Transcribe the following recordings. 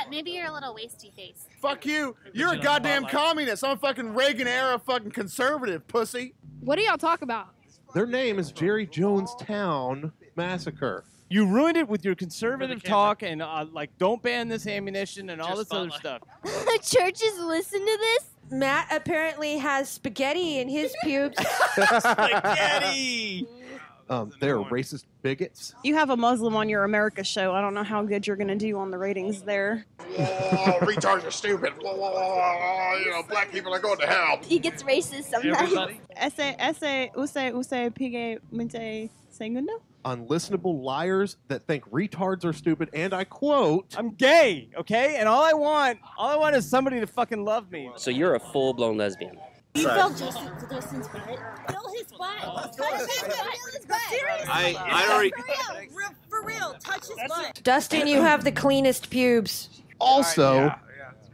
maybe you're a little wasty face. Fuck you. You're a goddamn communist. I'm a fucking Reagan-era fucking conservative, pussy. What do y'all talk about? Their name is Jerry Jonestown Massacre. You ruined it with your conservative talk and don't ban this ammunition and all this other stuff. Churches listen to this? Matt apparently has spaghetti in his pubes. Spaghetti! They're racist bigots. You have a Muslim on your America show. I don't know how good you're going to do on the ratings there. Oh, retards are stupid. Black people are going to hell. He gets racist sometimes. Use pige mente segundo? Unlistenable liars that think retards are stupid, and I quote, I'm gay, okay? And all I want is somebody to fucking love me. So you're a full-blown lesbian. You felt Justin's butt. Feel his butt. Touch his butt. I already... For real, touch his butt. Dustin, you have the cleanest pubes. Also,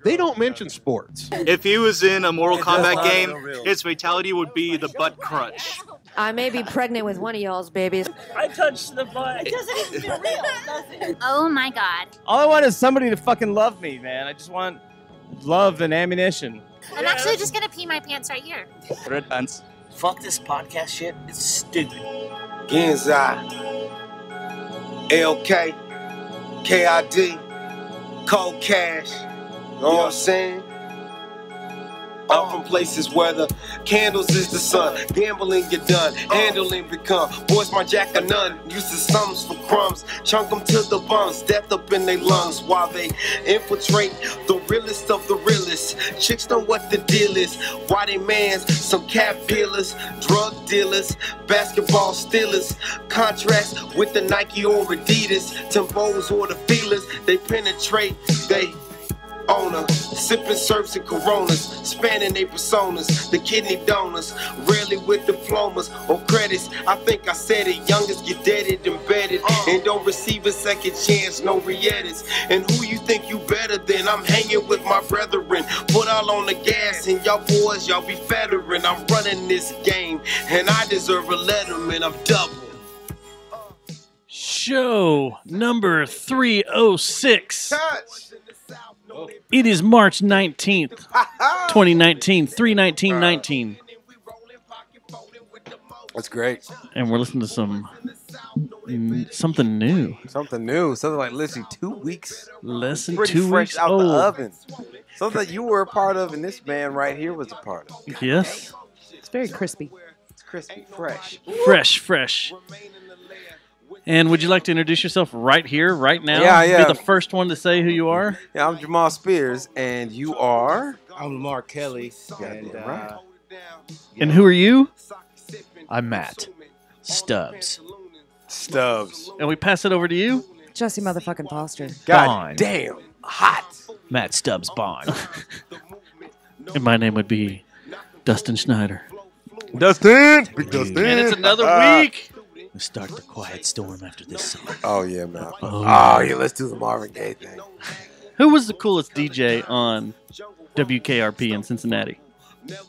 they don't mention sports. If he was in a Mortal Kombat game, his fatality would be the butt crunch. I may be pregnant with one of y'all's babies. I touched the butt. It doesn't even feel real, does it? Oh my god. All I want is somebody to fucking love me, man. I just want love and ammunition. I'm actually just gonna pee my pants right here. Red pants. Fuck this podcast shit. It's stupid. Genzai, LK, KID, Cold Cash. You know what I'm saying? I'm from places where the candles is the sun. Gambling you're done, handling become. Boys my jack of none, use the sums for crumbs. Chunk them to the bums, death up in their lungs. While they infiltrate the realest of the realest. Chicks know what the deal is. Why they mans, some cap peelers, drug dealers, basketball stealers. Contrast with the Nike or Adidas, Tempos or the feelers. They penetrate, they owner, sipping serves and Coronas, spanning their personas, the kidney donors, rarely with diplomas or credits. I think I said it, youngest get deaded, embedded, and don't receive a second chance, no re-edits. And who you think you better than? I'm hanging with my brethren, put all on the gas, and y'all boys, y'all be fettering. I'm running this game, and I deserve a letterman, I'm double. Show number 306. It is March 19th, 2019, 3/19/19. That's great. And we're listening to something new. Something new. Something like literally 2 weeks. Less than pretty 2 fresh weeks out old. the oven. Something that you were a part of and this man right here was a part of. Yes. It's very crispy. It's crispy, fresh. Fresh. And would you like to introduce yourself right here, right now? Yeah. Be the first one to say who you are. Yeah, I'm Jamal Spears, and you are? I'm Lamar Kelly. And who are you? I'm Matt Stubbs. And we pass it over to you? Jesse motherfucking Foster. God damn. Hot. Matt Stubbs Bond. And my name would be Dustin Schneider. Dustin! Big Dustin! And it's another week. We start the quiet storm after this song. Oh, yeah, man. Oh. Yeah, let's do the Marvin Gaye thing. Who was the coolest DJ on WKRP in Cincinnati?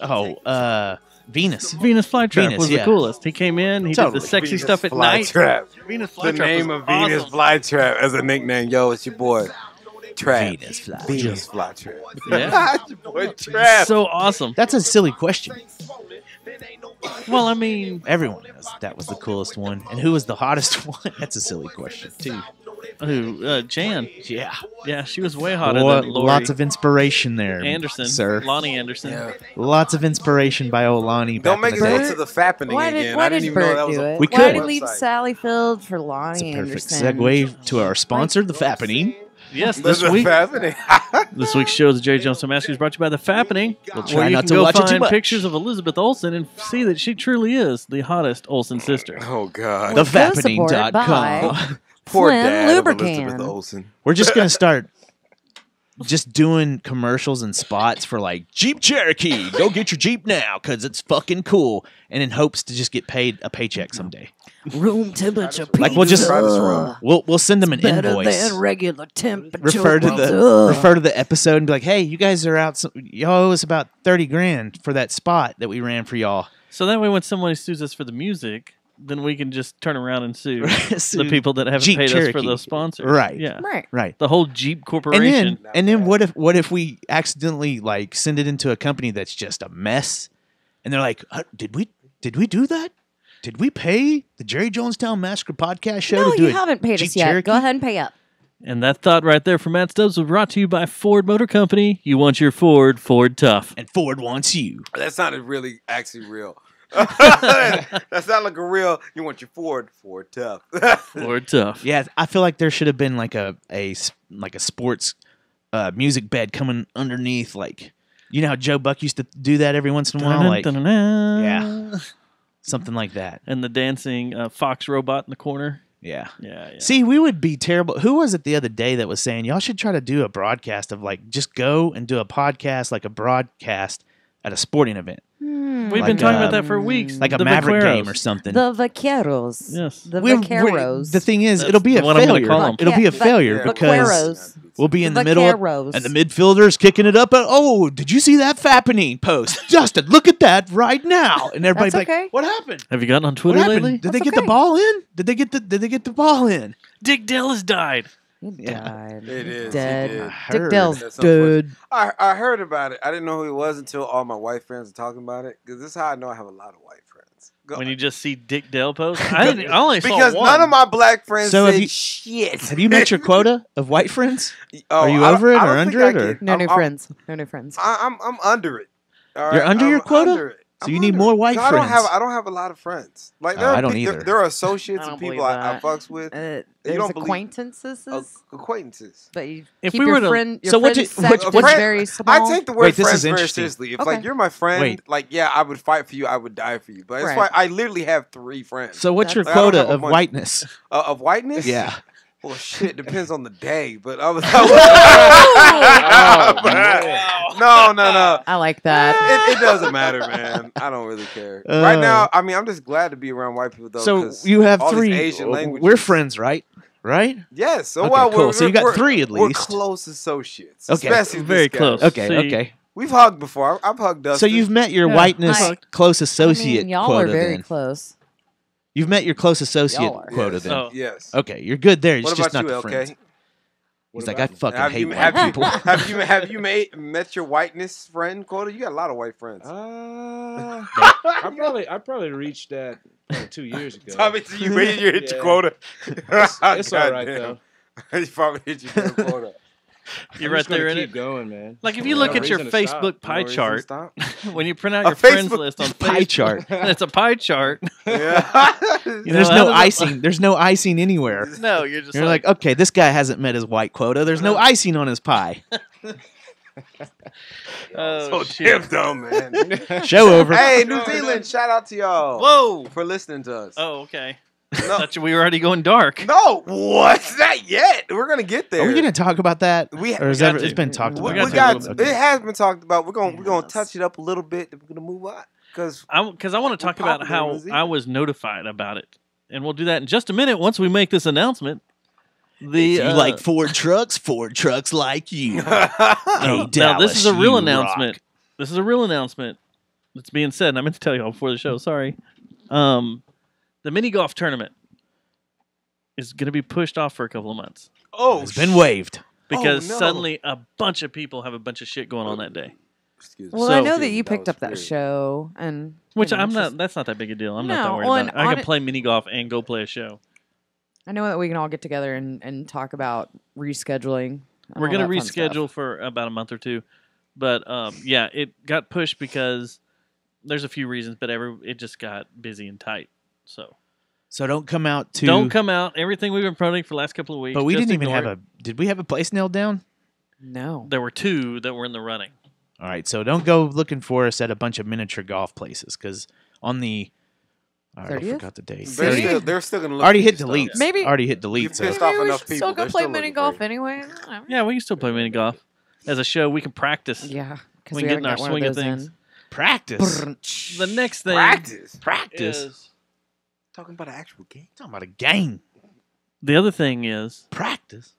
Oh, Venus. Venus Flytrap Venus, was the coolest. He came in, he did the sexy Venus stuff at night. Flytrap. Venus The Flytrap name was of Venus awesome. Flytrap as a nickname. Yo, it's your boy, Trap. Venus Flytrap. Venus Flytrap. Yeah. It's your boy, Trap. So awesome. That's a silly question. Well, I mean, Everyone knows that was the coolest one. And who was the hottest one? That's a silly question, too. who? Jan. Yeah. Yeah, she was way hotter Boy, than Lori lots of inspiration there, Anderson. sir. Lonnie Anderson. Yeah. Lots of inspiration by old Lonnie. Don't make back us in the go day. to the fappening again. I didn't even know that was a We Why could. did he leave Sally Field for Lonnie It's a perfect Anderson? segue to our sponsor, The Fappening. Yes, There's this a week. fappening. This week's show, the Jerry Jones Massacre, is brought to you by The Fappening. We'll where try you not can to go watch it too find much. pictures of Elizabeth Olsen and see that she truly is the hottest Olsen sister. Oh, God. TheFappening.com. Poor Slim dad of Lubricant. Elizabeth Olsen. We're just going to start just doing commercials and spots for like Jeep Cherokee. Go get your Jeep now because it's fucking cool. And in hopes to just get paid a paycheck someday. Room temperature pizza. Like we'll just we'll send them an better invoice. than regular temperature Refer to pizza. the episode and be like, hey, you guys are out. Y'all owe us about $30,000 for that spot that we ran for y'all. So that way, when somebody sues us for the music, then we can just turn around and sue Sue the people that haven't Jeep paid us Cherokee. for those sponsors. Right. Yeah. Right. The whole Jeep Corporation. And then what if we accidentally like send it into a company that's just a mess, and they're like, did we do that? Did we pay the Jerry Jonestown Massacre podcast show No, to do you a haven't paid Jeep us yet. Cherokee? Go ahead and pay up. And that thought right there from Matt Stubbs was brought to you by Ford Motor Company. You want your Ford tough. And Ford wants you. That sounded really actually real. That sounded like a real. You want your Ford tough. Ford tough. Yeah, I feel like there should have been like a sports music bed coming underneath, like you know how Joe Buck used to do that every once in a while, like yeah, something like that. And the dancing fox robot in the corner. Yeah. Yeah. See, we would be terrible. Who was it the other day that was saying y'all should try to do a broadcast of like just go and do a podcast like a broadcast at a sporting event. We've been talking about that for weeks. Like a The Maverick Vaqueros. game or something. The Vaqueros. Yes. The We're- Vaqueros. The thing is, That's it'll be a what I'm gonna failure. call 'em. It'll be a failure Vaqueros. because we'll be in the The middle of, Vaqueros. and the midfielder's kicking it up. Oh, did you see that Fappening post? Justin, look at that right now. And everybody's That's like, okay. what happened? Have you gotten on What Twitter happened? lately? Did they get the ball in? Did they get the ball in? Dick Dell has died. He died. It is. Dead. He did. Dick Dell's That's so funny. dead. I heard about it. I didn't know who he was until all my white friends were talking about it. Because this is how I know I have a lot of white friends. When you just see Dick Dell post, I only saw because one. none of my black friends So said have you- shit. Have you met your quota of white friends? Oh, Are you I over it don't or think under I it? Or? get- No new I'm- friends. No new friends. I'm under it. All right? You're under your I'm quota? under it. So I'm you need under more it. white No, friends. I don't have a lot of friends. Like I don't either. There are associates I don't and people believe I that. fucks with. There's don't believe- acquaintances. Acquaintances. But you If keep we your were to- friend, your so what friend do- set what- is what- very small. I take the word Wait, this friends is very interesting. seriously. If Okay. like you're my friend, Wait. like yeah, I would fight for you. I would die for you. But that's Right. why I literally have 3 friends. So what's your Like, I don't quota have a of bunch. whiteness? Of whiteness? Yeah. Well, shit, depends on the day. But I was. No. I like that. It doesn't matter, man. I don't really care. Right now, I mean, I'm just glad to be around white people, though. So 'cause you have all these 3. Asian languages. We're friends, right? Right? Yes. So Okay, well, cool. we're, So you got we're- 3 at We're least. close associates. Okay. Especially this Very guy. close. Okay. See, Okay. We've hugged before. I've hugged So Dustin. you've met your Yeah. whiteness I- close associate I mean, y'all quota are very then. close. You've met your close associate Y'all are. quota Yes. then. Oh. Yes. Okay, you're good there. It's What just about not you, the friends. LK? He's like, I fucking Have hate you white have you people. have you met your whiteness friend quota? You got a lot of white friends. I probably reached that 2 years ago. Tommy, you hit your Yeah. quota. It's all right Goddamn. though. You probably hit your quota. You're I'm right just gonna there in keep it. going, man. Like if you No look at your reason to stop. Facebook No pie reason to chart, stop. when you print out A your friends Facebook list on pie Facebook, chart. and it's a pie chart. Yeah. You There's know, no how does it- icing. There's no icing anywhere. No, you're just You're like, okay, this guy hasn't met his white quota. There's no icing on his pie. oh, So shit. damn dumb, man. Show over. Hey, New Zealand, shout out to y'all. Whoa. For listening to us. Oh, okay. No. Thought we were already going dark. No, what's that yet? We're gonna get there. Are we going to talk about that? We- or is we got it's to. been talked We, about? we to a got little bit. it has been talked about. We're gonna Yes. touch it up a little bit. Then we're gonna move on because Because I want to talk about popular, how Lizzie. I was notified about it, and we'll do that in just a minute once we make this announcement. The If you like Ford trucks like you. no, Hey, now this is a Dallas, real you announcement. rock. This is a real announcement that's being said, and I meant to tell you all before the show. Sorry. The mini golf tournament is going to be pushed off for a couple of months It's been waived. because no. suddenly a bunch of people have a bunch of shit going on that day. Excuse me. Well, I So- know that you That picked was up that weird. show, and Which you know, I'm it's not. just- That's not that big a deal. I'm not No, that worried well, about it. and I on can it- play mini golf and go play a show. I know that we can all get together and talk about rescheduling. and We're all gonna that fun stuff. reschedule for about a month or two, but yeah, it got pushed because there's a few reasons, but it just got busy and tight. So So don't come out to. don't come out. Everything we've been promoting for the last couple of weeks. But we just didn't even ignore have it. Did we have a place nailed down? No. There were 2 that were in the running. All right, so don't go looking for us at a bunch of miniature golf places because on the. I already 30th? forgot the date. They're still gonna look Already for hit you stuff. delete. Maybe- already hit delete. You So. pissed off Maybe we enough should people. still go They're play still mini looking for golf you. anyway. Yeah, we can still play mini golf as a show. We can practice. Yeah, because We we, can get in haven't our got one swing of of those things. in. Practice. The next thing Practice. is Talking about an actual game. Talking about a game. the other thing is Practice.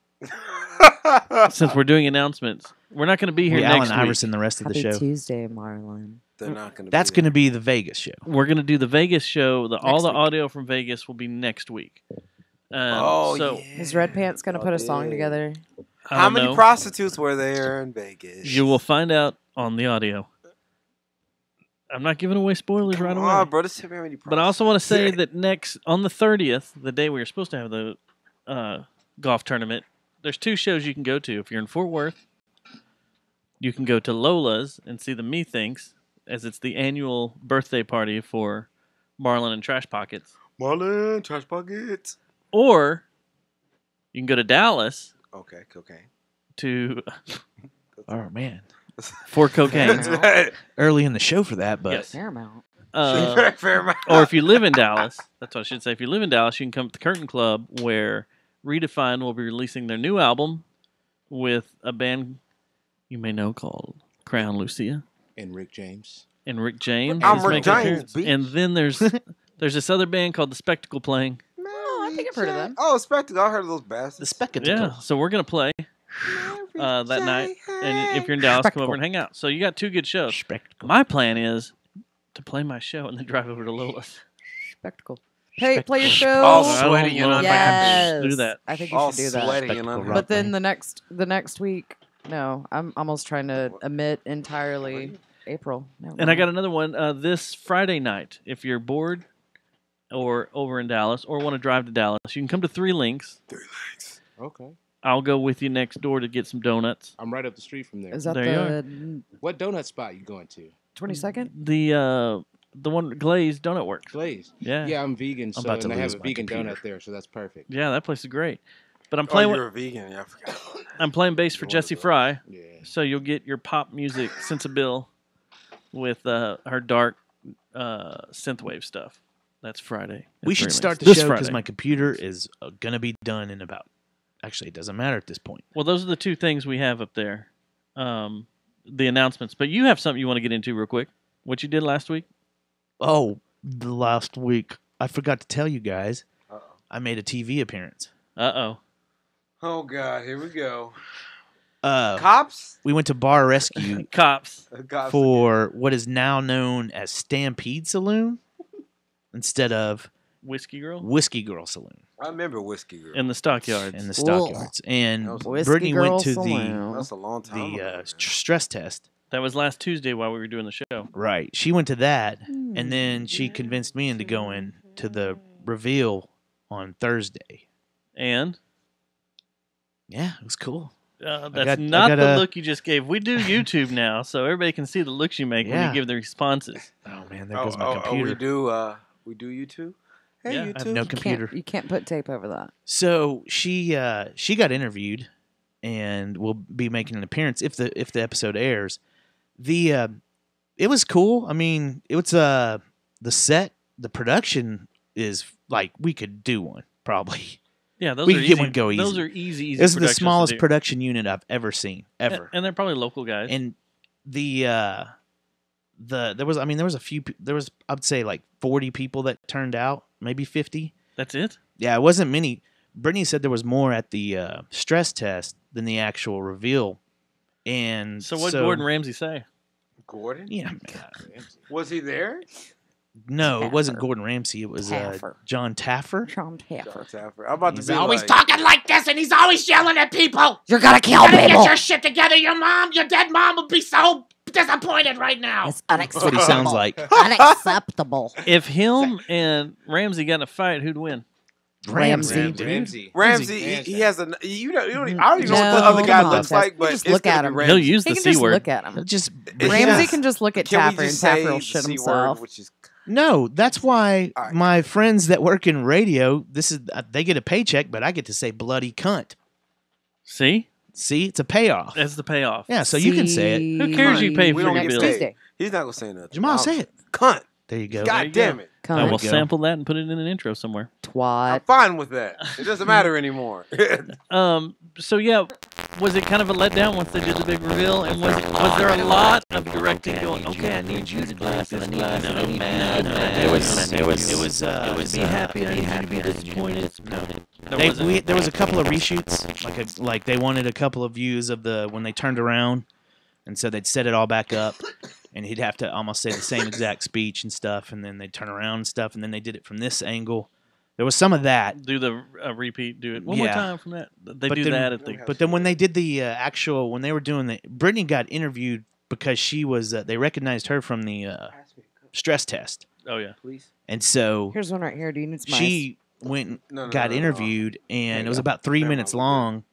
since we're doing announcements, we're not going to be here We next Allen week. Iverson the rest of the Happy show. Tuesday, Marlon. They're not going to. That's going to be the Vegas show. We're going to do the Vegas show. All the week. audio from Vegas will be next week. Is Red Pants going to put a song together? How many prostitutes were there in Vegas? You will find out on the audio. I'm not giving away spoilers right away. Bro, this too many but I also want to say that on the 30th, the day we were supposed to have the golf tournament, there's 2 shows you can go to. If you're in Fort Worth, you can go to Lola's and see the Methinks, as it's the annual birthday party for Marlon and Trash Pockets. Marlon, Trash Pockets. Or you can go to Dallas. Okay. To Oh man, for cocaine. Early in the show for that, but Yes. Fairmount. Fairmount. Or if you live in Dallas, that's what I should say. If you live in Dallas, you can come to the Curtain Club, where Redefine will be releasing their new album with a band you may know called Crown Lucia. And Rick James. And Rick James. I'm is Rick making an James, appearance. bitch. And then there's this other band called The Spectacle playing. Oh, I think I've heard of them. Oh, Spectacle. I heard of those bastards. the Spectacle. Yeah, so we're going to play that night. And if you're in Dallas, come over and hang out. So you got 2 good shows. Spectacle. My plan is to play my show and then drive over to Lola's. Spectacle. Play your show. All I don't sweaty and know if I yes. can do that. I think you All should do that. sweaty and Spectacle unhappy. But then the next week, no, I'm almost trying to omit entirely April. Never And I mind. got another one this Friday night. If you're bored or over in Dallas or want to drive to Dallas, you can come to 3 Links. Okay. I'll go with you next door to get some donuts. I'm right up the street from there. Is that There you are. the What donut spot you going to? 22nd? The one Glazed Donut Works. Glazed. Yeah. Yeah, I'm vegan, so about to and I have lose a my vegan computer. donut there, so that's perfect. Yeah, that place is great. But I'm Oh, playing you're a vegan. Yeah, I forgot. I'm playing bass for Jessie Fry. Yeah. So you'll get your pop music sensibil with her dark synthwave stuff. That's Friday. We at should 3 start Links. the This show because Friday. my computer is gonna be done in about. Actually, it doesn't matter at this point. Well, those are the 2 things we have up there. The announcements. But you have something you want to get into real quick. What you did last week? Oh, the last week I forgot to tell you guys. I made a TV appearance. Uh-oh. Oh God, here we go. Cops? We went to Bar Rescue Cops. for what is now known as Stampede Saloon instead of Whiskey Girl? Whiskey Girl Saloon. I remember Whiskey Girl. In the stockyards. In the stockyards. And Whiskey Brittany Girl went to Saloon. That's a long time ago, stress test. That was last Tuesday while we were doing the show. Right. She went to that, and then she convinced me into going to the reveal on Thursday. And? Yeah, it was cool. That's not the look you just gave. We do YouTube now, so everybody can see the looks you make when Yeah. you give the responses. Oh, man, there goes my computer. We do YouTube? Hey, Yeah. YouTube. I have no computer. You can't put tape over that. So she got interviewed, and will be making an appearance if the episode airs. It was cool. I mean, it was the set, the production is like we could do one probably. Yeah, those we are could easy. get one go easy. Those are easy. This is the productions to smallest do. production unit I've ever seen ever. And they're probably local guys. And there was I'd say like 40 people that turned out, maybe 50. That's it? Yeah, it wasn't many. Brittany said there was more at the stress test than the actual reveal. And So what did Gordon Ramsay say? Gordon? Yeah. Was he there? No, it wasn't Gordon Ramsay. It was John Taffer. John Taffer. I'm about to He's be always like, talking like this, and he's always yelling at people. You're gonna kill You gotta people. get your shit together. Your dead mom will be so disappointed right now. It's That's what he sounds like. Unacceptable. If him and Ramsey got in a fight, who'd win? Ramsey. Ramsey, he has a. You don't even, I don't even know what the No, other guy come on, looks Tess. like, You but just it's look gonna at be him. Ramsey. He'll use He the can C just word. look at him. Just Ramsey can just look at Can we Taffer, and just Taffer say will shit C himself. word, which is No, that's why my friends that work in radio, they get a paycheck, but I get to say bloody cunt. See? See, it's a payoff. That's the payoff. Yeah, so you can say it. Who cares you pay we for don't your get bills? paid. He's not gonna say nothing. Jamal, say it. Cunt. There you go. God damn it. I will There you go. sample that and put it in an intro somewhere. Twat. I'm fine with that. It doesn't matter anymore. So yeah, was it kind of a letdown once they did the big reveal? And was there a lot of directing going, okay, I need you to do this, I need you to be mad. It was be happy, I need you to be disappointed. No. There was a couple of reshoots, like they wanted a couple of views of when they turned around, and so they'd set it all back up, and he'd have to almost say the same exact speech and stuff, and then they'd turn around and stuff, and then they did it from this angle. There was some of that. Do the repeat. Do it one more time from that. They do then, that at the. But then when they did the actual, when they were doing the, Brittany got interviewed because she was. They recognized her from the stress test. Oh yeah. Please. And so Here's one right here. Do you need some she went and got interviewed, and it was about 3 minutes long.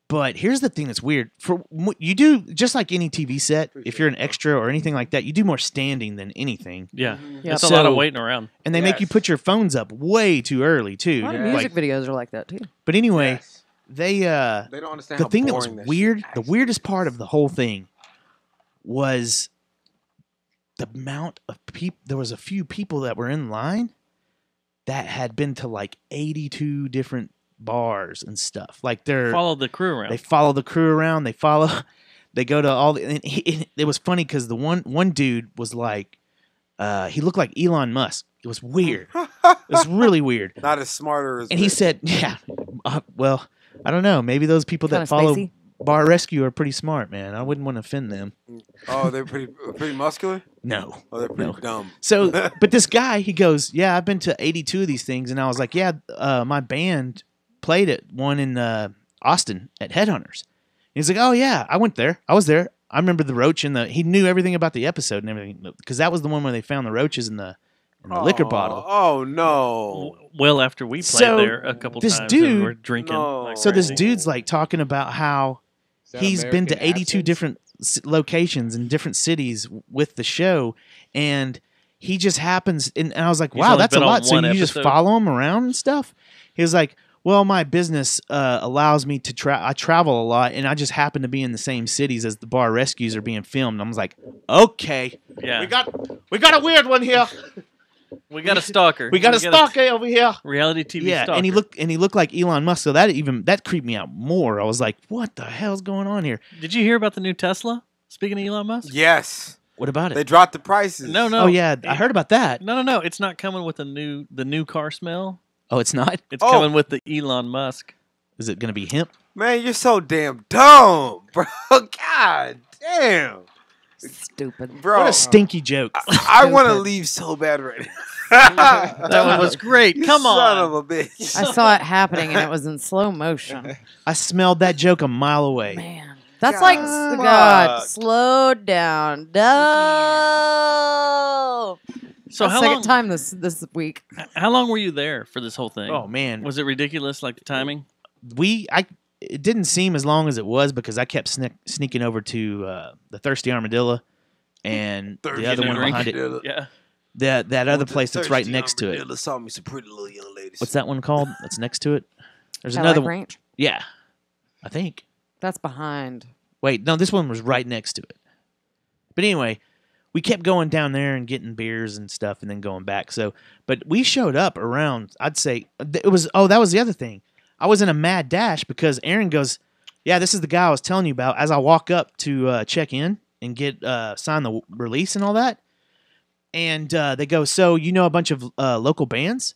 But here's the thing that's weird. For you do just like any TV set, if you're an extra or anything like that, you do more standing than anything. Yeah, it's a lot of waiting around, and they make you put your phones up way too early too. A lot of music videos are like that too. But anyway, they don't understand the how thing that was boring that weird. The weirdest part of the whole thing was the amount of people. There was a few people that were in line that had been to like 82 different bars and stuff. Like they're follow the crew around. They follow the crew around. They go to all the. And it was funny because the one dude was like, he looked like Elon Musk. It was weird. It was really weird. Not as smarter as. And he said, "Yeah, well, I don't know. Maybe those people that follow spacey. Bar Rescue are pretty smart, man. I wouldn't want to offend them." Oh, they're pretty muscular? No. Oh, they're pretty dumb. So, but this guy, he goes, "Yeah, I've been to 82 of these things," and I was like, "Yeah, my band played at one in Austin at Headhunters." And he's like, "Oh yeah, I went there. I was there. I remember the roach and he knew everything about the episode and everything because that was the one where they found the roaches in the liquor bottle." Oh no! Well, after we played there a couple times, and we were drinking. Like so this crazy. dude's like talking about how he's been to 82 different locations in different cities with the show, and he just happens. And I was like, He's "Wow, only that's a been on lot." So one you just episode? follow him around and stuff? He was like, "Well, my business allows me to I travel a lot, and I just happen to be in the same cities as the bar rescues are being filmed." And I was like, "Okay, Yeah. we got a weird one here. We got a stalker. We got a stalker over here." Reality TV Yeah, stalker. and he looked like Elon Musk, so that creeped me out more. I was like, "What the hell's going on here?" Did you hear about the new Tesla? Speaking of Elon Musk? Yes. What about it? They dropped the prices. No. Oh yeah, I heard about that. No. It's not coming with the new car smell. Oh, it's not? It's coming with the Elon Musk. Is it going to be hemp? Man, you're so damn dumb, bro. God damn. Stupid. Bro. What a stinky joke. I want to leave so bad right now. That one was great. You Come on. son of a bitch. I saw it happening and it was in slow motion. I smelled that joke a mile away. Man, that's like God. Slow down. No. So how second long? time this week. How long were you there for this whole thing? Oh man, Was it ridiculous? Like the timing? It didn't seem as long as it was because I kept sneaking over to the Thirsty Armadillo and the other one behind it. Yeah. That other place that's right next to it. Saw me some pretty little young ladies. What's that one called? That's next to it. There's Cadillac another one. Ranch? Yeah, I think. That's behind. Wait, no, this one was right next to it. But anyway, we kept going down there and getting beers and stuff and then going back. So, but we showed up around, I'd say, that was the other thing. I was in a mad dash because Aaron goes, "Yeah, this is the guy I was telling you about," as I walk up to check in and get sign the release and all that. And they go, "So you know a bunch of local bands?"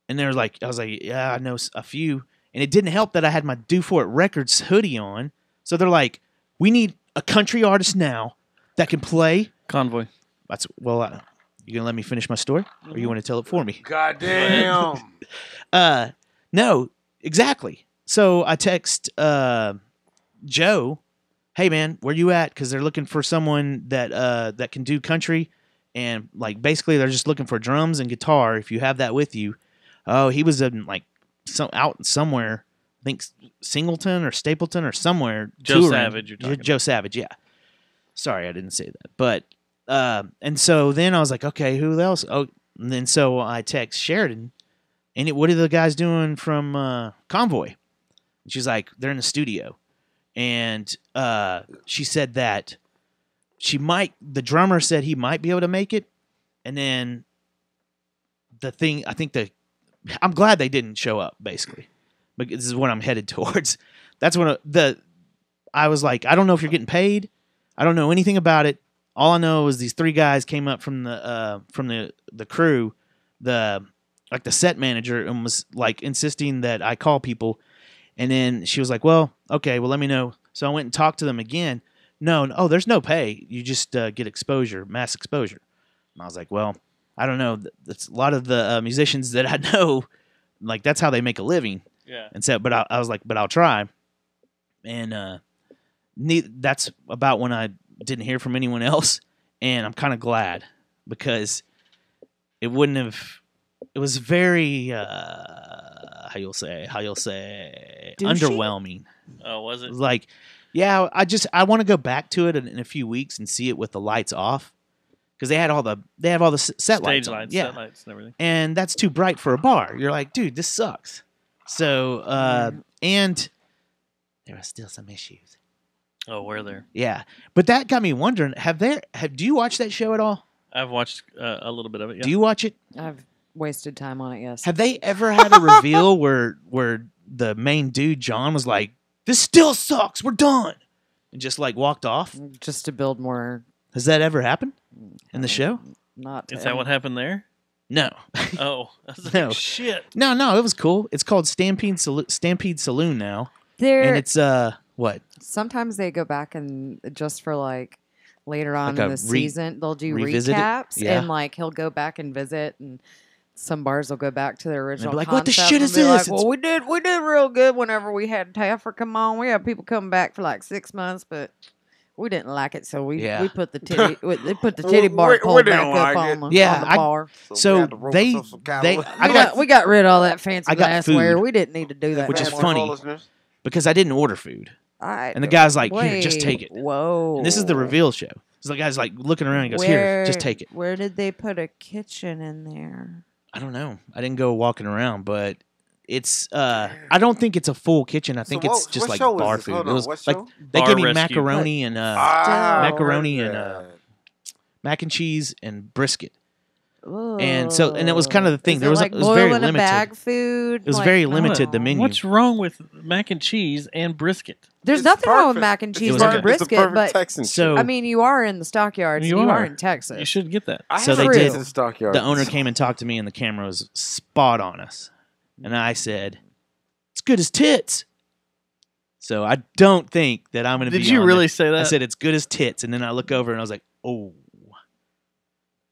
And they're like, I was like, "Yeah, I know a few." And it didn't help that I had my Do For It Records hoodie on. So they're like, "We need a country artist now that can play." Convoy. That's you gonna let me finish my story, or you want to tell it for me? God damn. No, exactly. So I text Joe, "Hey man, where you at?" Because they're looking for someone that can do country, and like basically they're just looking for drums and guitar. If you have that with you. Oh, he was in out somewhere. I think Singleton or Stapleton or somewhere. Joe touring. Savage, you're talking Joe Savage, yeah. Sorry, I didn't say that. But and so then I was like, okay, who else? Oh, and then so I text Sheridan, and what are the guys doing from Convoy? And she's like, they're in the studio, and she said that the drummer said he might be able to make it, and then I'm glad they didn't show up, basically. But this is what I'm headed towards. That's when I was like, I don't know if you're getting paid. I don't know anything about it. All I know is these three guys came up from the crew, the set manager, and was like insisting that I call people. And then she was like, "Well, okay, well let me know." So I went and talked to them again. no, oh, there's no pay. You just get exposure, mass exposure. And I was like, well, I don't know. That's a lot of the musicians that I know, like that's how they make a living. Yeah. And so, but I was like, but I'll try. And that's about when I didn't hear from anyone else, and I'm kind of glad because it wouldn't have. It was very how you'll say Douchey? underwhelming. Oh, was it? Like, yeah, I want to go back to it in a few weeks and see it with the lights off because they have all the set Stage lights, lights, yeah, set lights, and everything. and that's too bright for a bar. You're like, dude, this sucks. So and there are still some issues. Oh, were there? Yeah, but that got me wondering: do you watch that show at all? I've watched a little bit of it. Yeah. Do you watch it? I've wasted time on it. Yes. Have they ever had a reveal where the main dude John was like, "This still sucks. We're done," and just like walked off? Just to build more. Has that ever happened in the show? Not. Is that what happened there? No. Oh, I was like, No. shit. No, it was cool. It's called Stampede Saloon now, There. and it's what? Sometimes they go back and just for like later on Like in a the season, they'll do revisit it? recaps, Yeah. and like he'll go back and visit, and some bars will go back to their original. be like, "What the concept shit and is be this?" Like, well, we did real good whenever we had Taffer come on. We had people come back for like 6 months, but we didn't like it, so we put the titty they put the titty bar pole back up on the, Yeah, on the bar. So they we got rid of all that fancy I got glassware. food. We didn't need to do that, which is anymore. funny because I didn't order food. And the guy's like, "Here, just take it." Whoa! And this is the reveal show. So the guy's like looking around and goes, "Here, just take it." Where did they put a kitchen in there? I don't know. I didn't go walking around, but it's I don't think it's a full kitchen. I think it's just like bar food. It was like they Bar gave me rescue. macaroni and macaroni and mac and cheese and brisket. And so and it was kind of the thing. Is There it was like it was very boiling a limited. bag food. It was Like, very no. limited. The menu. What's wrong with mac and cheese and brisket? There's nothing wrong with mac and cheese was or okay. brisket, but So I mean, you are in the stockyards. You You are. are in Texas. You should get that. so they True. did. To the stockyard. The owner came and talked to me, and the camera was spot on us. And I said, "It's good as tits." So I don't think that I'm going to be. Did you on really the- say that? I said it's good as tits, and then I look over and I was like, "Oh."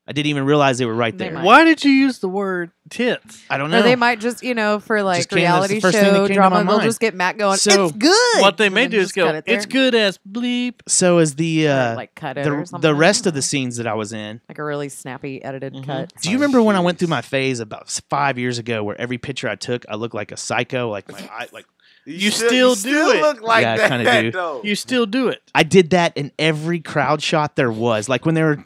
I didn't even realize they were right They there. might. Why did you use the word tits? I don't know. Or they might just, for like Just came- that's the reality first thing that show came to my drama, they'll mind. just get Matt going, So- it's good. What they may And do then is just go, cut it there. it's good as bleep. So is the like cut it or something. the rest of the scenes that I was in. Like a really snappy edited Mm-hmm. cut. Do you remember when I went through my phase about 5 years ago, where every picture I took, I looked like a psycho, like my eye, like You still do it. look like Yeah, I that, kinda do. though. You still do it. I did that in every crowd shot there was. Like when they were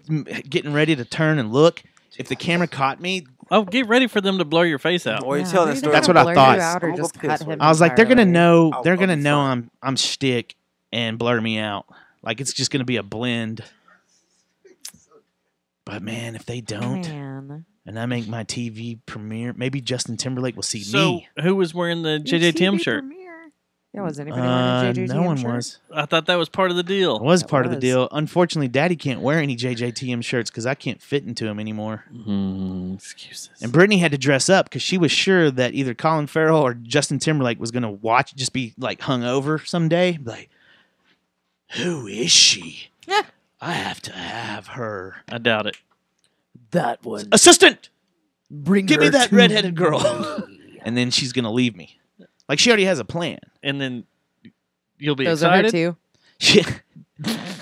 getting ready to turn and look, if the camera caught me, Oh, get ready for them to blur your face out. Or you tell that story. That's what I thought. Or I'm just gonna cut piss him with I was like, they're gonna entirely. know, they're gonna be know fine. I'm shtick and blur me out. Like it's just gonna be a blend. But man, if they don't, Man. and I make my TV premiere, maybe Justin Timberlake will see So, me. who was wearing the JJ Tim shirt? Yeah, was anybody wearing a JJTM no one shirt? was. I thought that was part of the deal. It was That part of the was. deal. Unfortunately, Daddy can't wear any JJTM shirts because I can't fit into them anymore. Excuses. And Brittany had to dress up because she was sure that either Colin Farrell or Justin Timberlake was going to watch, just be like hungover someday. Like, who is she? I have to have her. I doubt it. That one. Assistant! Bring Give me her that to redheaded girl. And then she's going to leave me. Like, she already has a plan. And then you'll be Those are her excited. too.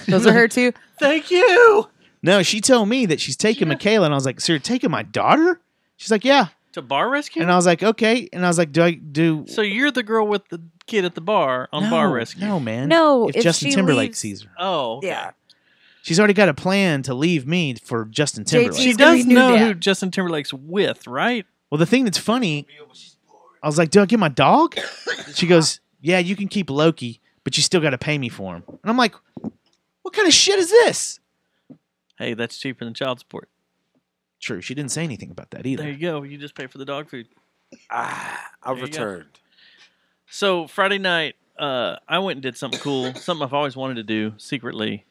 Those are her too. Thank you. No, she told me that she's taking Michaela, and I was like, so you're taking my daughter? She's like, yeah. To bar rescue? And I was like, okay. And I was like, do So you're the girl with the kid at the bar on bar rescue? No, man. No, if if Justin she Timberlake leaves- sees her. Oh, okay. Yeah. She's already got a plan to leave me for Justin Timberlake. She He's gonna does be new know dad. who Justin Timberlake's with, right? Well, the thing that's funny, I was like, do I get my dog? She goes, yeah, you can keep Loki, but you still got to pay me for him. And I'm like, what kind of shit is this? Hey, that's cheaper than child support. True. She didn't say anything about that There either. you go. You just pay for the dog food. I've There you go. returned. So Friday night, I went and did something cool, something I've always wanted to do secretly.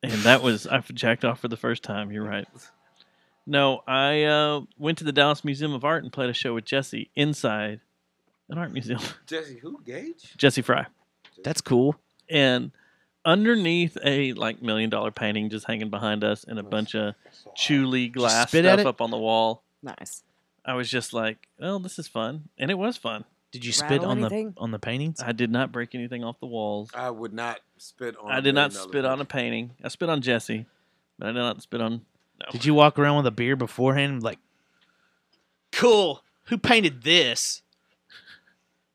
And that was, I jacked off for the first time. You're right. No, I went to the Dallas Museum of Art and played a show with Jesse inside an art museum. Jesse, who? Gage? Jesse Fry. That's cool. And underneath a like $1 million painting just hanging behind us and a bunch of Chuli glass spit at stuff it? up on the wall. Nice. I was just like, "Oh, this is fun," and it was fun. Did you spit Rattle on anything? the paintings? I did not break anything off the walls. I would not spit on. I did not spit on a painting. I spit on Jesse, but I did not spit on. No. Did you walk around with a beer beforehand, like, cool? Who painted this?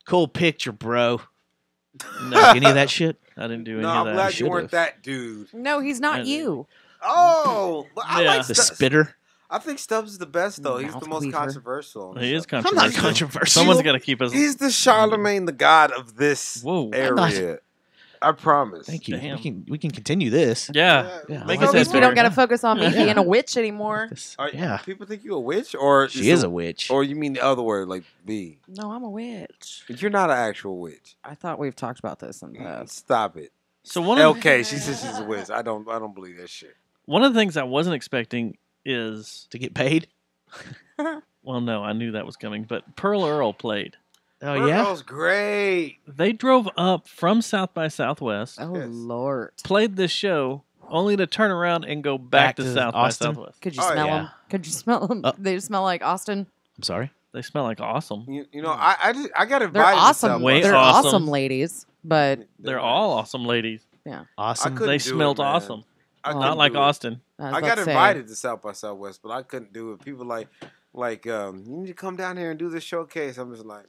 Cool picture, bro. No, any of that shit? I didn't do any No, of I'm that. glad you weren't that dude. No, he's not you. Oh, but I like The Stubbs. spitter. I think Stubbs is the best though. He's the most Mouth-queefer. controversial. He is I'm controversial. not controversial. Someone's got to keep us. He's the Charlemagne the God of this area. I promise. Thank you. We can continue this. Yeah. At least we don't got to focus on me being a witch anymore. Yeah. People think you a witch, or She is a witch. or you mean the other word, like B? No, I'm a witch. But you're not an actual witch. I thought we've talked about this in the past. Stop it. So one of Okay, she says she's a witch. I don't believe that shit. One of the things I wasn't expecting is to get paid. Well, no, I knew that was coming, but Pearl Earl played. Oh yeah, Pearl's great. They drove up from South by Southwest. Oh Lord! Played this show only to turn around and go back to South Austin? by Southwest. Could you smell them? Could you smell them? They smell like Austin. I'm sorry. They smell like awesome. You know, I got invited. They're awesome. Way They're awesome. awesome ladies, but They're all awesome ladies. yeah, Awesome. They smelled awesome. I Not couldn't like do it. Austin. I got invited to South by Southwest, but I couldn't do it. People you need to come down here and do the showcase. I'm just like,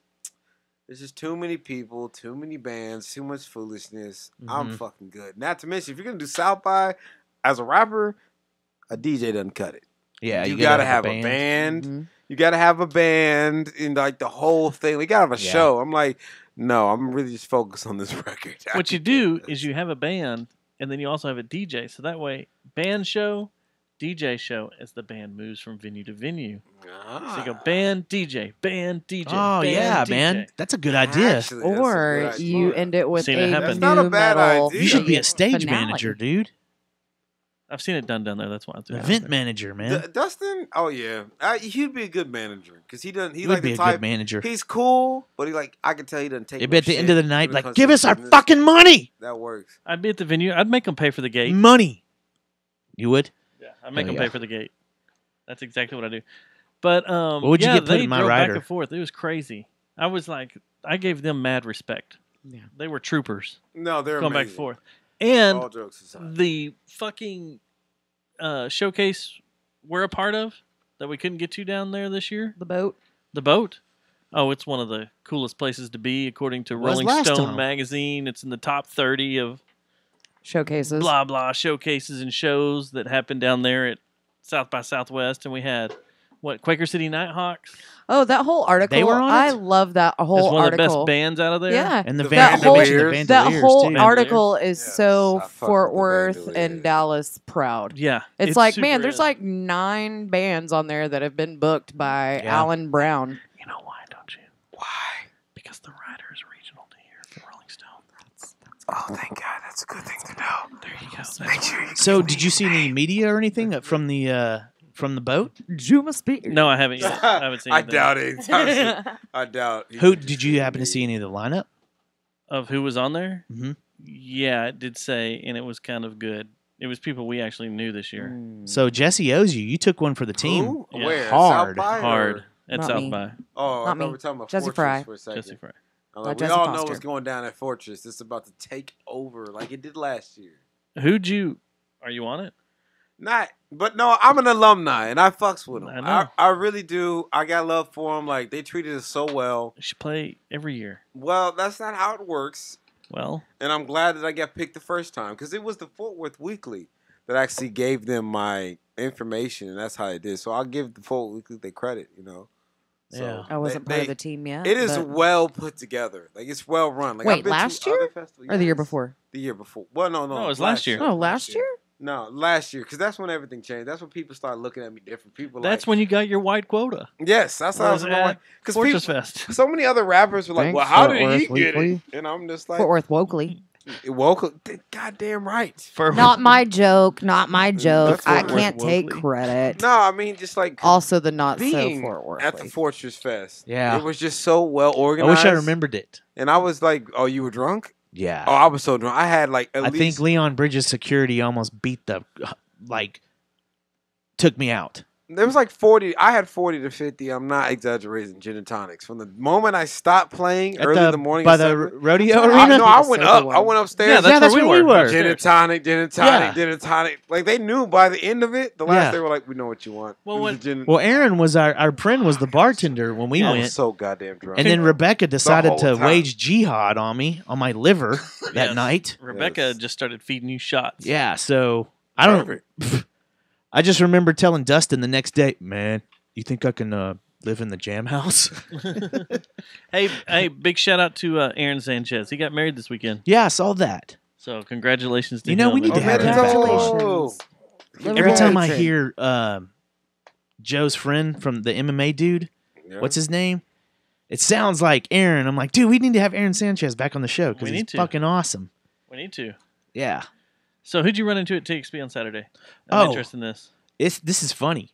there's just too many people, too many bands, too much foolishness. I'm fucking good. Not to mention, if you're gonna do South by as a rapper, a DJ doesn't cut it. Yeah, you gotta have a band. You gotta have a band and like the whole thing. We gotta have a show. I'm like, no, I'm really just focused on this record. What you do is you have a band, and then you also have a DJ. So that way, band show, DJ show, as the band moves from venue to venue. So you go band, DJ, band, DJ. Oh band, yeah, DJ. man, that's a good idea. Actually, that's a or good idea. you end it with Seen a it happen. That's not a new bad metal idea. You should be a stage finale. manager, dude. I've seen it done down there. That's why I'm doing Event manager, man. Dustin, oh yeah, he'd be a good manager because he doesn't. He Would like be the a type. good manager. He's cool, but I can tell he doesn't take. Maybe no at the shit end of the night, when it like, comes give to us our business. fucking money. That works. I'd be at the venue. I'd make them pay for the gate. Money. You would? Yeah, I'd make Hell them yeah. pay for the gate. That's exactly what I do. But What would you yeah, get put they in my drove rider? back and forth. It was crazy. I was like, I gave them mad respect. Yeah. They were troopers. No, they're going back and amazing. forth. And All jokes aside. the fucking showcase we're a part of that we couldn't get to down there this year. The boat. The boat. Oh, it's one of the coolest places to be according to Was Rolling last Stone time. magazine. It's in the top 30 of Showcases. blah blah showcases and shows that happened down there at South by Southwest, and we had Quaker City Nighthawks. Oh, that whole article. They were on it? I love that whole It's one of the article. best bands out of there. Yeah. And the that Vandaliers. whole too. article is Yes, so I fuck Fort with the Worth Vandaliers. and Dallas proud. Yeah, It's like, super man, there's is. like 9 bands on there that have been booked by Yeah. Alan Brown. You know why, don't you? Why? Because the writer is regional to here for Rolling Stone. Oh, thank God. That's a good thing to know. There you go. Make sure you So, did you see any media or anything from the boat? Juma speaker. No, I haven't yet. I haven't seen I anything. doubt it. I doubt. Who did you happen to see any of the lineup? Of who was on there? Mhm. Yeah, it did say, and it was kind of good. It was people we actually knew this year. So Jesse owes you. You took one for the team. Who? Yeah. Where? Hard. South by or- Hard at Not South me. by. Oh, I Not thought me. we were talking about Jesse Fortress Fry. for a second. Jesse Fry. I'm like, we Jesse all Foster. know what's going down at Fortress. It's about to take over like it did last year. Are you on it? Not, but no, I'm an alumni and I fucks with them. I know. I really do. I got love for them. Like they treated us so well. You should play every year. Well, that's not how it works. Well, And I'm glad that I got picked the first time because it was the Fort Worth Weekly that actually gave them my information, and that's how it did. So I'll give the Fort Worth Weekly their credit, you know. So Yeah. I wasn't part of the team yet. It is but- well put together. Like it's well run. Like, Wait, I've been to last other year? festivals. Or the year Yes. before? The year before. Well, no, No, it was last year. Oh, last year? No, last year, because that's when everything changed. That's when people started looking at me different. People that's like, when you got your white quota. yes, that's how I was Was going. at Because Fortress Fest. so many other rappers were like, Thanks, "Well, how Fort did he Worth get it?" Weekly. And I'm just like, Fort Worth Wokley. "Woke, goddamn right." Not my joke. Not my joke. That's I Fort Worth can't take Wokley. credit. No, I mean just like Also, the not so being Fort Worth. at the Fortress Fest. Yeah. it was just so well I organized. wish I remembered it. And I was like, "Oh, you were drunk?" Yeah. Oh, I was so drunk. I had like I think Leon Bridges' security almost beat the took me out. There was like 40. I had 40 to 50. I'm not exaggerating. Gin and tonics. From the moment I stopped playing early in the morning by the rodeo arena. I went up. I went upstairs. Yeah, that's where we were. Gin and tonic. Gin and tonic. Gin and tonic. Like they knew by the end of it. The last they were like, we know what you want. Well, Aaron was our friend was the bartender when we I went. was so goddamn drunk. And then Rebecca decided whole to time. wage jihad on me on my liver that night. Rebecca just started feeding you shots. Yeah, so I don't. I just remember telling Dustin the next day, man, you think I can live in the jam house? Hey, big shout out to Aaron Sanchez. He got married this weekend. Yeah, I saw that. So congratulations to You him. know, we need to have him back. Congratulations. Every time I hear Joe's friend from the MMA dude, what's his name? It sounds like Aaron. I'm like, dude, we need to have Aaron Sanchez back on the show because he's fucking awesome. We need to. Yeah. So who'd you run into at TXP on Saturday? I'm interested in this. This is funny.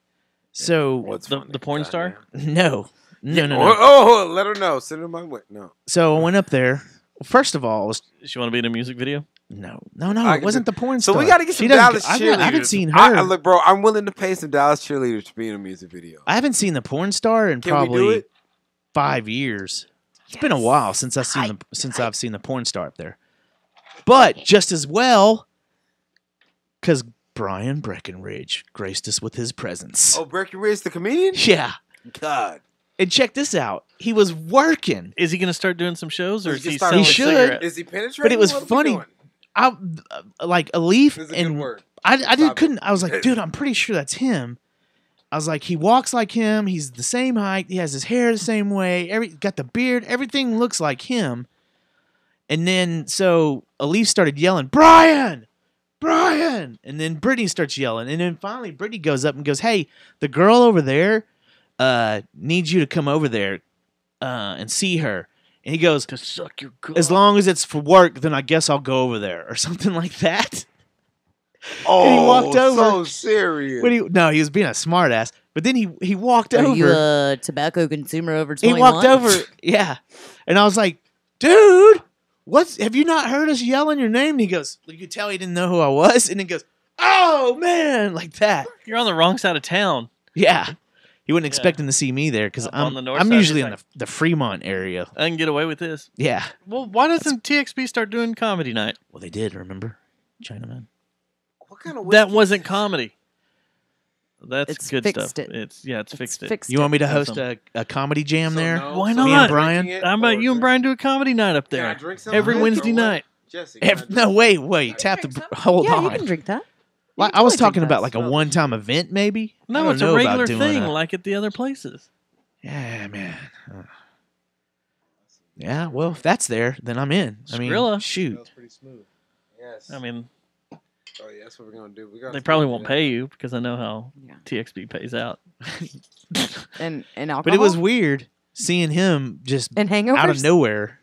So the porn star? No. Oh, let her know. Send her my way. No. So I went up there. First of all, Does she want to be in a music video? No. It wasn't the porn star. So we got to get some She doesn't- Dallas cheerleaders. I haven't seen her. Look, bro, I'm willing to pay some Dallas cheerleaders to be in a music video. I haven't seen the porn star in Can we do probably it? 5 years. It's been a while since I've seen the porn star up there. But just as well, because Brian Breckenridge graced us with his presence. Oh, Breckenridge, the comedian? Yeah. God. And check this out. He was working. Is he going to start doing some shows, or is he He selling should. cigarettes? Is he penetrating? But it was What are we funny. doing? Like Alif This is a and good word. I was like, dude, I'm pretty sure that's him. I was like, he walks like him. He's the same height. He has his hair the same way. Got the beard. Everything looks like him. And then so Alif started yelling, Brian! And then Brittany starts yelling. And then finally Brittany goes up and goes, hey, the girl over there needs you to come over there and see her. And he goes, to suck your cock. As long as it's for work, then I guess I'll go over there. Or something like that. Oh, and he walked over. so serious. No, he was being a smartass. But then he walked over. Are you a tobacco consumer over 21? He walked over. Yeah. And I was like, dude, have you not heard us yelling your name? And he goes, you could tell he didn't know who I was. And he goes, oh, man, like that. You're on the wrong side of town. Yeah. He wasn't expecting to see me there because on the north I'm side, usually he's in like, the Fremont area. I can get away with this. Yeah. Well, why doesn't TXP start doing comedy night? Well, they did, remember? Chinaman. What kind of That wasn't comedy. That's It's good fixed stuff. it. It's fixed it. Fixed You want me to Have host some. a comedy jam there? Why Me and not? Brian? How about you and Brian do a comedy night up there Can I drink something? every Wednesday night? Jesse, No, wait. Tap the. Hold Yeah, on. you can drink that. Well, I was talking about like a one-time event, maybe. I No, don't it's know a about regular doing thing, a- like at the other places. Yeah, man. Yeah, well, if that's there, then I'm in. I mean, Skrilla. shoot. That's pretty smooth. Yes. I mean, Oh yeah, that's what we're gonna do. We they probably won't pay you because I know how TXP pays out. And alcohol. But it was weird seeing him just And hangovers? out of nowhere.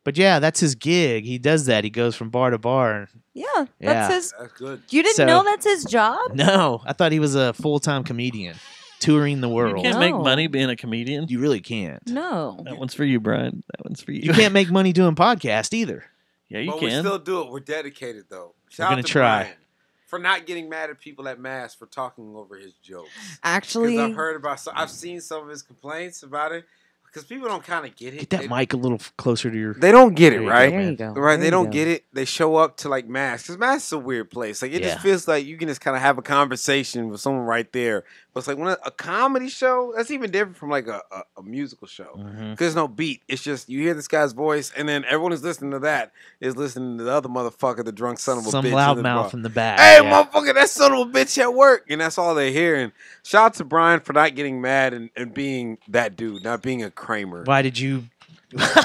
But yeah, that's his gig. He does that. He goes from bar to bar. Yeah, Yeah. that's his. That's good. You didn't So- know that's his job? No, I thought he was a full-time comedian touring the You world. can't make No. money being a comedian. You really can't. No. That one's for you, Brian. That one's for you. You can't make money doing podcast either. Yeah, you But we can. still do it. We're dedicated though. Shout We're gonna out to try. Brian for not getting mad at people at mass for talking over his jokes. Actually, Because I've heard about, I've seen some of his complaints about it. Because people don't kind of get it. Get that mic a little closer to your. They don't get it, There you right? go, there man. you go. Right, There they you don't go. get it. They show up to like mass because mass is a weird place. Like it Yeah. just feels like you can just kind of have a conversation with someone right there. But it's like when a comedy show, that's even different from like a musical show. Mhm. There's no beat. It's just you hear this guy's voice, and then everyone who's listening to that is listening to the other motherfucker, the drunk son of a Some bitch. loudmouth in the back. Hey, yeah. motherfucker, that son of a bitch at work. And that's all they hear. And shout out to Brian for not getting mad and being that dude, not being a Kramer. Why did you?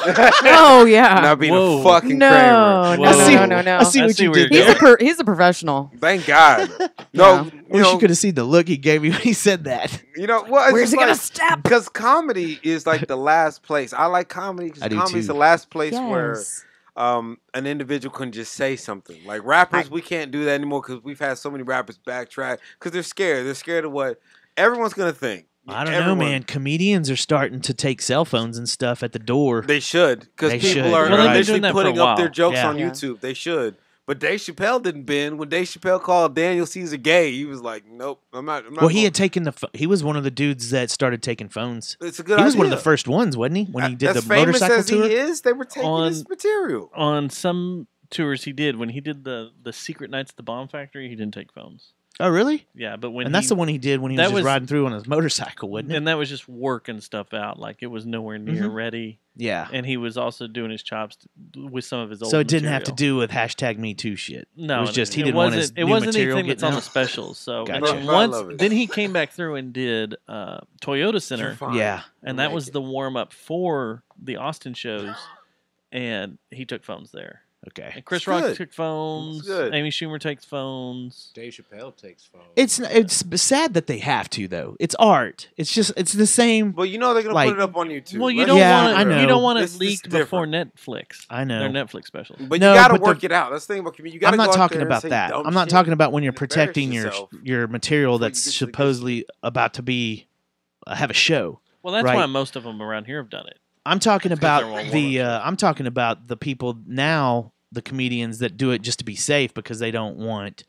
Oh yeah. Not being Whoa. a fucking No, Kramer. no, I see- no, no, no. I see I what see you where did you're He's there. he's a professional. Thank God. No, Yeah. you Wish you know, could have seen the look he gave you when he said that. well, it's Where's just he gonna like, step? because comedy is like the last place. I like comedy I because do comedy is too. the last place where Yes. an individual can just say something. Like rappers, we can't do that anymore because we've had so many rappers backtrack because they're scared. They're scared of what everyone's gonna think. I don't know, man. Comedians are starting to take cell phones and stuff at the door. They should, because people are eventually putting up their jokes on YouTube. They should. But Dave Chappelle didn't bend. When Dave Chappelle called Daniel Caesar gay, he was like, "Nope, I'm not." Well, he had taken he was one of the dudes that started taking phones. It's a good He was one of idea. the first ones, wasn't he? When he did the famous motorcycle as tour. he is, they were taking his material. On some tours he did. When he did the Secret Nights at the Bomb Factory, he didn't take phones. Oh, really? Yeah, but when and that's the one he did when he was just riding through on his motorcycle, wasn't it? And that was just working stuff out. Like, it was nowhere near ready. Yeah. And he was also doing his chops with some of his old So it didn't have material. to do with #MeToo shit. No, it was just he it didn't want his it new wasn't material anything that's getting on the out. specials. So and Gotcha. then then he came back through and did Toyota Center. Yeah. And that was the warm up for the Austin shows, and he took phones there. Okay. And Chris It's Rock good. took phones. It's good. Amy Schumer takes phones. Dave Chappelle takes phones. It's sad that they have to though. It's art. It's the same. Well, you know they're gonna like, put it up on YouTube. Well, you Let's don't be want real. I know. You don't want This it is leaked different. before Netflix. I know. Their Netflix specials. But No, you got to but work the- it out. That's the thing about community. You got I'm to not go out talking there and about say that. dumb I'm not shit talking about when you're and embarrass protecting yourself. your material that's supposedly about to be have a show. Well, that's right? why most of them around here have done it. I'm talking Because about they're I'm talking about the people now, the comedians that do it just to be safe because they don't want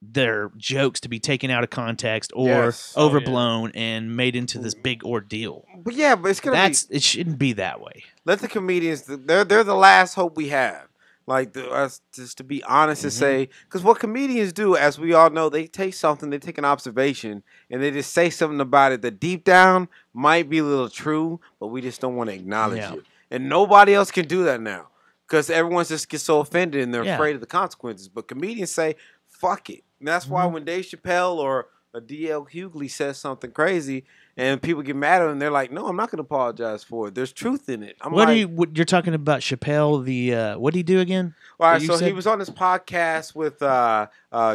their jokes to be taken out of context or Yes. overblown and made into this big ordeal. But yeah, but it's gonna It shouldn't be that way. let the comedians. They're the last hope we have. Like us, just to be honest and say, because what comedians do, as we all know, they take something, they take an observation, and they just say something about it that deep down might be a little true, but we just don't want to acknowledge it. And nobody else can do that now because everyone just gets so offended and they're afraid of the consequences. But comedians say, "Fuck it." And that's why when Dave Chappelle or a D.L. Hughley says something crazy and people get mad at him, they're like, "No, I'm not going to apologize for it. There's truth in it." I'm What like, are you? You're talking about Chappelle? The what did he do again? all right, That you so he said? was on this podcast with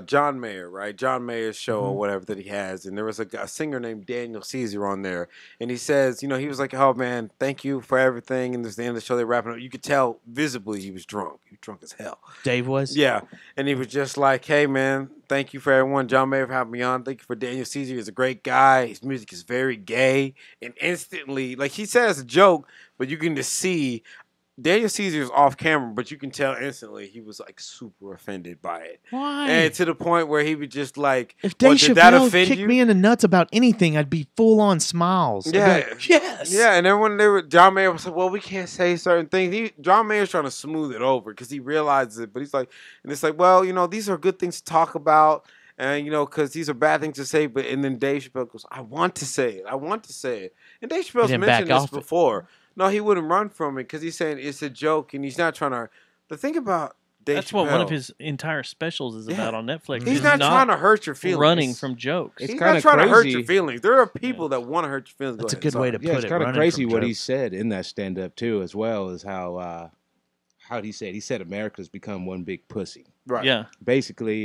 John Mayer, right? John Mayer's show or whatever that he has, and there was a singer named Daniel Caesar on there, and he says, you know, he was like, "Oh man, thank you for everything." And this the end of the show, they're wrapping up. You could tell visibly he was drunk. He was drunk as hell. Dave was. Yeah, and he was just like, "Hey man, thank you for everyone. John Mayer for having me on. Thank you for Daniel Caesar. He's a great guy. His music is very gay." And instantly, like he said it's a joke, but you can just see Daniel Caesar's off camera, but you can tell instantly he was like super offended by it. Why? And to the point where he would just like, If Dave did that Chappelle offend kicked you? me in the nuts about anything, I'd be full on smiles. I'd be Yeah, like, yes. Yeah, and everyone John Mayer was like, "Well, we can't say certain things." John Mayer's trying to smooth it over because he realizes it, but he's like, and it's like, well, you know, these are good things to talk about, and you know, because these are bad things to say. But and then Dave Chappelle goes, "I want to say it. I want to say it." And Dave Chappelle's didn't mentioned back this off it. before. No, he wouldn't run from it because he's saying it's a joke, and he's not trying to. The thing about Dave That's Chappelle, what one of his entire specials is about on Netflix. He's not trying to hurt your feelings. Running from jokes. He's not trying to hurt your feelings. There are people that want to hurt your feelings. That's Go a good ahead, way to sorry. Yeah, put it's it. kind of running crazy from what he jokes. said in that stand up too, as well as how he said America's become one big pussy. Right. Yeah. Basically,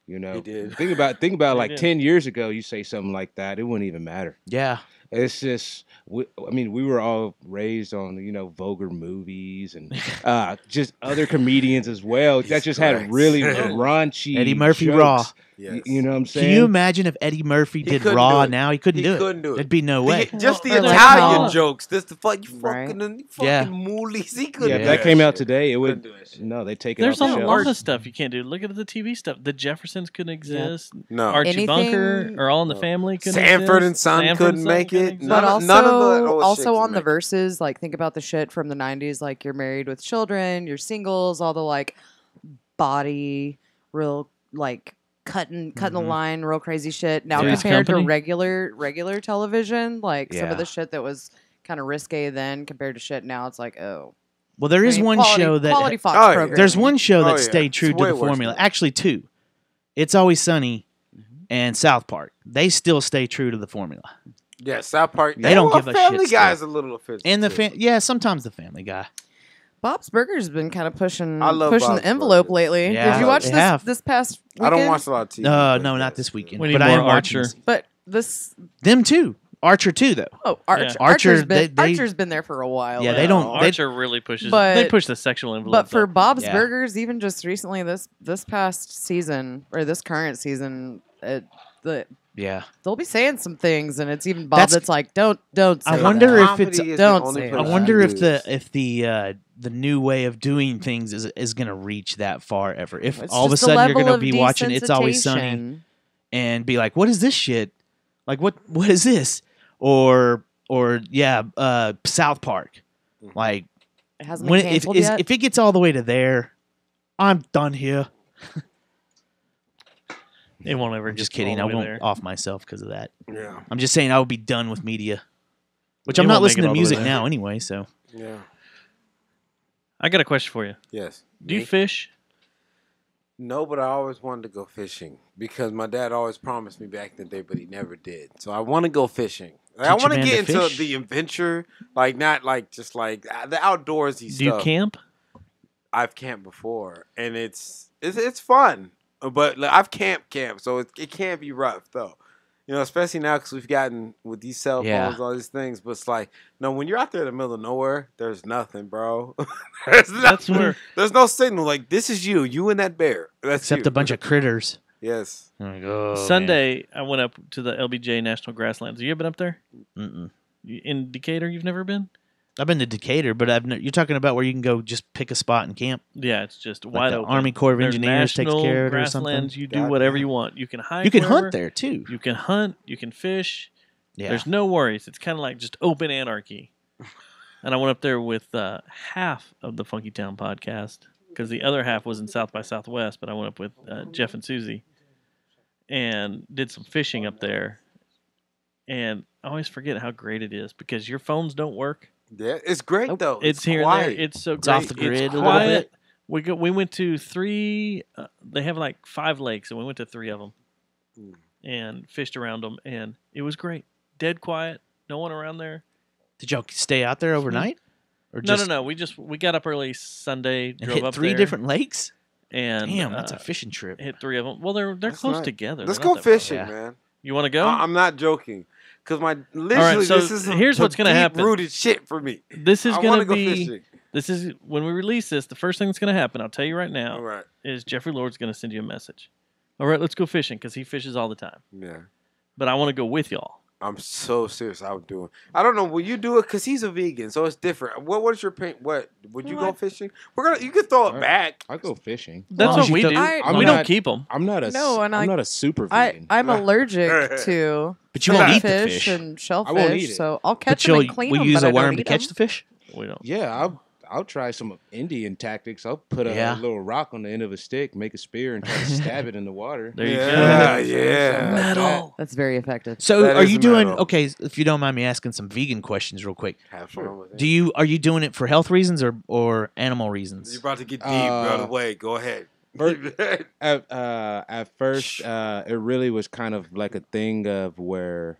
you know, He did. think about like did. 10 years ago, you say something like that, it wouldn't even matter. Yeah. It's just, we were all raised on, you know, vulgar movies and just other comedians as well that just correct. had really raunchy Eddie Murphy jokes. Raw. Yes. You know what I'm saying? Can you imagine if Eddie Murphy did couldn't Raw do it. now? He couldn't He do it. couldn't do it. There'd be no way. Just the Or like Italian how- jokes. This the fuck you Right. fucking Yeah. moolies. He Yeah, couldn't. if do that came out shit. today, it Couldn't would. do that shit. No, they take it There's off a the lot shelves. of stuff you can't do. Look at the TV stuff. The Jeffersons couldn't exist. No. Archie Anything- Bunker or All in the Family couldn't Sanford and exist. Son Sanford couldn't and Son make couldn't it. exist. But None of the old shit also can on the make it. verses, like think about the shit from the '90s, like you're married with children, you're singles, all the like body, real like cutting the line, real crazy shit. Now Three's compared Company? to regular television, like some Yeah. of the shit that was kind of risque then compared to shit now, it's like Well, there is one quality, show that quality Fox Oh, yeah. program. there's one show that Oh, yeah. stayed true It's to way the worse formula. now. Actually, two. It's Always Sunny and South Park. They still stay true to the formula. Yeah, South Park. They don't give a Family shit Guy still. is a little offensive. And the too. yeah, sometimes the Family Guy. Bob's Burgers been kind of pushing I love pushing Bob's the envelope Burgers. lately. Yeah, Did you watch they this have. this past I don't weekend? watch a lot of TV. No, but not yes. this weekend. We need but I more am watching Archer. this. But this Them too. Archer too, though. Archer, Yeah. Archer's they- been there for a while. Yeah, now. they don't. They, Archer really pushes. But- They push the sexual envelope. But for up. Bob's Yeah. Burgers, even just recently, this past season or this current season, they'll be saying some things, and it's even Bob that's like, don't say I wonder that. if it's don't say I that. wonder if the new way of doing things is going to reach that far ever. If It's all of a just a sudden you're going level to of be watching It's Always Sunny desensitization. and be like, what is this shit? Like what is this? Or South Park. Like It hasn't been canceled yet? if it gets all the way to there, I'm done here. It won't ever. I'm just kidding. I all the way won't there. off myself because of that. Yeah. I'm just saying I would be done with media, which It I'm not won't make it listening to all the way music there. now anyway. So Yeah. I got a question for you. Yes. Do you Me? fish? No, but I always wanted to go fishing because my dad always promised me back in the day, but he never did. So I want to go fishing. Like, I Teach a want to man get to into fish. the adventure, like not like just like the outdoorsy stuff. Do you camp? I've camped before, and it's fun. But like, I've camped, so it can't be rough though. You know, especially now because we've gotten with these cell phones, Yeah. all these things. But it's like, no, when you're out there in the middle of nowhere, there's nothing, bro. There's That's nothing. where- There's no signal. Like this is you and that bear. That's except you. a bunch of critters. Yes. I'm like, oh, Sunday, I went up to the LBJ National Grasslands. Have you ever been up there? man. In Decatur, you've never been? I've been to Decatur, but you're talking about where you can go just pick a spot and camp. Yeah, it's just Like wide the open. Army Corps of There's Engineers takes national care of it or something? grasslands. You do God whatever damn. you want. You can hike. You can wherever. hunt there too. You can hunt. You can fish. Yeah. There's no worries. It's kind of like just open anarchy. And I went up there with half of the Funky Town podcast because the other half was in South by Southwest. But I went up with Jeff and Susie and did some fishing up there. And I always forget how great it is because your phones don't work. Yeah, it's great though. It's here quiet. and there. It's so It's great. off the grid a little quiet. bit. We went to 3. They have like 5 lakes, and we went to 3 of them and fished around them, and it was great. Dead quiet. No one around there. Did y'all stay out there overnight? Or No, just no. We got up early Sunday, and drove hit up 3 there, different lakes? and Damn, that's a fishing trip. hit 3 of them. Well, they're That's close nice. together. Let's They're go not that far. fishing, Yeah. man. You want to go? I'm not joking. Cause literally All right, so this is here's what's gonna happen. Rooted shit for me. This is I going wanna to go be. fishing. This is when we release this. The first thing that's going to happen, I'll tell you right now, All right. is Jeffrey Lord's going to send you a message. All right, let's go fishing because he fishes all the time. Yeah. But I want to go with y'all. I'm so serious. I'm doing. I don't know. Will you do it? Cause he's a vegan, so it's different. What is your paint? What would you go fishing? You can throw it back. I go fishing. That's long what as you we do. don't- We don't keep them. I'm not a. No, and I'm I- not a super vegan. I'm allergic to But you won't eat the fish fish. and shellfish, I won't eat it. so I'll But catch them you'll and clean will them. you use but a I don't worm to eat catch 'em. the fish? We don't. Yeah, I'll try some Indian tactics. I'll put a Yeah. little rock on the end of a stick, make a spear, and try to stab it in the water. There you Yeah, go. yeah. Metal. That's very effective. So That are is you doing metal. okay? If you don't mind me asking some vegan questions real quick, Have fun with it. are you doing it for health reasons or animal reasons? You're about to get deep, by the way. Go ahead. At first, it really was kind of like a thing of where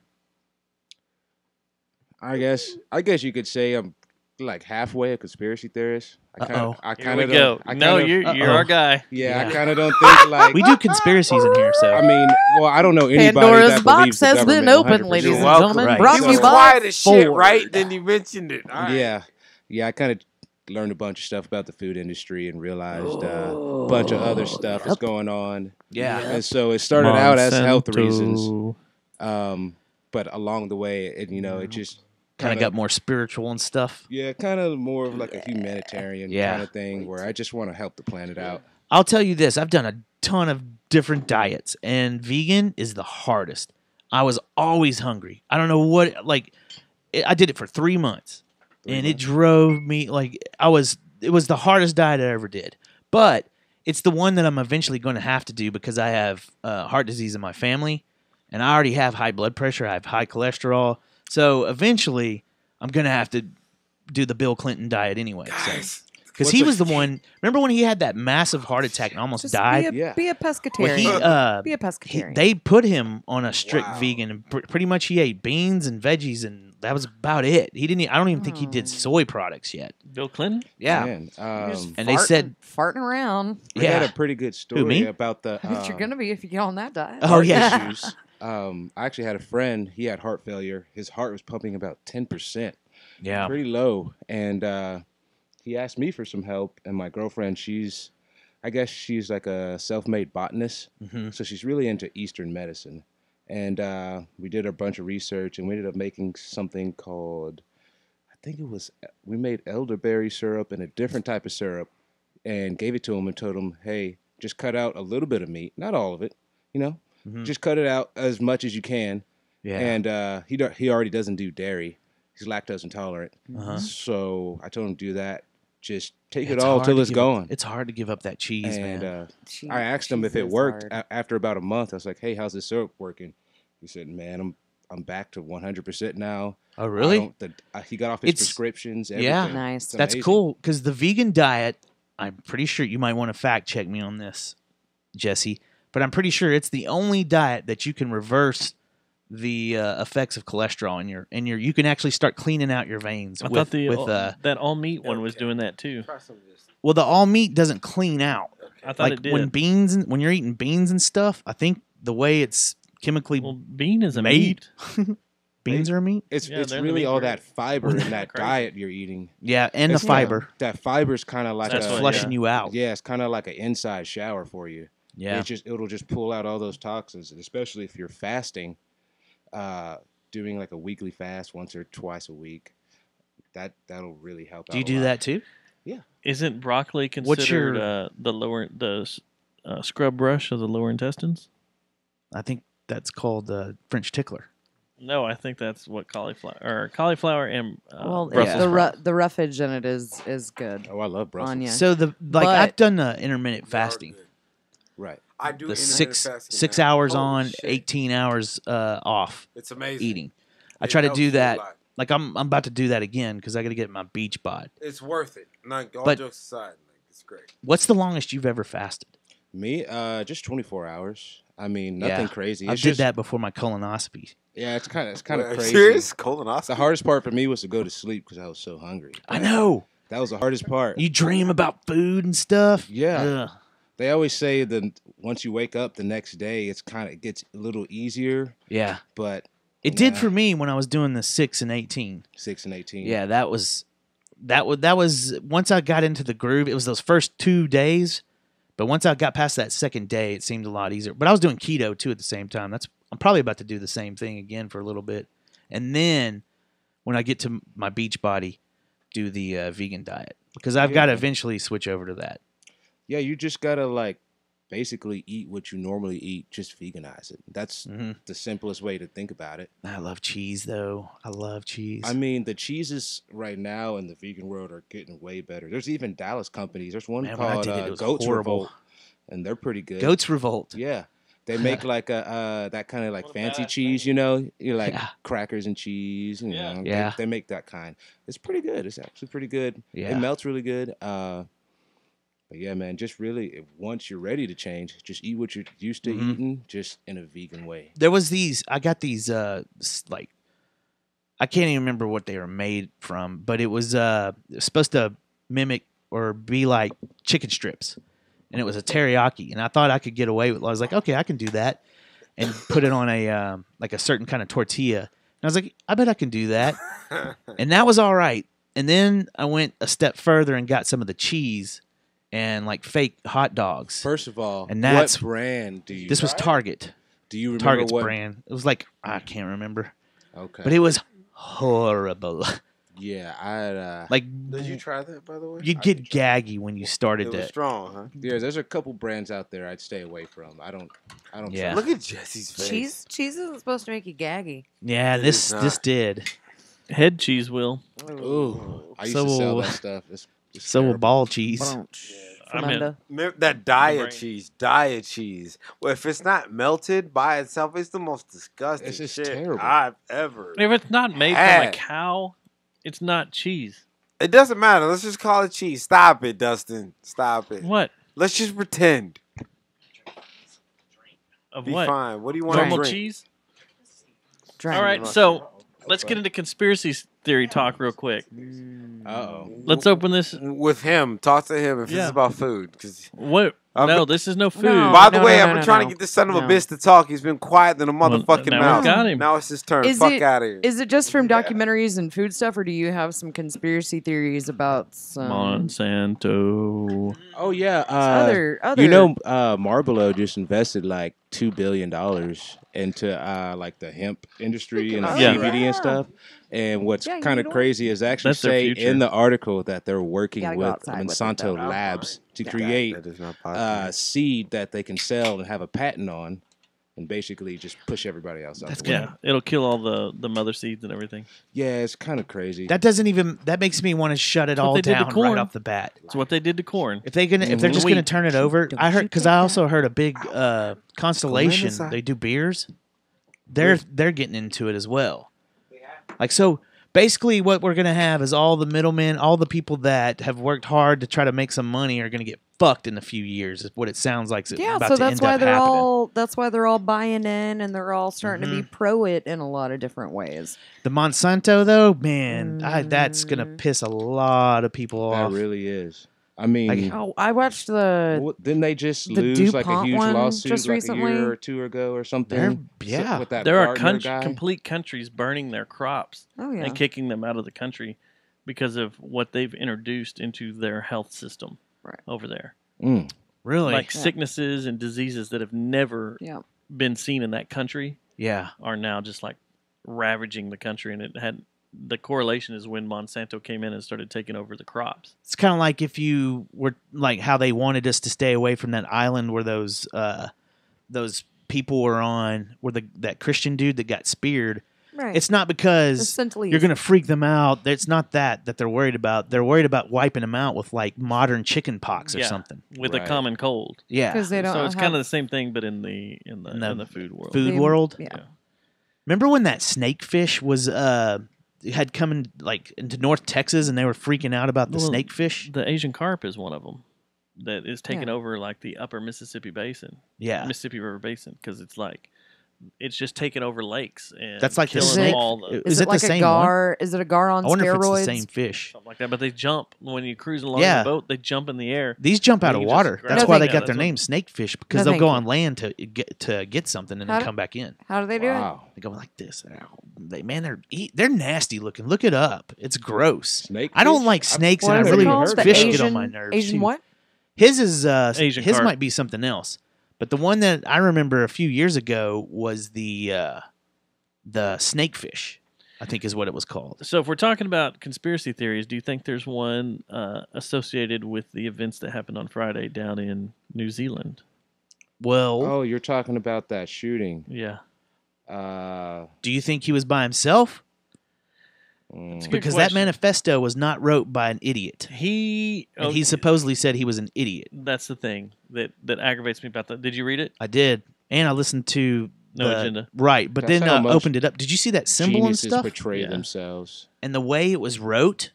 I guess you could say I'm like halfway a conspiracy theorist. I Uh-oh. Here we go. No, you're our guy. Yeah, Yeah. I kind of don't think like We do conspiracies in here, so I mean, well, I don't know anybody Pandora's that box believes the has been government opened, 100%. ladies and You're welcome. gentlemen. Right. Brought He to was you by quiet as shit, Ford. right? Then you mentioned it. All right. Yeah, I kind of learned a bunch of stuff about the food industry and realized a bunch of other stuff is going on. yeah. And so it started out as health Monsanto. reasons, but along the way, it just Kind of got more spiritual and stuff. yeah, kind of more of like a humanitarian Yeah. kind of thing where I just want to help the planet out. I'll tell you this: I've done a ton of different diets, and vegan is the hardest. I was always hungry. I don't know what. I did it for 3 months, and it drove me It was the hardest diet I ever did, but it's the one that I'm eventually going to have to do because I have heart disease in my family, and I already have high blood pressure. I have high cholesterol. So eventually, I'm going to have to do the Bill Clinton diet anyway. Because he was the one. Remember when he had that massive heart attack and almost Just died? be a pescatarian. Be a pescatarian. They put him on a strict vegan, and pretty much he ate beans and veggies, and that was about it. He didn't. I don't even think he did soy products yet. Bill Clinton? Yeah, Man, and they said, farting around. I had yeah. a pretty good Who, me? story about the Which you're gonna be if you get on that diet. Oh yeah. issues. I actually had a friend. He had heart failure. His heart was pumping about 10%. Yeah. Pretty low. And he asked me for some help. And my girlfriend, I guess she's like a self-made botanist. Mhm. So she's really into Eastern medicine. And we did a bunch of research, and we ended up making something called, I think it was, we made elderberry syrup and a different type of syrup, and gave it to him and told him, hey, just cut out a little bit of meat, not all of it, you know, just cut it out as much as you can. Yeah. And he already doesn't do dairy. He's lactose intolerant. So I told him to do that. Just take it all till it's gone. It's hard to give up that cheese, And man. I asked him if it worked. After about a month, I was like, hey, how's this syrup working? He said, man, I'm back to 100% now. Oh, really? He got off his prescriptions, everything. Yeah, nice. That's cool, because the vegan diet, I'm pretty sure you might want to fact check me on this, Jesse, but I'm pretty sure it's the only diet that you can reverse the effects of cholesterol in your. You can actually start cleaning out your veins. I thought that all meat one was doing that too. Well, the all meat doesn't clean out. I thought it did. When you're eating beans and stuff, I think the way it's chemically bean is a made, meat. Beans are a meat. It's really all that fiber in that diet you're eating. Yeah, and the fiber. That fiber's kind of like flushing you out. Yeah, it's kind of like an inside shower for you. Yeah, it'll just pull out all those toxins, and especially if you're fasting, doing like a weekly fast once or twice a week. That'll really help. Do you do that too? Yeah. Isn't broccoli considered the scrub brush of the lower intestines? I think that's called French tickler. No, I think that's what cauliflower and the roughage in it is good. Oh, I love Brussels. So I've done intermittent fasting. Right. I do the six hours on, 18 hours off. It's amazing. Eating. I try to do that. Like I'm about to do that again because I got to get my beach bod. It's worth it. All jokes aside, it's great. What's the longest you've ever fasted? Me, just 24 hours. I mean, nothing crazy. I did that before my colonoscopy. Yeah, it's kind of crazy. Serious? Colonoscopy? The hardest part for me was to go to sleep because I was so hungry. I know. That was the hardest part. You dream about food and stuff. Yeah. Ugh. They always say that once you wake up the next day, it gets a little easier. Yeah. But it did for me when I was doing the 6 and 18. 6 and 18. Yeah, that was once I got into the groove. It was those first 2 days. But once I got past that second day, it seemed a lot easier. But I was doing keto, too, at the same time. I'm probably about to do the same thing again for a little bit. And then, when I get to my beach body, do the vegan diet. Because I've got to eventually switch over to that. Yeah, you just got to, basically eat what you normally eat. Just veganize it. That's the simplest way to think about it. I love cheese, though. I love cheese. I mean, the cheeses right now in the vegan world are getting way better. There's even Dallas companies. There's one called Goats Revolt, and they're pretty good. Goats Revolt. Yeah. They make that kind of fancy cheese, you like crackers and cheese. They make that kind. It's pretty good. It's actually pretty good. Yeah. It melts really good. But yeah, man, just really, once you're ready to change, just eat what you're used to eating, just in a vegan way. There was I got these, I can't even remember what they were made from, but it was supposed to mimic or be like chicken strips. And it was a teriyaki. And I thought I could get away with it. I was like, okay, I can do that. And put it on a certain kind of tortilla. And I was like, I bet I can do that. And that was all right. And then I went a step further and got some of the cheese and fake hot dogs. First of all, and what brand do you? This was Target. Do you remember Target's what brand? It was I can't remember. Okay. But it was horrible. Yeah, Did you try that, by the way? You get gaggy when you started It was strong, huh? Yeah, there's a couple brands out there I'd stay away from. I don't. Yeah. Look at Jesse's face. Cheese isn't supposed to make you gaggy. Yeah, this did. Head cheese will. Ooh, I used to sell that stuff. It's so will ball cheese. Remember that diet cheese. Well, if it's not melted by itself, it's the most disgusting shit terrible. I've ever. If it's not made from a cow, it's not cheese. It doesn't matter. Let's just call it cheese. Stop it, Dustin. Stop it. What? Let's just pretend. Of Be what? fine. What do you want to Normal drink? cheese? Drink. All right, so let's get into conspiracy theory talk real quick. Uh-oh. Let's open this with him. Talk to him if this is about food. What? No, this is no food. By the way, I've been trying to get this son of a bitch to talk. He's been quiet than a motherfucking now mouse. we got him. Now it's his turn. Fuck out of here. Is it just from documentaries and food stuff, or do you have some conspiracy theories about some Monsanto? Oh yeah. other Marlboro just invested like $2 billion into like the hemp industry and Yeah. CBD and stuff. And what's Yeah, you kind need of one? crazy is actually That's their say future. in the article that they're working Gotta go with outside with it, Monsanto though. Labs to create That is not possible. seed that they can sell and have a patent on, and basically just push everybody else out. That's the way. good. Yeah, it'll kill all the mother seeds and everything. Yeah, it's kind of crazy. That makes me want to shut it That's what all they did to down corn. right off the bat. It's what they did to corn. If they're just gonna turn it over, I heard because I also heard a big Constellation. Glenn is They do beers. They're getting into it as well. Like so, basically, what we're gonna have is all the middlemen, all the people that have worked hard to try to make some money are gonna get fucked in a few years. Is what it sounds like. Yeah, about so to that's end why up they're happening. all buying in, and they're all starting to be pro it in a lot of different ways. The Monsanto though, man, that's gonna piss a lot of people That off. really is. I mean, I watched didn't they just the lose like a DuPont huge one lawsuit just like recently? a year or two ago or something? With that There are Gardner guy? complete countries burning their crops Oh, yeah. and kicking them out of the country because of what they've introduced into their health system over there. Really? Like Yeah. sicknesses and diseases that have never been seen in that country are now just like ravaging the country. And it had the correlation is when Monsanto came in and started taking over the crops. It's kind of like if you were like how they wanted us to stay away from that island where those people were on, where that Christian dude that got speared. Right. It's not because Essentially, you're going to freak them out. It's not that they're worried about. They're worried about wiping them out with like modern chicken pox or something. With a common cold. Yeah. 'Cause they don't So it's have- kind of the same thing, but in the food world. Food world. Yeah. Remember when that snakefish was had come in, like into North Texas and they were freaking out about the Well, snakefish? The Asian carp is one of them that is taking Yeah. over like the upper Mississippi Basin. Yeah. Mississippi River Basin, because it's like it's just taking over lakes and That's like the killing snake- all the. Is it like the a same gar? Is it a gar on I wonder steroids? if it's the same fish. Something like that, but they jump when you cruise along Yeah. the boat. They jump in the air. These jump out and of you just water. grab That's them. why they Yeah, got their that's name what- snakefish, because No, they'll thank go you. on land to get something and How then do- come back in. How do they do it? They go like this. They're nasty looking. Look it up. It's gross. I don't like snakes, and I What is it really called? The fish get on Asian- my nerves. Asian too. what? His is Asian his carp. might be something else, but the one that I remember a few years ago was the snakefish. I think is what it was called. So if we're talking about conspiracy theories, do you think there's one associated with the events that happened on Friday down in New Zealand? Well, Oh, you're talking about that shooting. Yeah. do you think he was by himself? It's a good Because that question. manifesto was not wrote by an idiot. He supposedly said he was an idiot. That's the thing that aggravates me about that. Did you read it? I did, and I listened to No the- Agenda. Right, but That's then how most opened it up. Did you see that symbol and Geniuses stuff? portray themselves. And the way it was wrote,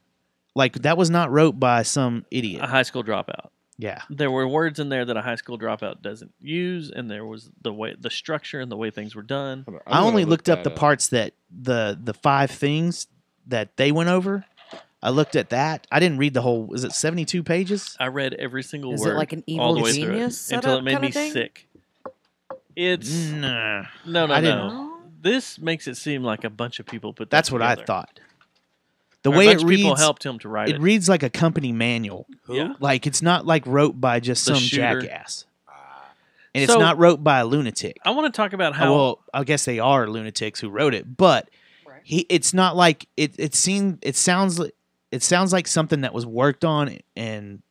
like that was not wrote by some idiot. A high school dropout. Yeah. There were words in there that a high school dropout doesn't use, and there was the structure and the way things were done. I only looked up the parts that the 5 things that they went over. I looked at that. I didn't read the whole. Is it 72 pages? I read every single Is it word. like an all the evil way through genius it, until setup it made kinda me thing? sick. It's Nah. no. I didn't- This makes it seem like a bunch of people put. That's that what I together. thought. The Or a way bunch it of reads, people helped him to write it. reads like a company manual. Yeah. Like it's not like wrote by just The some shooter. jackass. And it's So- not wrote by a lunatic. I want to talk about how. Well, I guess they are lunatics who wrote it, but it's not like it. It sounds like something that was worked on and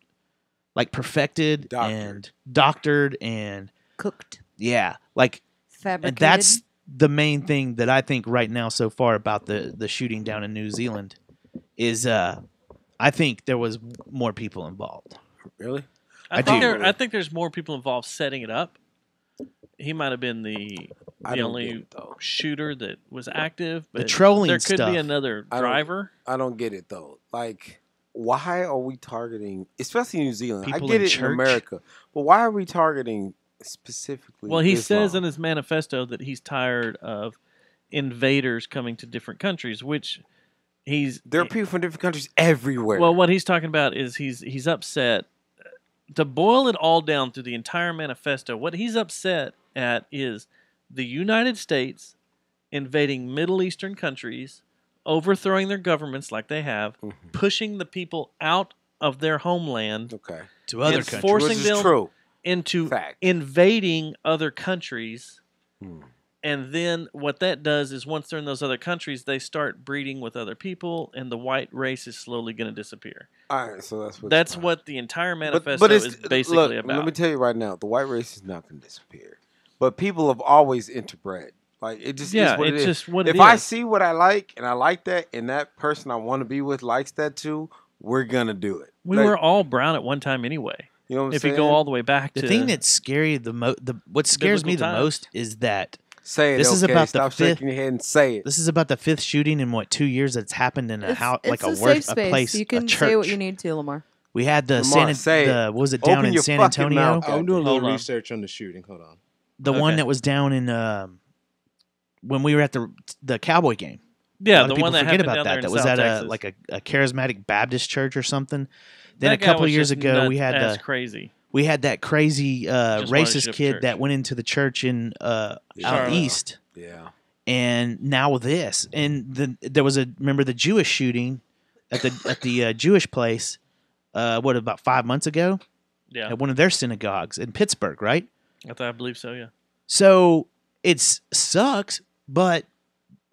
like perfected and doctored and cooked. Yeah, like Fabricated. and that's the main thing that I think right now so far about the shooting down in New Zealand is I think there was more people involved. Really? I think there's more people involved setting it up. He might have been the only shooter that was active, but trolling there could stuff. be another driver. I don't get it though. Like, why are we targeting, especially New Zealand? People I get in it church? in America, but why are we targeting specifically? Well, he Islam? says in his manifesto that he's tired of invaders coming to different countries, which there are people from different countries everywhere. Well, what he's talking about is he's upset. To boil it all down through the entire manifesto, what he's upset at is the United States invading Middle Eastern countries, overthrowing their governments like they have, pushing the people out of their homeland, okay, to other and countries. forcing Which is them true. into invading other countries. And then what that does is once they're in those other countries, they start breeding with other people, and the white race is slowly going to disappear. All right, so that's what the entire manifesto is basically about. Let me tell you right now, the white race is not going to disappear. But people have always interbred. Like it just is what it is. Just what it if I is. see what I like and I like that, and that person I want to be with likes that too, we're gonna do it. We were all brown at one time anyway. You know what I'm if saying? you go all the way back The to thing that's scary, what scares me the times. most is that say it. This is about Stop the fifth. shaking your head and say it. This is about the 5th shooting in 2 years that's happened in a house, like It's a safe space. place, You a can church. say what you need to, Lamar. We had the Lamar, say it. what was it down Open in your San fucking Antonio? mouth. I'm doing a little Hold on. research on the shooting. Hold on. The one that was down in when we were at the Cowboy game. Yeah, a lot the of people one that forget happened about down there that. in That was South at Texas. like a charismatic Baptist church or something. Then That a guy couple was years just ago, we nuts had ass crazy. We had that crazy wanted to racist shift kid church. that went into the church in out Charlotte. east. Yeah. And now this, and there was remember the Jewish shooting at the Jewish place, about 5 months ago? Yeah. At one of their synagogues in Pittsburgh, right? I believe so. Yeah. So it sucks, but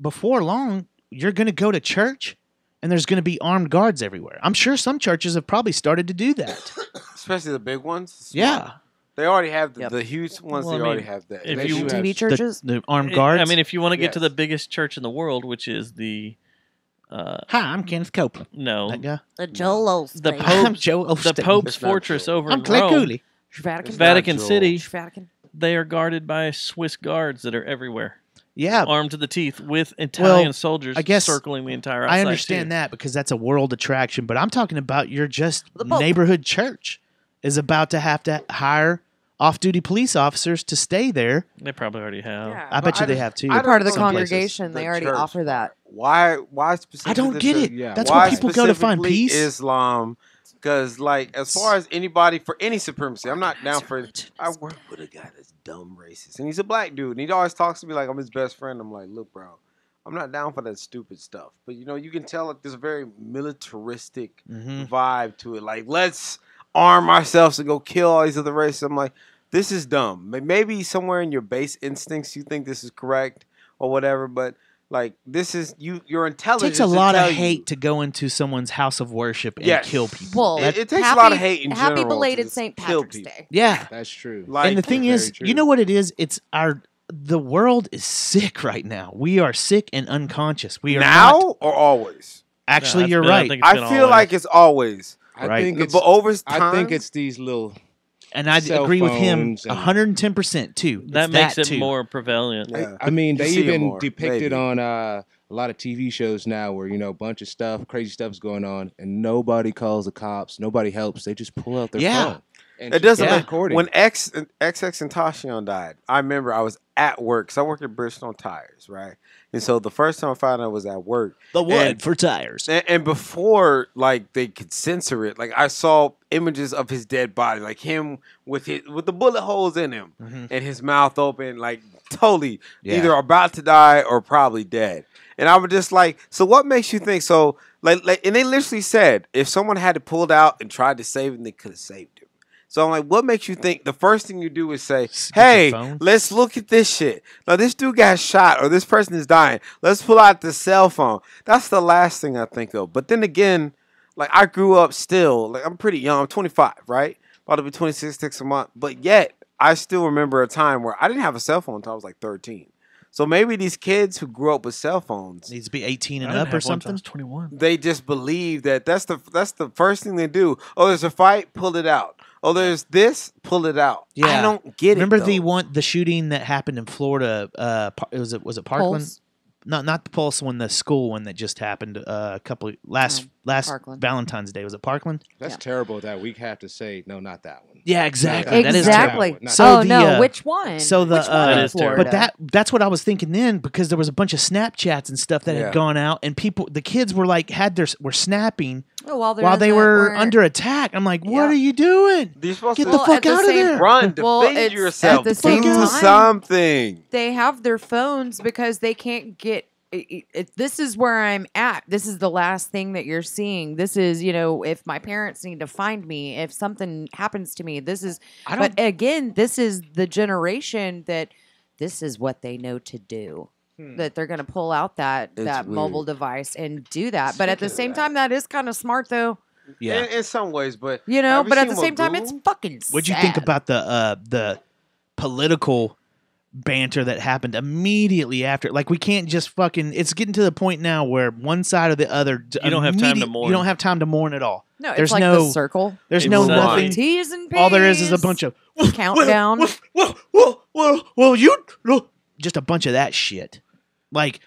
before long, you're going to go to church, and there's going to be armed guards everywhere. I'm sure some churches have probably started to do that. Especially the big ones. Yeah. They already have the huge ones. Well, they I already mean, have that. if They you- do TV have- churches? The armed guards. I mean, if you want to get to Yes. the biggest church in the world, which is the Hi, I'm Kenneth Copeland. no, That guy. The Joel the Osteen. I'm Pope's Joe the Osteen. Pope's It's not fortress Joel. over I'm in Clay Rome, Cooley. Vatican. Vatican Joel. City. Vatican. They are guarded by Swiss guards that are everywhere, Yeah, armed to the teeth, with Italian Well, soldiers I guess circling the entire outside. I understand that because that's a world attraction, but I'm talking about your just The Pope. neighborhood church is about to have to hire off-duty police officers to stay there. They probably already have. Yeah. I bet But you I they just- have too. I don't Part of the some places. congregation, they The already church offer that. Why specifically? I don't the get church? it. Yeah. That's Why where people go to find specifically peace. Islam, because like as far as anybody for any supremacy, I'm not down for. I work with a guy that's dumb racist, and he's a black dude, and he always talks to me like I'm his best friend. I'm like, look, bro, I'm not down for that stupid stuff. But you can tell like there's a very militaristic vibe to it. Like let's arm ourselves and go kill all these other races. I'm like, this is dumb. Maybe somewhere in your base instincts you think this is correct or whatever, but like this is your It intelligence. takes a lot to of tell hate you. to go into someone's house of worship and Yes. kill people. Well, It takes a lot of hate in happy general to belated just St. kill Patrick's people. Day. Yeah. That's true. Like, And the thing very is, true. you know what it is? It's the world is sick right now. We are sick and unconscious. We are now not, or always. actually, No, you're it's been- I right. think it's been I feel always. like it's always. I Right. think it's. But over I time, think it's these little. And I cell agree with him phones and- 110% too. That It's makes it too. more prevalent. Yeah. I mean, You they see it even more, depicted maybe. on a lot of TV shows now where a bunch of stuff, crazy stuff's going on, and nobody calls the cops, nobody helps. They just pull out their Yeah. phone. And It doesn't. start Make, recording. when XX and Tashion died, I remember I was at work. So I worked at Bridgestone Tires, right? And so the first time I found out I was at work. The wood And- for tires. And before, like they could censor it, like I saw images of his dead body, like him with the bullet holes in him and his mouth open, like totally Yeah. either about to die or probably dead. And I was just like, so what makes you think so? Like, and they literally said if someone had pulled out and tried to save him, they could have saved him. So I'm like, what makes you think the first thing you do is say, Get your hey, phone. let's look at this shit. Now, this dude got shot or this person is dying. Let's pull out the cell phone. That's the last thing I think of. But then again, like I grew up still, like I'm pretty young. I'm 25, right? About to be 26 next month. But yet, I still remember a time where I didn't have a cell phone until I was like 13. So maybe these kids who grew up with cell phones Needs to be 18 I and didn't up or have one till I something. was 21. they just believe that that's the first thing they do. Oh, there's a fight, pull it out. Oh, there's this, pull it out. Yeah. I don't get Remember it. the shooting that happened in Florida? Was it Parkland? Pulse? Not the Pulse one, the school one that just happened a couple last Parkland. Valentine's Day. Was it Parkland? That's Yeah. terrible that we have to say, no, not that one. Yeah, exactly. That is Exactly. terrible. So Oh the, no, which one? So the which one in That is terrible. Florida? but that's what I was thinking then because there was a bunch of Snapchats and stuff that Yeah. had gone out and the kids were like were snapping Oh, while while they were under attack. I'm like, what Yeah. are you doing? You're supposed Get to the Well, fuck at the out of same- there! run, defend Well, it's yourself, at the same do time- something. They have their phones because they can't get this is where I'm at. This is the last thing that you're seeing. This is, if my parents need to find me, if something happens to me, this is. But again, this is the generation that this is what they know to do. That they're going to pull out that mobile device and do that. But at the same time, that is kind of smart, though. Yeah, in some ways, but but at the same time, it's fucking sad. What'd you think about the political banter that happened immediately after? Like, we can't just fucking. It's getting to the point now where one side or the other. You don't have time to mourn. You don't have time to mourn at all. No, there's it's like the circle. There's no nothing. T's and P's. All there is a bunch of countdown. Well, just a bunch of that shit. Like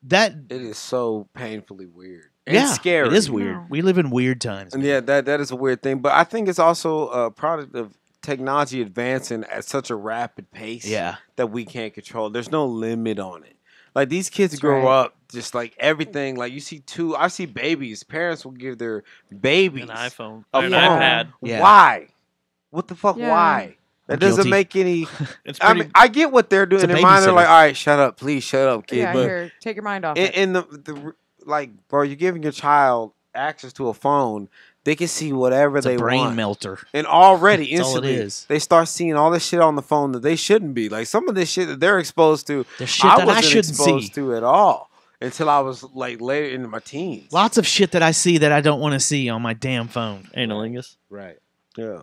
that. It is so painfully weird. And scary. It is weird. We live in weird times. And yeah, that is a weird thing. But I think it's also a product of technology advancing at such a rapid pace that we can't control. There's no limit on it. Like, these kids grow up just like everything. Like, I see babies. Parents will give their babies an iPhone, an iPad. Yeah. Why? What the fuck? Yeah. Why? That doesn't make any. I mean, I get what they're doing. In their mind, they're like, "All right, shut up, please, shut up, kid." Yeah, but here, take your mind off. Like, bro, you're giving your child access to a phone. They can see whatever they want. Brain melter. And already, instantly, they start seeing all this shit on the phone that they shouldn't be. Like, some of this shit that they're exposed to, the shit that I shouldn't exposed to at all until I was, like, later into my teens. Lots of shit that I see that I don't want to see on my damn phone. Analingus. Right. Yeah.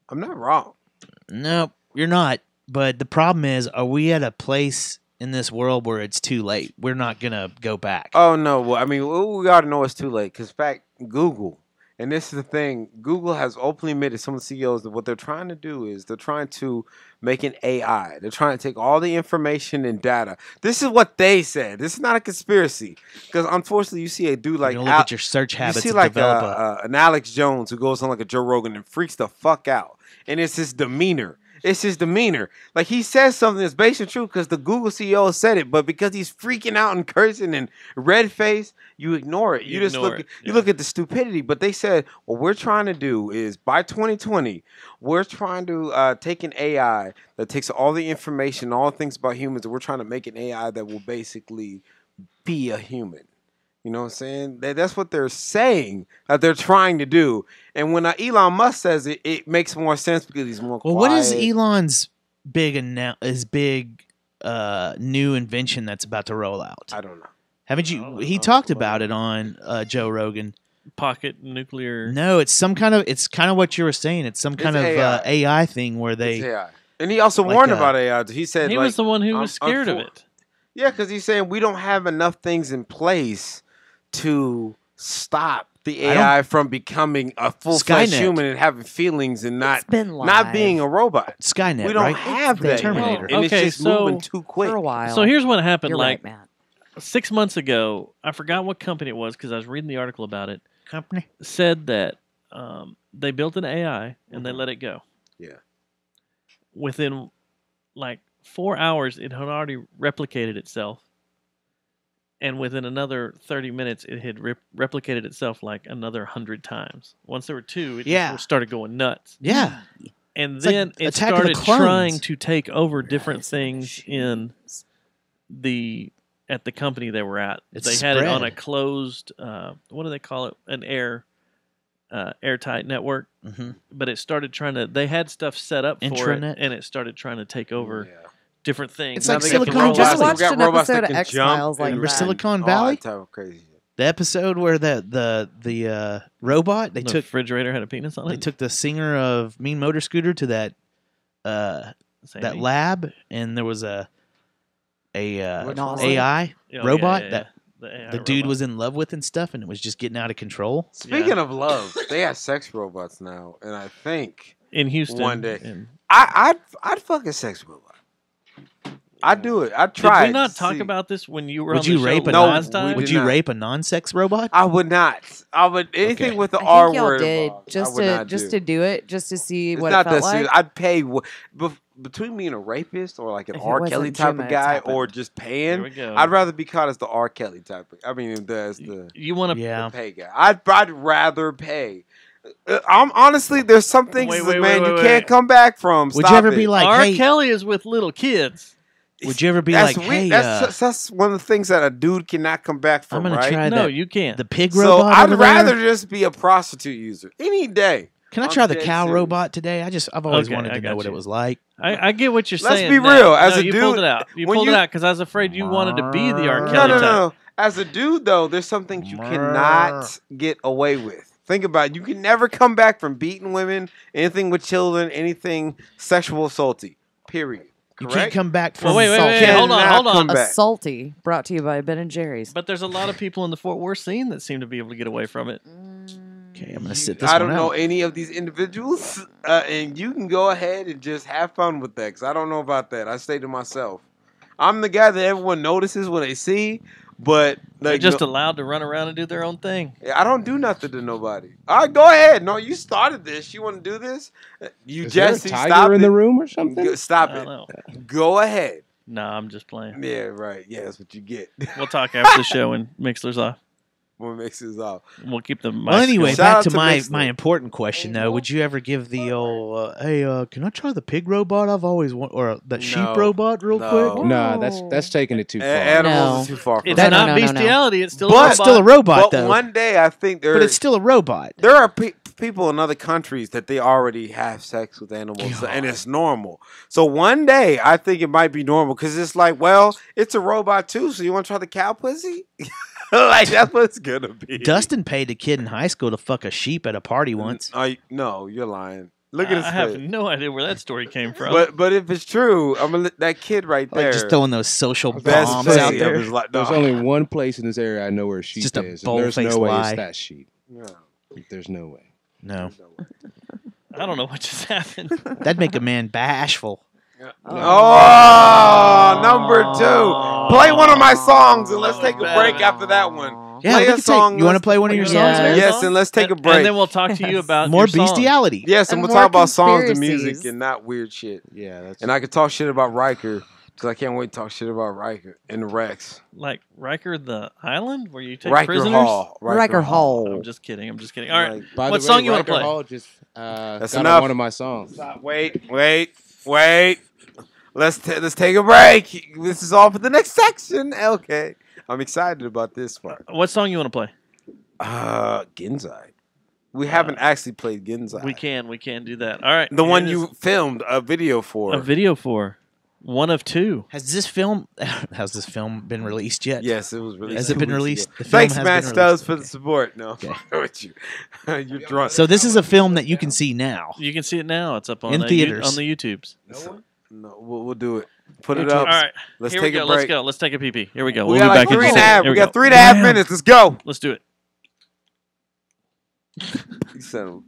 I'm not wrong. No, you're not. But the problem is, are we at a place in this world where it's too late? We're not going to go back. Oh, no. Well, I mean, we already know it's too late. Because, in fact, Google, and this is the thing, Google has openly admitted, some of the CEOs, that what they're trying to do is they're trying to make an AI. They're trying to take all the information and data. This is what they said. This is not a conspiracy. Because, unfortunately, you see a dude like... look at your search habits. You see like an Alex Jones who goes on like a Joe Rogan and freaks the fuck out. And it's his demeanor. It's his demeanor. Like, he says something that's based on truth because the Google CEO said it, but because he's freaking out and cursing and red face, you ignore it. You just look at the stupidity. But they said, what we're trying to do is by 2020, we're trying to take an AI that takes all the information, all the things about humans, and we're trying to make an AI that will basically be a human. You know what I'm saying? That's what they're saying that they're trying to do. And when Elon Musk says it, it makes more sense because he's more quiet. Well, what is Elon's big new invention that's about to roll out? I don't know. Haven't you? He talked about it on Joe Rogan. Pocket nuclear. No, it's kind of what you were saying. It's some kind of AI thing where they. It's AI. And he also warned about AI. He said he was the one who was scared of it. Yeah, because he's saying we don't have enough things in place to stop the AI from becoming a full-fledged human and having feelings and not being a robot. Skynet, we don't have that. Terminator. And it's just moving too quick. For a while. So here's what happened. You're like right, Matt. 6 months ago, I forgot what company it was because I was reading the article about it. Company said that they built an AI and they let it go. Yeah. Within like 4 hours, it had already replicated itself. And within another 30 minutes, it had replicated itself like another 100 times. Once there were two, it just started going nuts. Yeah. And It's then like it Attack of the started Clones. trying to take over different things at the company they were at. It's they had it on spread. a closed, what do they call it? An airtight network. Mm-hmm. But it started trying to, they had stuff set up for Intranet. it, and it started trying to take over different things. It's like Now they got the Silicon robots. I just Valley. watched We got an robots that episode of can X-Files jump like and Remember that. Silicon all Valley? that type of crazy shit. The episode where the robot The refrigerator had a penis on it. they took the singer of Mean Motor Scooter to that Sandy? lab, and there was a Which one? AI Oh, robot yeah. that AI the dude robot. was in love with and stuff, and it was just getting out of control. Speaking of love, they have sex robots now, and I think in Houston one day and- I'd fuck a sex robot. I'd do it. I'd try. Did we not talk about this when you were Would on the you show rape a last time? Would you rape a non-sex robot? I would not. I would anything with the I R think y'all word. did involved, I just would to not just do. to do it, just to see It's what not it felt that serious. like. I'd pay between me and a rapist or like an If it R. wasn't Kelly type Juma, of it's guy, happened. or just There paying. we go. I'd rather be caught as the R. Kelly type. As the You want to? Yeah. pay guy. I'd rather pay. I'm honestly, there's some things Wait, that, wait, man, wait, you wait, can't wait. come back from. Would Stop you ever it. be like, R. hey, Kelly is with little kids. Would you ever be That's like, weird. hey, that's one of the things that a dude cannot come back from, I'm gonna right? try No, that. you can't. The pig So robot. I'd over rather there? just be a prostitute user any day. Can I I'm try the dead cow serious. robot today? I've always Okay, wanted I to know got what you. it was like. I get what you're Let's saying. be now. real. No, As a you pulled dude, it out. You when pulled you- it out because I was afraid you wanted to be the R. No, Kelly no, type. no. As a dude, though, there's some things you cannot get away with. Think about it. You can never come back from beating women, anything with children, anything sexual assaulty. Period. You Correct? can't come back from Well, wait, hold on, Cannot hold on. come A back. salty brought to you by Ben and Jerry's. But there's a lot of people in the Fort Worth scene that seem to be able to get away from it. Okay, I'm gonna sit this I one don't know out. any of these individuals, and you can go ahead and just have fun with that. Cause I don't know about that. I stay to myself. I'm the guy that everyone notices when they see, but They're like, just allowed to run around and do their own thing. I don't do nothing to nobody. All right, go ahead. No, you started this. You want to do this? You Is there a Jesse, tiger stop in it. the room or something? Stop I don't it. know. Go ahead. No, I'm just playing. Yeah, right. Yeah, that's what you get. We'll talk after the show when Mixler's off. What makes this off? We'll keep the mics Well, anyway, going. Shout back out to to my Mixler. important question though. Would you ever give the old, hey, can I try the pig robot? I've always wanted, or the sheep No. robot, real No. quick. Nah, that's taking it too far. Animals No. is too far from It's No, that. no, not no, no, no. bestiality. It's still But- a robot. It's still a robot But though. one day, I think But it's still a robot. there are people in other countries that they already have sex with animals, and it's normal. So one day, I think it might be normal because it's like, well, it's a robot too. So you want to try the cow pussy? Like that's what it's gonna be. Dustin paid a kid in high school to fuck a sheep at a party once. No, you're lying. Look at his I have face. no idea where that story came from. But if it's true, I'm gonna that kid right there. Like just throwing those social best bombs pussy out of there. his life. There's No. only one place in this area I know where a sheep just a is. And there's bold-faced no way lie. it's that sheep. No. There's no way. No, I don't know what just happened. that'd make a man bashful. Oh, number 2. Play one of my songs and let's take a break after that one. Yeah, Play we a can song. take, you want to let's- play one of your Yeah. songs, man? Yes, and let's take a break. And then we'll talk to you about More your song. bestiality. Yes, and And we'll more talk about songs and music conspiracies. and not weird shit. Yeah, that's And I could talk shit about Riker because I can't wait to talk shit about Riker and Rex. Like Riker the Island, where you take Riker prisoners. Hall. Riker Hall. I'm just kidding. I'm just kidding. All right. Like, By What the song way, you want to Riker play? Hall just That's got enough. on one of my songs. Stop. Wait. Let's take a break. This is all for the next section. Okay, I'm excited about this part. What song you want to play? Genzai. We haven't actually played Genzai. We can do that. All right. The one Here it you is. filmed a video for. A video for. One of 2. Has this film been released yet? Yes, it was released. Has it 2 been weeks released? ago. The film Thanks, has Matt been Stubbs, released. for the support. No, Okay. with you. You're drunk. So this is a film that you can see now. You can see it now. It's up on In the theaters. on the YouTubes. No, we'll do it. Put it All up. right. Let's Here take we go. a break. Let's go. Let's take a pee-pee. Here we go. We We'll got be like back in 3 and just a a half. second. Here We we got 3.5 minutes. Let's go. Let's do it.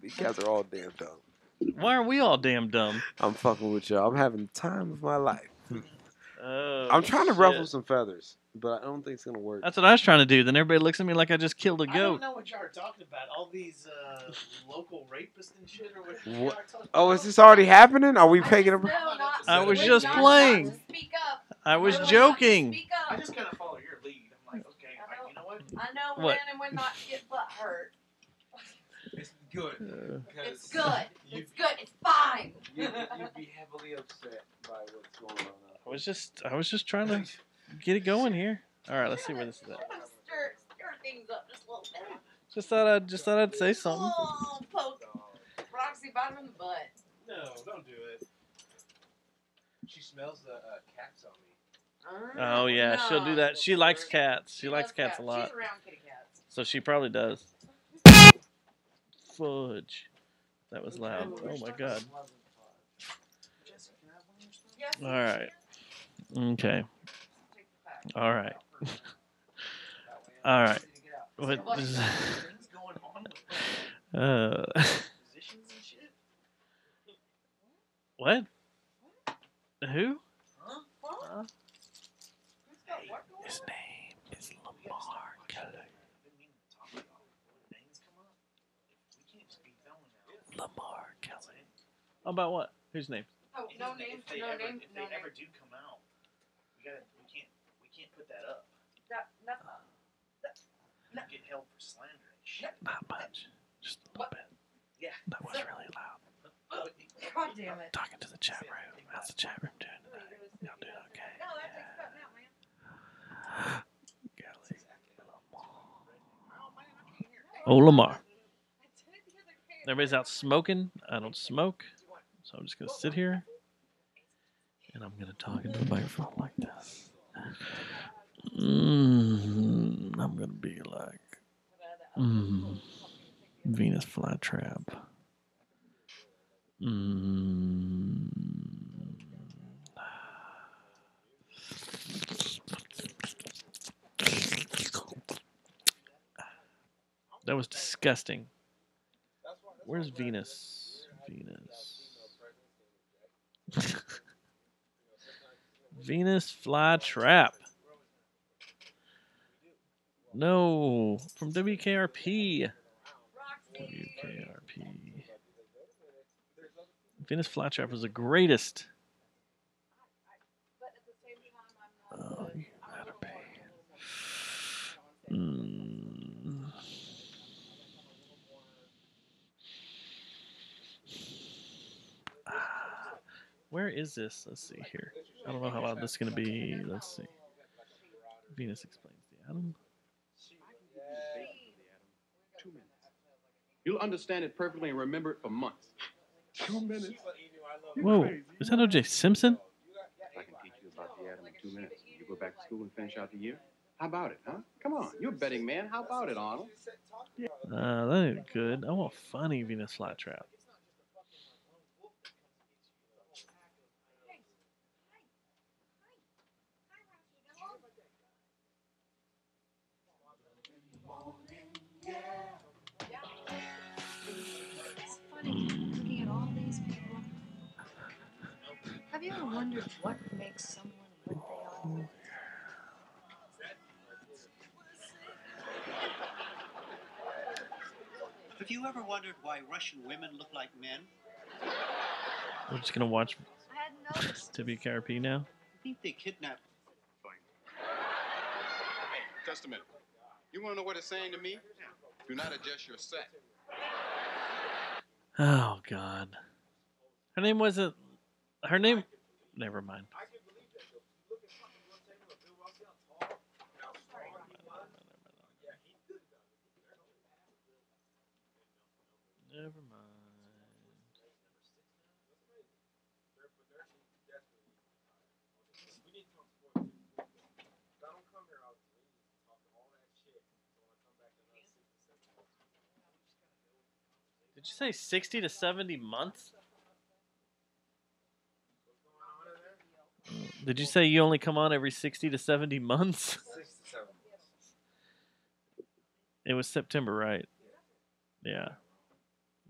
You guys are all damn dumb. Why are we all damn dumb? I'm fucking with y'all. I'm having the time of my life. Oh, I'm trying to shit. ruffle some feathers, but I don't think it's gonna work. That's what I was trying to do. Then everybody looks at me like I just killed a I don't goat. know what y'all are talking about. All these local rapists and shit, or what? What? Oh, is this already happening? Are we taking a break? I was just playing. I was joking. I just kind of follow your lead. I'm like, okay, you know what? I know What? when and when not to get butt hurt. It's good. It's good. It's good. It's fine. You'd be heavily upset by what's going on. I was just trying to get it going here. All right, let's see where this is at. Stir things up just a little bit. Just thought I'd say something. Oh, poke Roxy bottom in the butt. No, don't do it. She smells the cats on me. Oh yeah, she'll do that. She likes cats. She likes cats a lot. She's around kitty cats. So she probably does. Fudge. That was loud. Oh my god. All right. Okay. All right. All right. What is What? Who? His name is Lamar Kelly. Lamar Kelly. About what? Whose name? Oh, no name. If they No ever, name. if No they name. ever do come out, we can't put that up. You get held for slander and shit. Not much. Just a little bit. Yeah. That was really loud. God damn it. Talking to the chat room. How's the chat room doing tonight? Y'all doing okay? Oh, Lamar. Everybody's out smoking. I don't smoke. So I'm just going to sit here. And I'm going to talk into the microphone like this. I'm going to be like Venus flytrap. That was disgusting. Where's Venus? Venus flytrap. No, from WKRP. WKRP. Venus flytrap was the greatest. Oh, you gotta pay. Where is this? Let's see here. I don't know how loud this is going to be. Let's see. Venus explains the atom. 2 minutes. You'll understand it perfectly and remember it for months. 2 minutes. Whoa, is that O.J. Simpson? I can teach you about the atom in 2 minutes. You go back to school and finish out the year. How about it, huh? Come on, you're a betting man. How about it, Arnold? That ain't good. I want funny Venus flytrap. Looking at all these people. Have you ever wondered what makes someone what they are? Have you ever wondered why Russian women look like men? We're just going to watch WKRP now. I think they kidnapped. Hey, just a minute. You want to know what it's saying to me? Do not adjust your set. Oh, God. Her name wasn't... Her name... Never mind. Never mind. Did you say 60 to 70 months? Did you say you only come on every 60 to 70 months? 6 to 7 months. It was September, right? Yeah.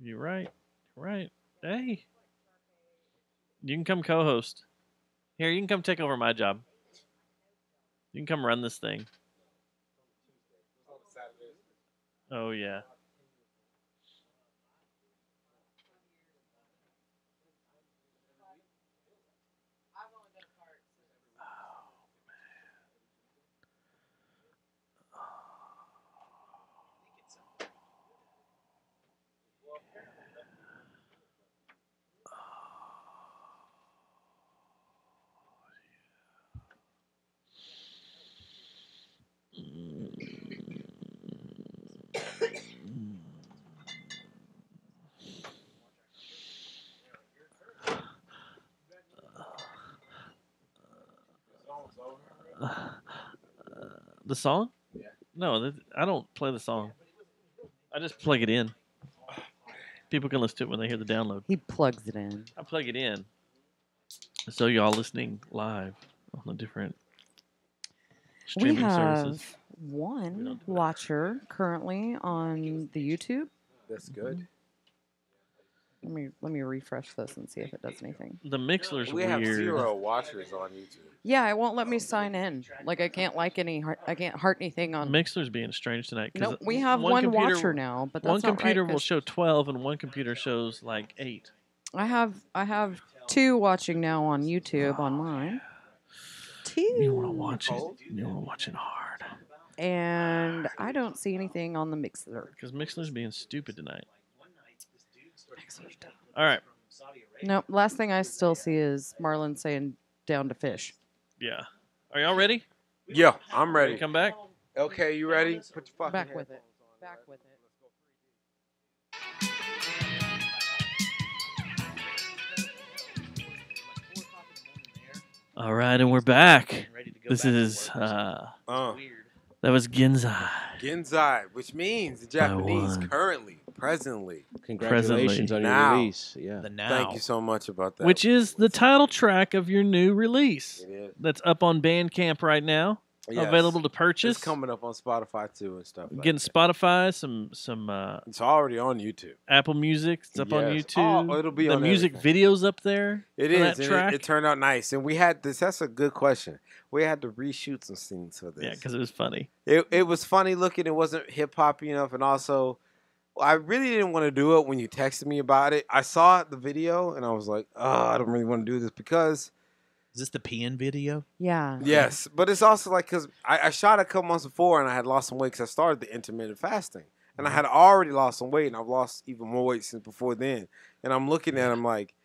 You're right. Right. Hey. You can come co-host. Here, you can come take over my job. You can come run this thing. Oh, yeah. The song? No, I don't play the song. I just plug it in. People can listen to it when they hear the download. He plugs it in. I plug it in. So y'all listening live on the different streaming we have services. One watcher currently on the YouTube. That's good. Let me refresh this and see if it does anything. The Mixler's We weird. have 0 watchers on YouTube. Yeah, it won't let me sign in. Like I can't I can't heart anything on. Mixler's being strange tonight. No, we have one watcher now, but that's one not computer right, will show 12, and one computer shows like 8. I have 2 watching now on YouTube on mine. 2. You want to watch it? You want to watch it hard. And I don't see anything on the Mixler. Because Mixler's being stupid tonight. All right. Nope. Last thing I still see is Marlon saying down to fish. Yeah. Are y'all ready? Yeah, I'm ready. Come back. Okay, you ready? Put your fucking Back with it. Back with it. All right, and we're back. This is that was Genzai. Genzai, which means the Japanese currently, presently. Congratulations on your Now. release. Yeah. The now. Thank you so much about that. Which is the title track of your new release. It is. That's up on Bandcamp right now. Yes. Available to purchase. It's coming up on Spotify too and stuff. Like Getting that. Spotify, some. It's already on YouTube. Apple Music. It's up on Yes. YouTube. Oh, it'll be the on music everything. videos up there. It for is. that And track. it turned out nice, and we had this. That's a good question. We had to reshoot some scenes for this. Yeah, because it was funny. It was funny looking. It wasn't hip hoppy enough, and also, I really didn't want to do it when you texted me about it. I saw the video, and I was like, oh, I don't really want to do this because. Is this the peeing video? Yeah. Yes, but it's also like because I shot a couple months before and I had lost some weight because I started the intermittent fasting. And I had already lost some weight and I've lost even more weight since before then. And I'm looking at it, I'm like,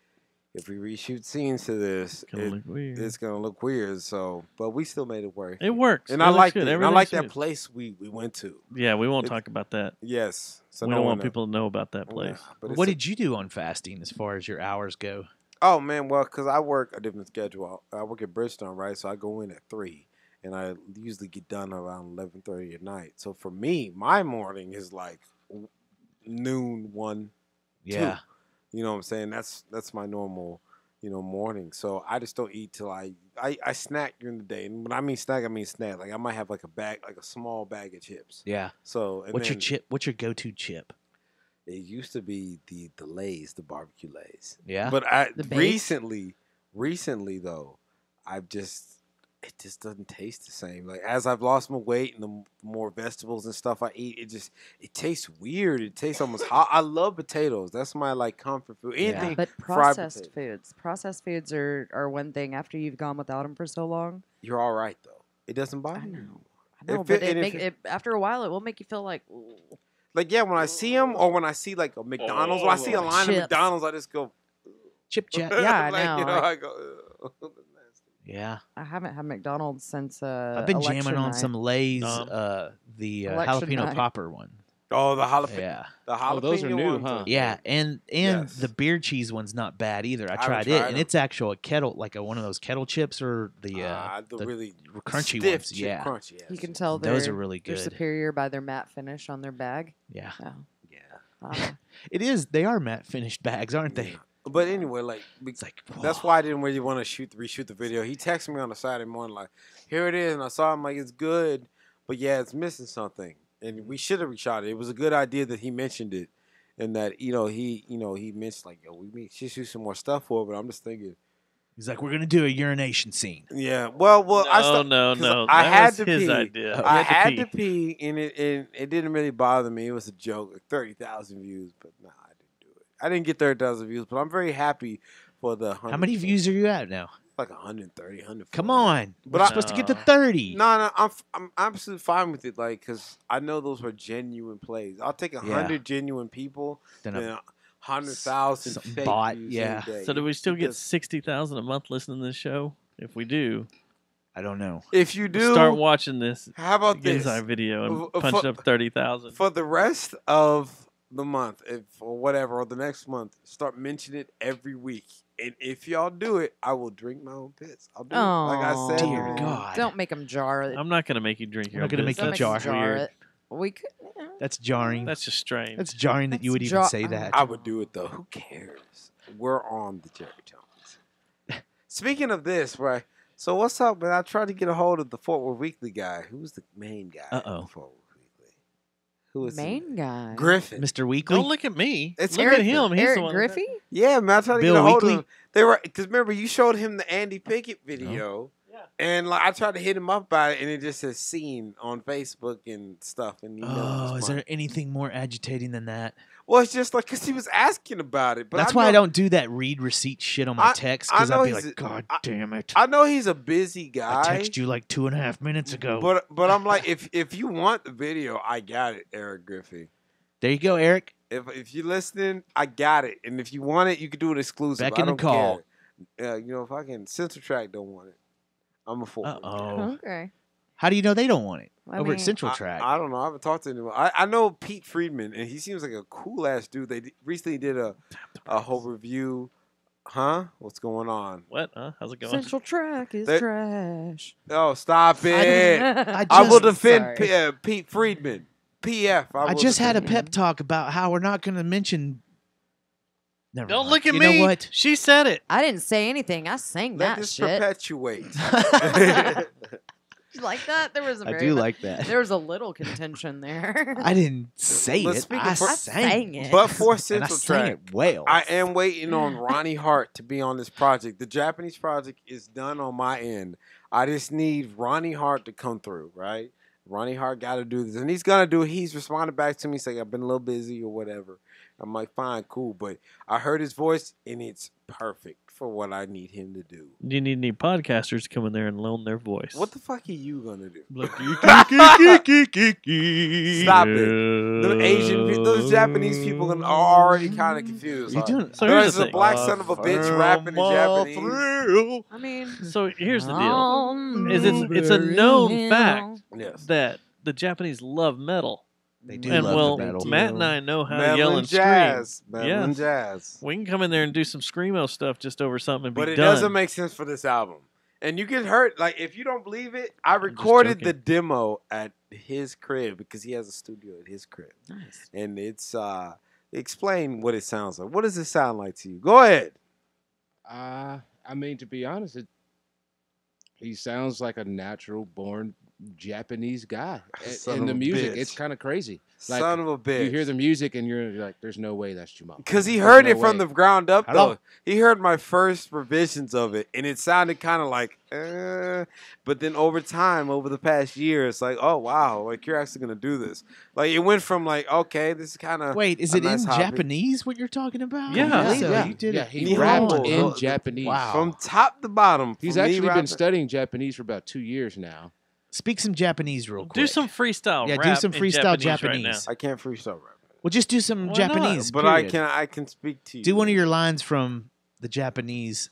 if we reshoot scenes to this, it's going to look weird. So, but we still made it work. It works. And It I looks liked good. it. And I Everything's like that good. place we went to. Yeah, we won't talk about that. Yes. So we no don't one want know. people to know about that place. But it's What did you do on fasting as far as your hours go? Oh man, well, because I work a different schedule. I work at Bridgestone, right? So I go in at 3, and I usually get done around 11:30 at night. So for me, my morning is like noon, 1, 2. Yeah. You know what I'm saying? That's my normal, morning. So I just don't eat till I snack during the day. And when I mean snack, I mean snack. Like I might have like a small bag of chips. Yeah. So What's your chip? What's your go-to chip? It used to be the Lay's, the barbecue Lay's. Yeah? But The baked? recently though, it just doesn't taste the same. Like as I've lost my weight and the more vegetables and stuff I eat, it tastes weird. It tastes almost hot. I love potatoes. That's my like comfort food. Anything But fried processed foods are one thing after you've gone without them for so long. You're all right though. It doesn't bother you. I know, but after a while, it will make you feel like. Ooh. Like yeah, when I see them or when I see like a McDonald's, when I see a line of McDonald's, I just go chip chat. Yeah, I like, know. I go. Ugh. Yeah. I haven't had McDonald's since. I've been jamming on some Lay's, the Election jalapeno night. popper one. Oh, the jalapeno. Yeah. The jalapeno those are new, ones huh? are Yeah, good. and Yes. the beer cheese one's not bad either. I haven't tried it, tried and them. it's actual a kettle, like one of those kettle chips or the really crunchy stiff ones. chip Yeah, crunchy, You can tell those they're are really They're good. superior by their matte finish on their bag. Yeah. Yeah. It is. They are matte finished bags, aren't they? But anyway, that's why I didn't really want to reshoot the video. He texted me on a Saturday morning like, "Here it is," and I saw him like, "It's good, but yeah, it's missing something." And we should have reshot it. It was a good idea that he mentioned it, and that he mentioned like, "Yo, we should shoot some more stuff for it." But I'm just thinking. He's like, we're gonna do a urination scene. Yeah. Well. No, I that had was to his pee. idea. I You had had to to pee, and it didn't really bother me. It was a joke, like 30,000 views, but nah, I didn't do it. I didn't get 30,000 views, but I'm very happy for the. How many views are you at now? Like 130, 140. Come on, But we're supposed to get to 30. No, I'm absolutely fine with it. Like, cause I know those were genuine plays. I'll take 100 genuine people Then than 100,000 some fake bot, views yeah. any day. So do we still get Because 60,000 a month listening to this show? If we do, I don't know. If you do, start watching this. How about this? Genzai video and For- punch up 30,000. for the rest of the month, or whatever, or the next month, start mentioning it every week. And if y'all do it, I will drink my own piss. I'll do it. Like I said, Dear God. Don't make them jar it. I'm not gonna make you drink I'm your not own gonna piss. make you That's jar. weird. it. We could. That's jarring. That's just strange. That's jarring that you would even say that. I would do it though. Who cares? We're on the Jerry Jones. Speaking of this, right? So what's up, man? I tried to get a hold of the Fort Worth Weekly guy. Who's the main guy? Uh-oh. at Fort Worth Weekly. Who is Main guy. Griffin. Mr. Weekly. Don't look at me. It's look Griffin. at him. He's Eric the one. Griffey? Yeah, man. I tried to Bill get a hold Weekly? of him. They were because remember you showed him the Andy Pickett video. And like I tried to hit him up about it, and it just says "seen" on Facebook and stuff. And he never Oh, is responded. there anything more agitating than that? Well, it's just like because he was asking about it. But That's I why I know- don't do that read receipt shit on my text, because I know I'd be he's like, a- God damn it. I know he's a busy guy. I texted you like 2.5 minutes ago. But I'm like, if you want the video, I got it, Eric Griffey. There you go, Eric. If you're listening, I got it. And if you want it, you can do it exclusive. Beckon I and don't call. care. If I can, Central Track don't want it. I'm a fool. Uh-oh. Okay. How do you know they don't want it? I Over at mean- Central Track. I don't know. I haven't talked to anyone. I know Pete Friedman, and he seems like a cool ass dude. They recently did a whole review Huh? What's going on? What? How's it going? Central Track is They- trash. Oh, stop it! I I will just- defend sorry. Pete Friedman. PF. I will just had a defend pep talk about how we're not going to mention. Never Don't mind. look at you me. Know what? She said it. I didn't say anything. I sang Let that this shit. perpetuate. You like that? There was a I very do much- like that. There was a little contention there. I didn't say Let's it. speak I of- I sang it. But for And I Central sang Track, it well. I am waiting on Ronnie Hart to be on this project. The Japanese project is done on my end. I just need Ronnie Hart to come through, right? Ronnie Hart got to do this, and he's gonna do it. He's responded back to me saying I've been a little busy or whatever. I'm like, fine, cool, but I heard his voice and it's perfect for what I need him to do. You need any podcasters to come in there and loan their voice. What the fuck are you gonna do? Stop Stop it. The Asian, those Japanese people are already kind of confused. You doing? So here's There's the a thing. black son of a bitch rapping in Japanese. I mean, So here's the deal: is it's a known fact that the Japanese love metal. They do And love well, the metal. Matt and I know how to Metal yell and and jazz. scream. Metal and Yes. jazz. We can come in there and do some screamo stuff just over something and But be it done. doesn't make sense for this album. And you get hurt. Like, if you don't believe it, I recorded the demo at his crib because he has a studio at his crib. Nice. And it's, explain what it sounds like. What does it sound like to you? Go ahead. I mean, to be honest, he sounds like a natural born Japanese guy. Son And of the a music, bitch. it's kind of crazy. Like, Son of a bitch. You hear the music and you're like, there's no way that's Juma. Because he There's heard no it from way. the ground up, Hello? though. He heard my first revisions of it, and it sounded kind of like, but then over time, over the past year, it's like, oh, wow, like, you're actually going to do this. Like, it went from like, okay, this is kind of Wait, is it in Japanese what you're talking about? Yeah. Yeah, You did yeah, it. he rapped Nihongo. in Japanese. Wow. From top to bottom. He's from me actually been rapping- studying Japanese for about 2 years now. Speak some Japanese real quick. Do some freestyle Yeah, rap do some in freestyle Japanese. Right now. I can't freestyle rap. Well, just do some Why Japanese. But period. I can speak to you. Do one of your lines from the Japanese.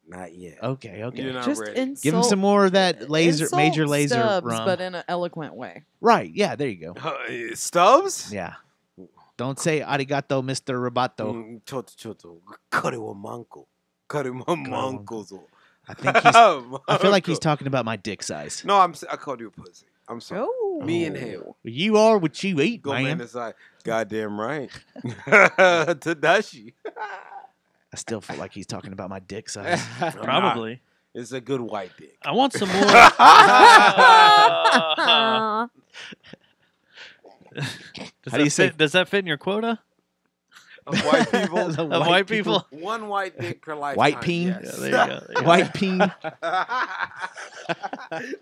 Not yet. Okay, okay. You're not Just ready. insult. Give him some more of that laser, insult major laser Stubbs, rum. but in an eloquent way. Right, yeah, there you go. Stubbs? Yeah. Don't say arigato, Mr. Roboto. Choto. Karewa manko. Karewa manko. I think he's, I feel like he's talking about my dick size. No, I called you a pussy. I'm sorry. Oh. Me and him. You are what you eat, Go man man. inside. Goddamn right. Tadashi. I still feel like he's talking about my dick size. Probably. It's a good white dick. I want some more. How do you say? Does that fit in your quota? Of white people. Of Of white people? One white dick per lifetime. White peen? Yes. Yeah, there you go. There you go. White peen.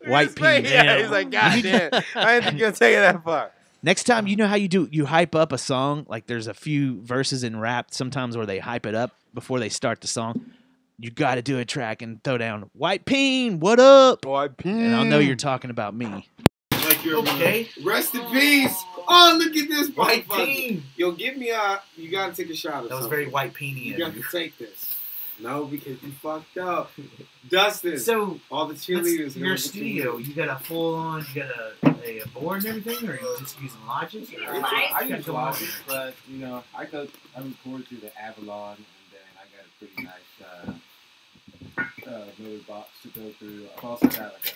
White peen. Yeah, he's like, God damn. I ain't think you're taking that far. Next time, you know how you hype up a song? Like there's a few verses in rap sometimes where they hype it up before they start the song. You got to do a track and throw down, White Peen, what up? White Peen. And I'll know you're talking about me. Like you're Okay. Rest in peace. Oh, look at this White motherfucker. peen. Yo, give me a. You gotta take a shot of That was something. very white peeny You of got you. to take this. No, because you fucked up. Dustin. So, all the cheerleaders. your studio, you got a full on, you got a board and everything, or are you just using Logic? Or I use Logic, but you know, I record through the Avalon, and then I got a pretty nice motor box to go through. I've also got like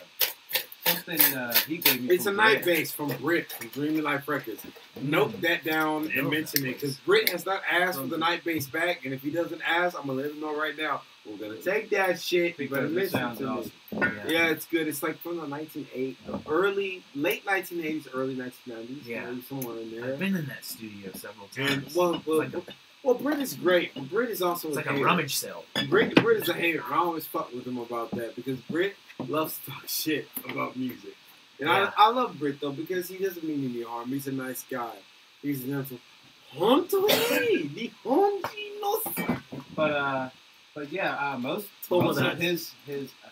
something he gave me. It's a night bass from Britt from Dreaming Life Records. Note that down and mention it because Britt has not asked for the night bass back, and if he doesn't ask, I'm gonna let him know right now. We're gonna take that shit. You better Because it listen sounds to awesome. me. Yeah, it's good. It's like from the late 1980s, early 1990s. Yeah. Maybe somewhere in there. I've been in that studio several And times. well, Britt is great. But Britt is also It's like a hater. rummage sale. Britt is a hater. I always fuck with him about that because Britt loves to talk shit about music. And Yeah. I love Britt though because he doesn't mean any harm. He's a nice guy. He's gentle. But yeah, most Told of that. his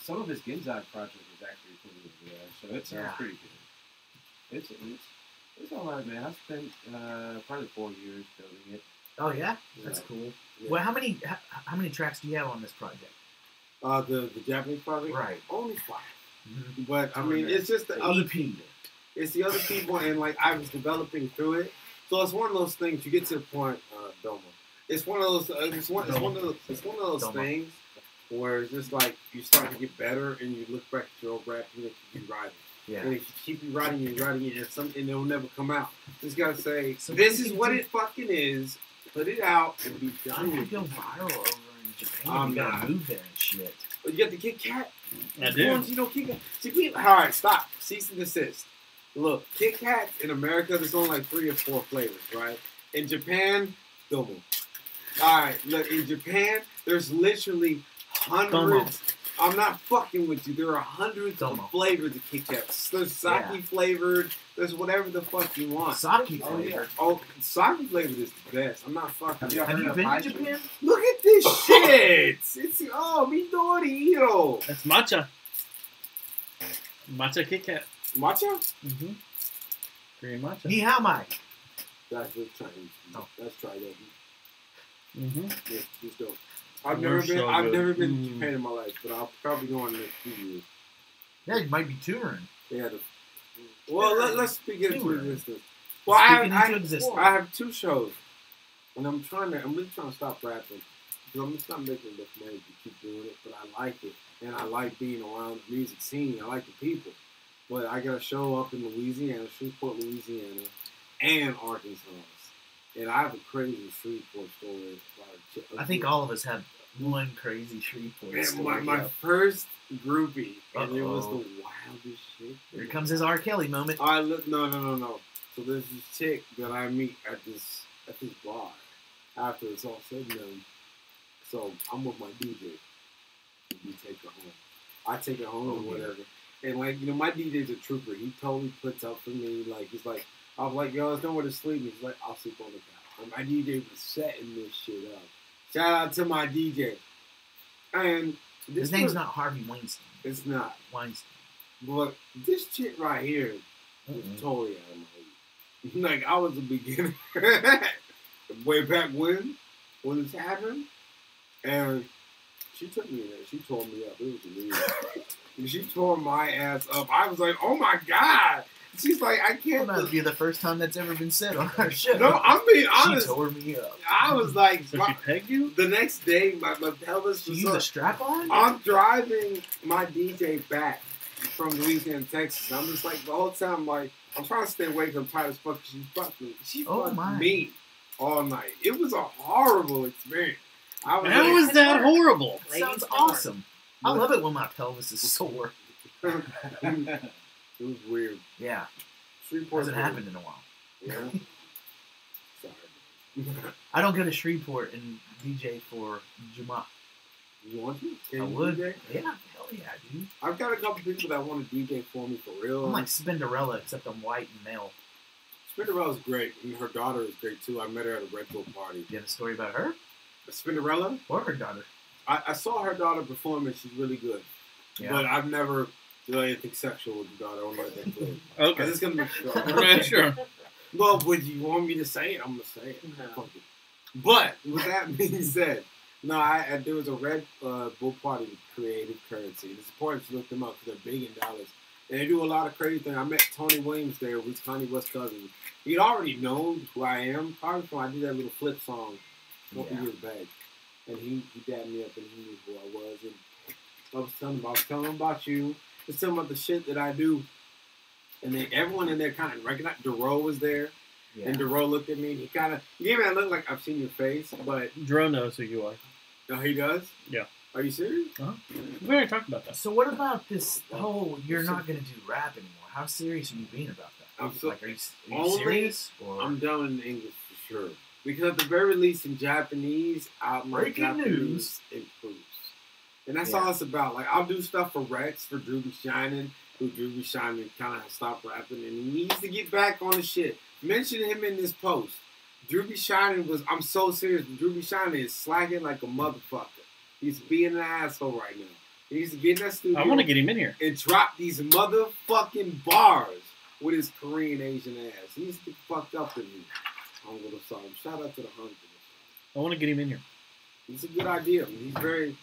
some of his Genzai project was actually recorded there, so it sounds pretty good. It's all right, man. I spent probably 4 years building it. Oh yeah, that's cool. Yeah. Well, how many tracks do you have on this project? The Japanese project, Right. Only 5. Mm-hmm. But I mean, it's just the The other EP. It's the other people, and like I was developing through it. So it's one of those things. You get to the point, Domo. It's one of those. It's one of those things where it's just like you start to get better, and you look back at your old rap, and you keep writing. Yeah. And if you keep writing it, and it'll never come out. Just gotta say, this is what it fucking is. Put it out and be done with it. Go viral over in Japan. You gotta move there and shit. But you got the Kit Kat. I do. You know, Kit Kat. So all right, stop. Cease and desist. Look, Kit Kat in America, there's only like 3 or 4 flavors, right? In Japan, double. All right, look, in Japan, there's literally hundreds. I'm not fucking with you. There are hundreds of flavors of Kit Kats. There's sake flavored. There's whatever the fuck you want. Sake flavored. Oh, sake flavored is the best. I'm not fucking. Have you been to Japan? Look at this shit. It's Midori Hiro. That's matcha. Matcha Kit Kat. Matcha? Mm-hmm. Green matcha. Ni hao mai. That's the Chinese. No. Let's try that. Mm-hmm. Yeah, just dope. I've never been to Japan in my life, but I'll probably go in the next few years. Yeah, you might be touring. Yeah. Well, let's speak it into existence. Well, I have 2 shows, and I'm really trying to stop rapping because I'm just not making enough money to keep doing it. But I like it, and I like being around the music scene. I like the people. But I got a show up in Louisiana, Shreveport, Louisiana, and Arkansas. And I have a crazy Shreveport story. I think all of us have one crazy Shreveport story. My first groupie, and it was the wildest shit. Here comes his R. Kelly moment. No. So there's this chick that I meet at this bar after it's all said and done. So I'm with my DJ. We take her home. I take her home or whatever. And my DJ's a trooper. He totally puts up for me. He's like, I was like, yo, there's nowhere to sleep. He's like, I'll sleep on the couch. And my DJ was setting this shit up. Shout out to my DJ. And his name's not Harvey Weinstein. It's not. Weinstein. But this chick right here was totally out of my league. I was a beginner. Way back when this happened. And she took me there. She tore me up. It was weird. She tore my ass up. I was like, oh my God. She's like, I can't. That might be the first time that's ever been said on our show. No, I'm being honest. She tore me up. I was like, so she pegged you? The next day, my pelvis was. You used a strap on? I'm driving my DJ back from Louisiana, Texas. I'm just like, the whole time, I'm trying to stay awake. I'm tired as fuck. She fucked me. She fucked me all night. It was a horrible experience. How was that horrible? Sounds awesome. I love it when my pelvis is sore. It was weird. Yeah. Shreveport hasn't happened in a while. Yeah. Sorry. I don't go to Shreveport and DJ for Juma. You want to? I would. DJ? Yeah, hell yeah, dude. I've got a couple people that want to DJ for me for real. I'm like Spinderella, except I'm white and male. Spinderella's great, and her daughter is great too. I met her at a Red Bull party. You have a story about her? Spinderella? Or her daughter? I saw her daughter perform, and she's really good. Yeah. But I've never done anything sexual with the daughter. I don't know that clear. Okay. It's going to be sure. Well, would you want me to say it? I'm going to say it. No. But with that being said, there was a Red Bull party with Creative Currency. It's important to look them up because they're big in Dallas. And they do a lot of crazy things. I met Tony Williams there, who's Kanye West's cousin. He'd already known who I am, probably from I did that little flip song a couple years back. And he dapped me up and he knew who I was. And I was telling him about you. I was telling him about the shit that I do. And then everyone in there kind of recognized. Dero was there. Yeah. And Dero looked at me. And he gave me that look like I've seen your face. But Dero knows who you are. No, he does? Yeah. Are you serious? Uh-huh. We already talked about that. So what about this whole you're not going to do rap anymore? How serious are you being about that? Are you serious? Or? I'm done in English for sure. Because at the very least in Japanese, my Japanese improves. And that's all it's about. I'll do stuff for Rex, for Drew B. Shining, who Drew B. Shining kind of stopped rapping, and he needs to get back on the shit. Mention him in this post. Drew B. Shining I'm so serious, but Drew B. Shining is slacking like a motherfucker. He's being an asshole right now. He needs to get in that studio. I want to get him in here. And drop these motherfucking bars with his Korean Asian ass. He needs to get fucked up in me. I'm going to song. Shout out to the Hunger. I want to get him in here. It's a good idea. He's very...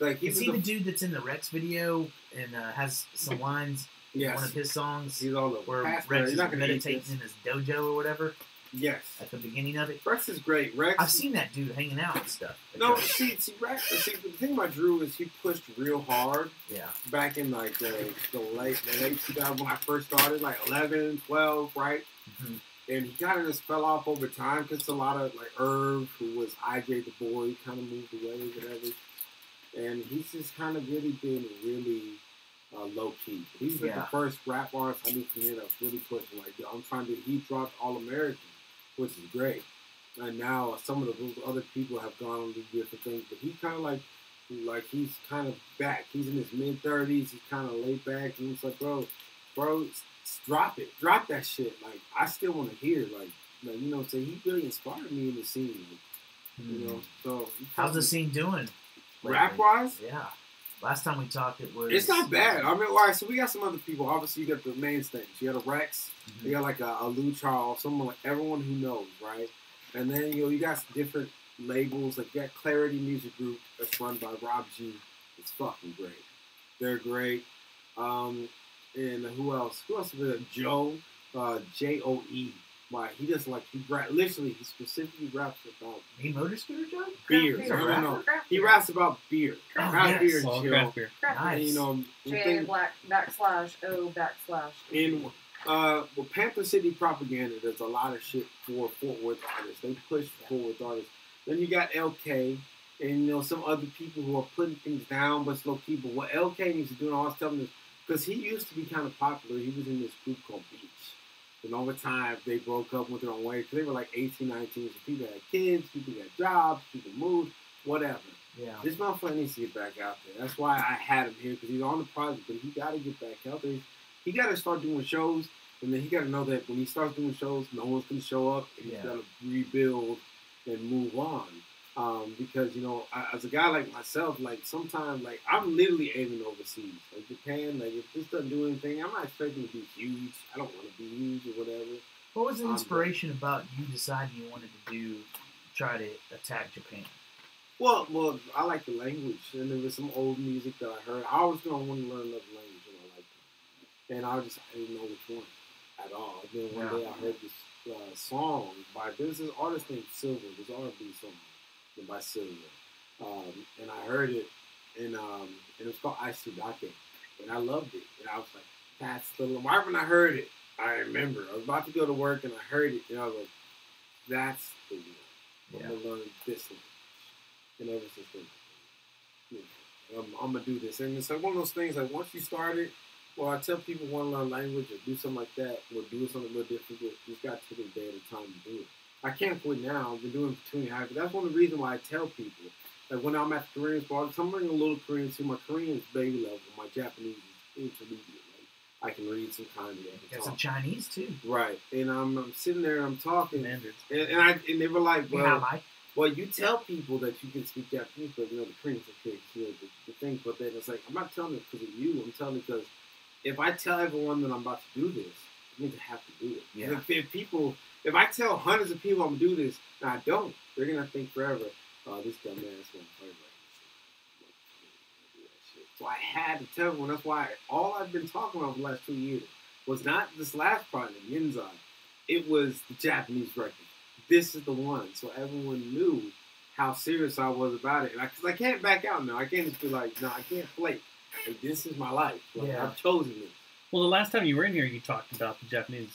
Is he the dude that's in the Rex video and has some lines in one of his songs? He's all over. Where Rex is meditating in his dojo or whatever? Yes. At the beginning of it. Rex is great. Rex. I've seen that dude hanging out and stuff. No, see, Rex. See, the thing about Drew is he pushed real hard. Yeah. Back in like the late 2000s when I first started, like 11, 12, right? Mm-hmm. And he kind of just fell off over time because a lot of like Irv, who was IJ the Boy, kind of moved away, whatever. And he's just kind of really been really low key. He's like the first rap artist I knew from here that was really pushing. Like, yo, I'm trying to. He dropped All American, which is great. And now some of those other people have gone on to do different things, but he kind of like he's kind of back. He's in his mid-30s. He's kind of laid back, and it's like, bro, drop it, drop that shit. Like, I still want to hear, like you know, so he really inspired me in the scene. Like, you know, so how's the scene doing? Rap wise? Yeah. Last time we talked, it was. It's not bad. I mean, all right. So we got some other people. Obviously, you got the mainstays. You got a Rex. Mm-hmm. You got like a Lou Charles. Someone like everyone who knows, right? And then you got some different labels. Like you got Clarity Music Group that's run by Rob G. It's fucking great. They're great. And who else? Who else? Joe. Joe. Like he just like literally he specifically raps about motor scooter Joe? Beer. No. He raps about beer. Craft beer and chill. Craft beer. And, you know, J// in Panther City Propaganda, there's a lot of shit for Fort Worth artists. They push Fort Worth artists. Then you got LK and you know some other people who are putting things down but slow key. But what LK needs to do, and I was telling this, because he used to be kind of popular. He was in this group called Beach. And over time, they broke up with their own way. Because they were like 18, 19. So people had kids, people got jobs, people moved, whatever. Yeah. This motherfucker needs to get back out there. That's why I had him here, because he's on the project. But he got to get back out there. He got to start doing shows. And then he got to know that when he starts doing shows, no one's going to show up. And he's got to rebuild and move on. Because, you know, as a guy like myself, like sometimes, like I'm literally aiming overseas. Like Japan, like if this doesn't do anything, I'm not expecting to be huge. I don't want to be huge or whatever. What was the inspiration about you deciding you wanted to try to attack Japan? Well, I like the language, and there was some old music that I heard. I always want to learn another language, and I liked it. And I didn't know which one at all. And then one day I heard this song by there's this artist named Silver, this R&B song by Silver, and I heard it, and it was called Aisudake, and I loved it, and I was like, that's the right when I heard it, I remember I was about to go to work, and I heard it, and I was like, that's the one. I'm gonna learn this language, and ever since then, I'm gonna do this, and it's like one of those things. Like once you start it, well, I tell people want to learn language or do something like that, or do something a little different. You just got to take a day at a time to do it. I can't quit now. I've been doing it for 2.5 years. That's one of the reasons why I tell people. Like when I'm at the Korean spot, I'm learning a little Korean too. My Korean is baby level. My Japanese is intermediate. Like I can read some kanji. Got some Chinese too. Right. And I'm sitting there and I'm talking. And they were like, well, you tell people that you can speak Japanese, but you know the Koreans are kids, you know, the thing. But then it's like, I'm not telling it because of you. I'm telling it because if I tell everyone that I'm about to do this, I need to have to do it. Yeah. If I tell hundreds of people I'm gonna do this and I don't, they're gonna think forever, this dumbass won't play right. So I had to tell everyone. That's why all I've been talking about for the last 2 years was not this last project, Genzai. It was the Japanese record. This is the one. So everyone knew how serious I was about it. Because I can't back out now. I can't just be like, no, I can't flake. Like, this is my life. Like, I've chosen this. Well, the last time you were in here, you talked about the Japanese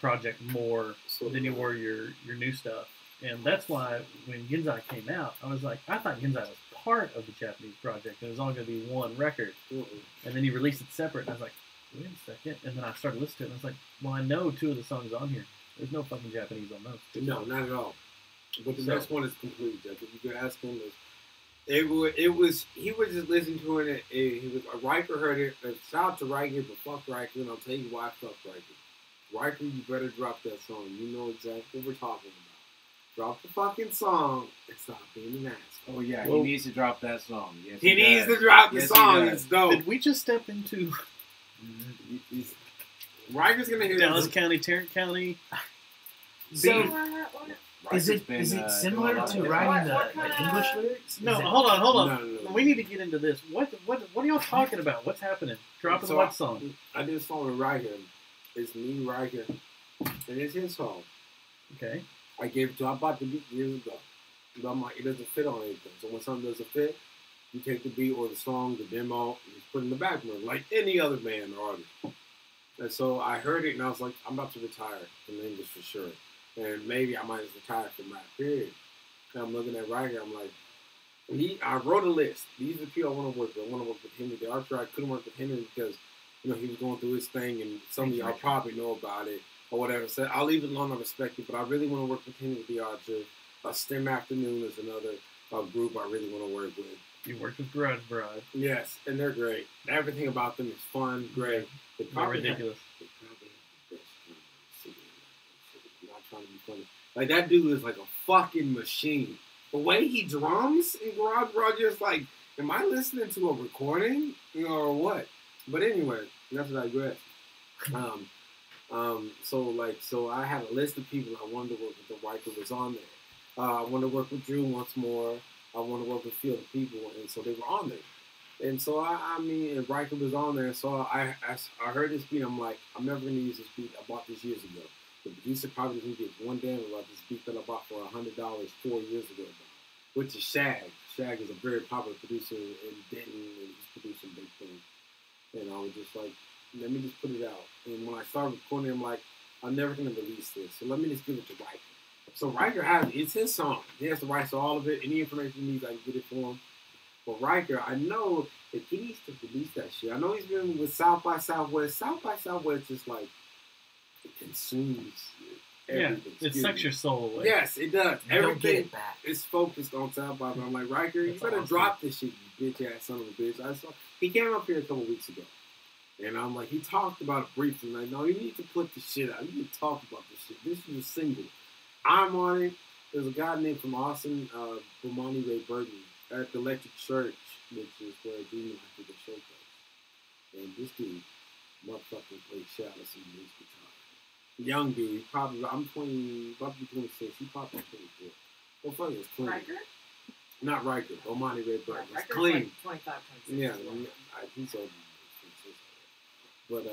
project more than you were your new stuff. And that's why when Genzai came out, I was like, I thought Genzai was part of the Japanese project. And it was all going to be one record. And then you released it separate. And I was like, wait a second. And then I started listening to it. And I was like, well, I know 2 of the songs on here. There's no fucking Japanese on those. No, not at all. But the next one is complete, Jeff. If you could ask him, he was just listening to it. Riker heard it. Shout out to Riker, but fuck Riker, and I'll tell you why fuck Riker. Riker, you better drop that song. You know exactly what we're talking about. Drop the fucking song and stop being an asshole. Oh yeah, he needs to drop that song. Yes, he needs to drop the song. It's dope. Did we just step into Riker's gonna hear Dallas County, Tarrant County? So, is it similar to writing the English lyrics? No, hold on. No. We need to get into this. What are y'all talking about? What's happening? Dropping what song? I did a song with Riker. It's me, Riker, and it's his song. Okay. I gave it to him. I bought the beat years ago. But I'm like, it doesn't fit on anything. So when something doesn't fit, you take the beat or the song, the demo, and you put it in the background like any other band or artist. And so I heard it, and I was like, I'm about to retire from English for sure. And maybe I might just retire from rap, period. And I'm looking at Riker, I'm like, I wrote a list. These are the people I want to work with. I want to work with Henry. The art I couldn't work with Henry because, he was going through his thing, and some of y'all probably know about it or whatever. So I'll leave it alone. I respect it, but I really want to work with Henry the Archer. STEM Afternoon is another group I really want to work with. You worked with Grudge Broad. Yes, and they're great. Everything about them is fun, great. They're ridiculous. I'm not trying to be funny. Like, that dude is like a fucking machine. The way he drums in Garage Brothers, like, am I listening to a recording, or what? But anyway, that's what I digress. So I had a list of people I wanted to work with. The Riker was on there. I want to work with Drew once more. I want to work with a few other people, and so they were on there. And so and Riker was on there. So I heard this beat. I'm like, I'm never gonna use this beat. I bought this years ago. The producer probably didn't get one damn about this beat that I bought for $100 4 years ago, which is Shag. Shag is a very popular producer in Denton, and he's producing big things. And I was just like, let me just put it out. And when I started recording, I'm like, I'm never gonna release this. So let me just give it to Riker. So Riker it's his song. He has the rights to all of it. Any information he needs, I can get it for him. But Riker, I know that he needs to release that shit. I know he's been with South by Southwest. South by Southwest just like, it consumes everything. Yeah, it sucks your soul away. Yes, it does. You don't get Everything it back. is focused on South by. I'm like, Riker, you better drop this shit, you bitch ass son of a bitch. He came up here a couple weeks ago. And I'm like, he talked about it briefly. Like, no, you need to put the shit out. You need to talk about this shit. This is a single. I'm on it. There's a guy named from Austin, Bomani Ray Burton, at the Electric Church, which is where Juma did the showcase. And this dude, motherfucking plays shadows and bass guitar. Young dude, probably, I'm 20, about to be 26. He probably 24. Well, fuck it, it's clean. Riker? Not Riker, Bomani Ray Burton. It's Riker's clean. like 25, 26. Yeah, he's over. But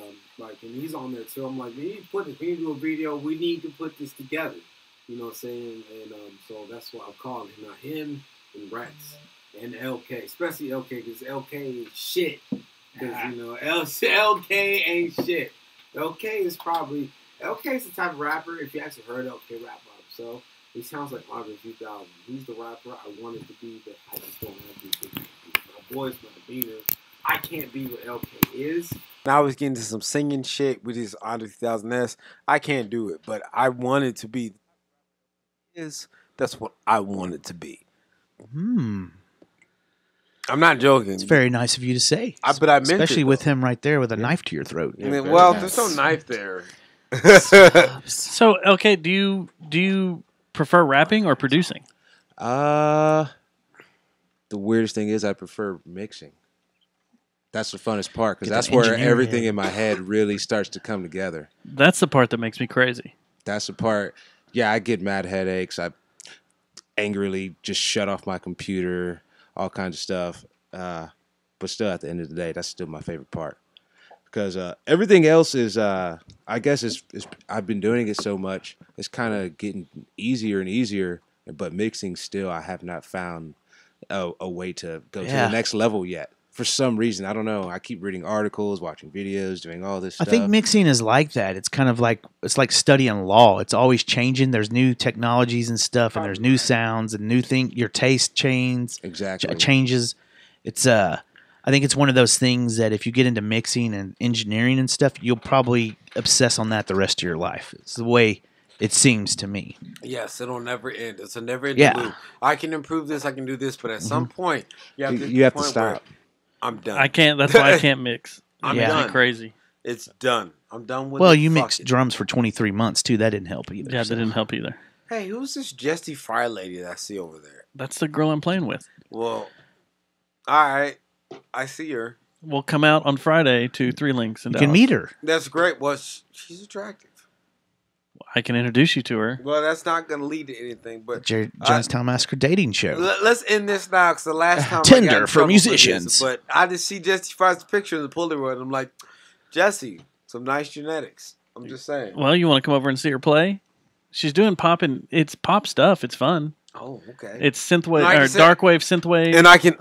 and he's on there too. I'm like, we need to do a video. We need to put this together. You know what I'm saying? And so that's why I'm calling him. Now him and Rex and LK, especially LK, because LK is shit. Because LK ain't shit. LK is the type of rapper. If you actually heard LK rap by himself, he sounds like Andre 3000. He's the rapper I wanted to be, but I just don't have to be. My voice, my demeanor. I can't be what LK is. Now I was getting to some singing shit with his Andre 3000S. I can't do it, but I want it to be. That's what I want it to be. I'm not joking. It's very nice of you to say. But I meant especially it, with him right there with a knife to your throat. Well, there's no knife there. So, okay, do you prefer rapping or producing? The weirdest thing is I prefer mixing. That's the funnest part because that's where everything in my head really starts to come together. That's the part that makes me crazy. That's the part. Yeah, I get mad headaches. I angrily just shut off my computer, all kinds of stuff. But still, at the end of the day, that's still my favorite part. Because everything else is, I guess, is I've been doing it so much, it's kind of getting easier and easier. But mixing still, I have not found a way to go to the next level yet. For some reason, I don't know. I keep reading articles, watching videos, doing all this stuff. I think mixing is like that. It's kind of like studying law. It's always changing. There's new technologies and stuff, and there's new sounds and new things. Your taste changes. Exactly. Changes. It's I think it's one of those things that if you get into mixing and engineering and stuff, you'll probably obsess on that the rest of your life. It's the way it seems to me. Yes, it'll never end. It's a never-ending loop. I can improve this. I can do this, but at some point, you have to stop. I'm done. I can't. That's why I can't mix. I'm done. Crazy. It's done. I'm done with it. Well, you mixed drums for 23 months, too. That didn't help either. Yeah, that didn't help either. Hey, who's this Jessie Fry lady that I see over there? That's the girl I'm playing with. Well, all right. I see her. We'll come out on Friday to Three Links. You can meet her. That's great. Well, she's attractive. I can introduce you to her. Well, that's not going to lead to anything. But Jonestown Massacre dating show. Let's end this now because the last time Tinder I got in for trouble musicians. This, but I just see Jessie Fry's picture in the Polaroid. I'm like, Jessie, some nice genetics. I'm just saying. Well, you want to come over and see her play? She's doing pop and it's pop stuff. It's fun. Oh, okay. It's synthwave Like I or said- darkwave synthwave. And I can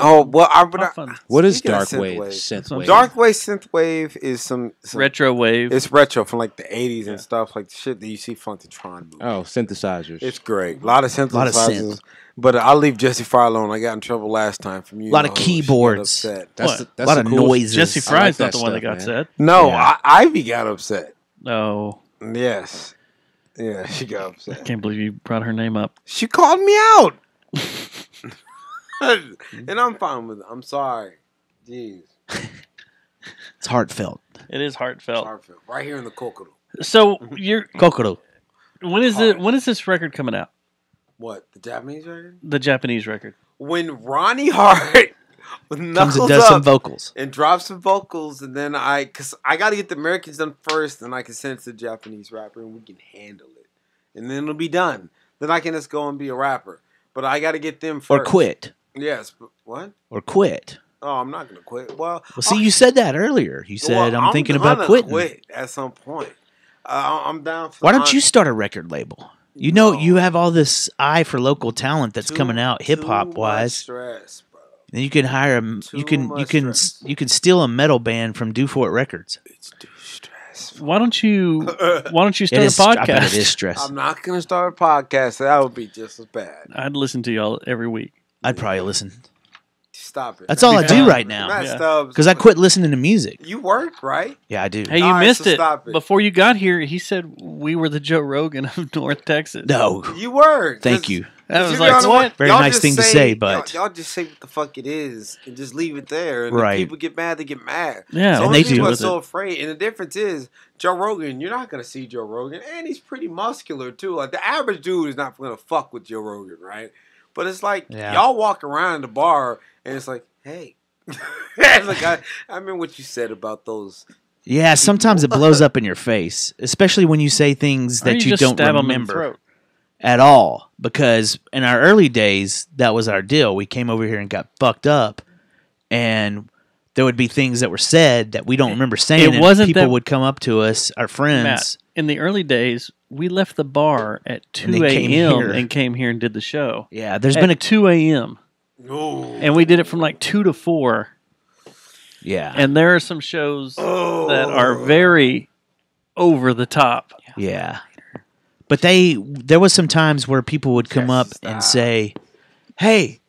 What is speaking of darkwave? synthwave, Synthwave. Darkwave synthwave is some retro wave. It's retro from like the 80s and stuff, like the shit that you see from the Tron movies. Oh, synthesizers. It's great. A lot of synthesizers. Lot of synth. But I'll leave Jesse Fry alone. I got in trouble last time from you. A lot of keyboards. Upset. That's a lot of noises. Jesse Fry's not the one that got set. No, Yeah. Ivy got upset. Oh. Yes. Yeah, she got upset. I can't believe you brought her name up. She called me out. And I'm fine with it. I'm sorry. Jeez. It's heartfelt. It is heartfelt. Heartfelt. Right here in the Kokoro. So you're Kokoro. When is it? When is this record coming out? What? The Japanese record? The Japanese record. When Ronnie Hart knuckles and does up some vocals. and drops some vocals, and then because I got to get the Americans done first, and I can send it to the Japanese rapper, and we can handle it, and then it'll be done. Then I can just go and be a rapper, but I got to get them first. Or quit. Yes, but what? Or quit. Oh, I'm not gonna quit. Well, See, you said that earlier. You said, I'm thinking about gonna quitting. Quit at some point. I'm down for. Why don't you start a record label? You know, you have all this eye for local talent that's coming out hip hop wise. Stress, bro. And you can hire a you can steal a metal band from Do For It Records. It's too stressful. Why don't you start a I bet podcast? it is stress. I'm not gonna start a podcast. That would be just as bad. I'd listen to y'all every week. I'd probably listen. Stop it. That's all I do right now. Matt Stubbs. Because I quit listening to music. You work, right? Yeah, I do. Hey, you All right, missed so it. stop it. Before you got here. He said we were the Joe Rogan of North Texas. No. You were. Thank you. That was you like know what? Very Y'all nice just thing to say, but y'all just say what the fuck it is and just leave it there. And Right. if people get mad, they get mad. Yeah, so and they people do. are so afraid. And the difference is Joe Rogan. You're not gonna see Joe Rogan, and he's pretty muscular too. Like the average dude is not gonna fuck with Joe Rogan, right? But it's like y'all walk around the bar and it's like, hey. It's like I remember what you said about those. yeah, sometimes it blows up in your face, especially when you say things Or that you just don't stab 'em in the remember throat. at all. Because in our early days, that was our deal. We came over here and got fucked up, and there would be things that were said that we don't remember saying. It and wasn't people that- would come up to us, our friends. Matt, in the early days, we left the bar at 2 And they came a.m. here. and came here and did the show. Yeah, there's At been a 2 a.m. And we did it from like 2 to 4. Yeah. And there are some shows that are very over the top. Yeah. But there was some times where people would come up and say, "Hey,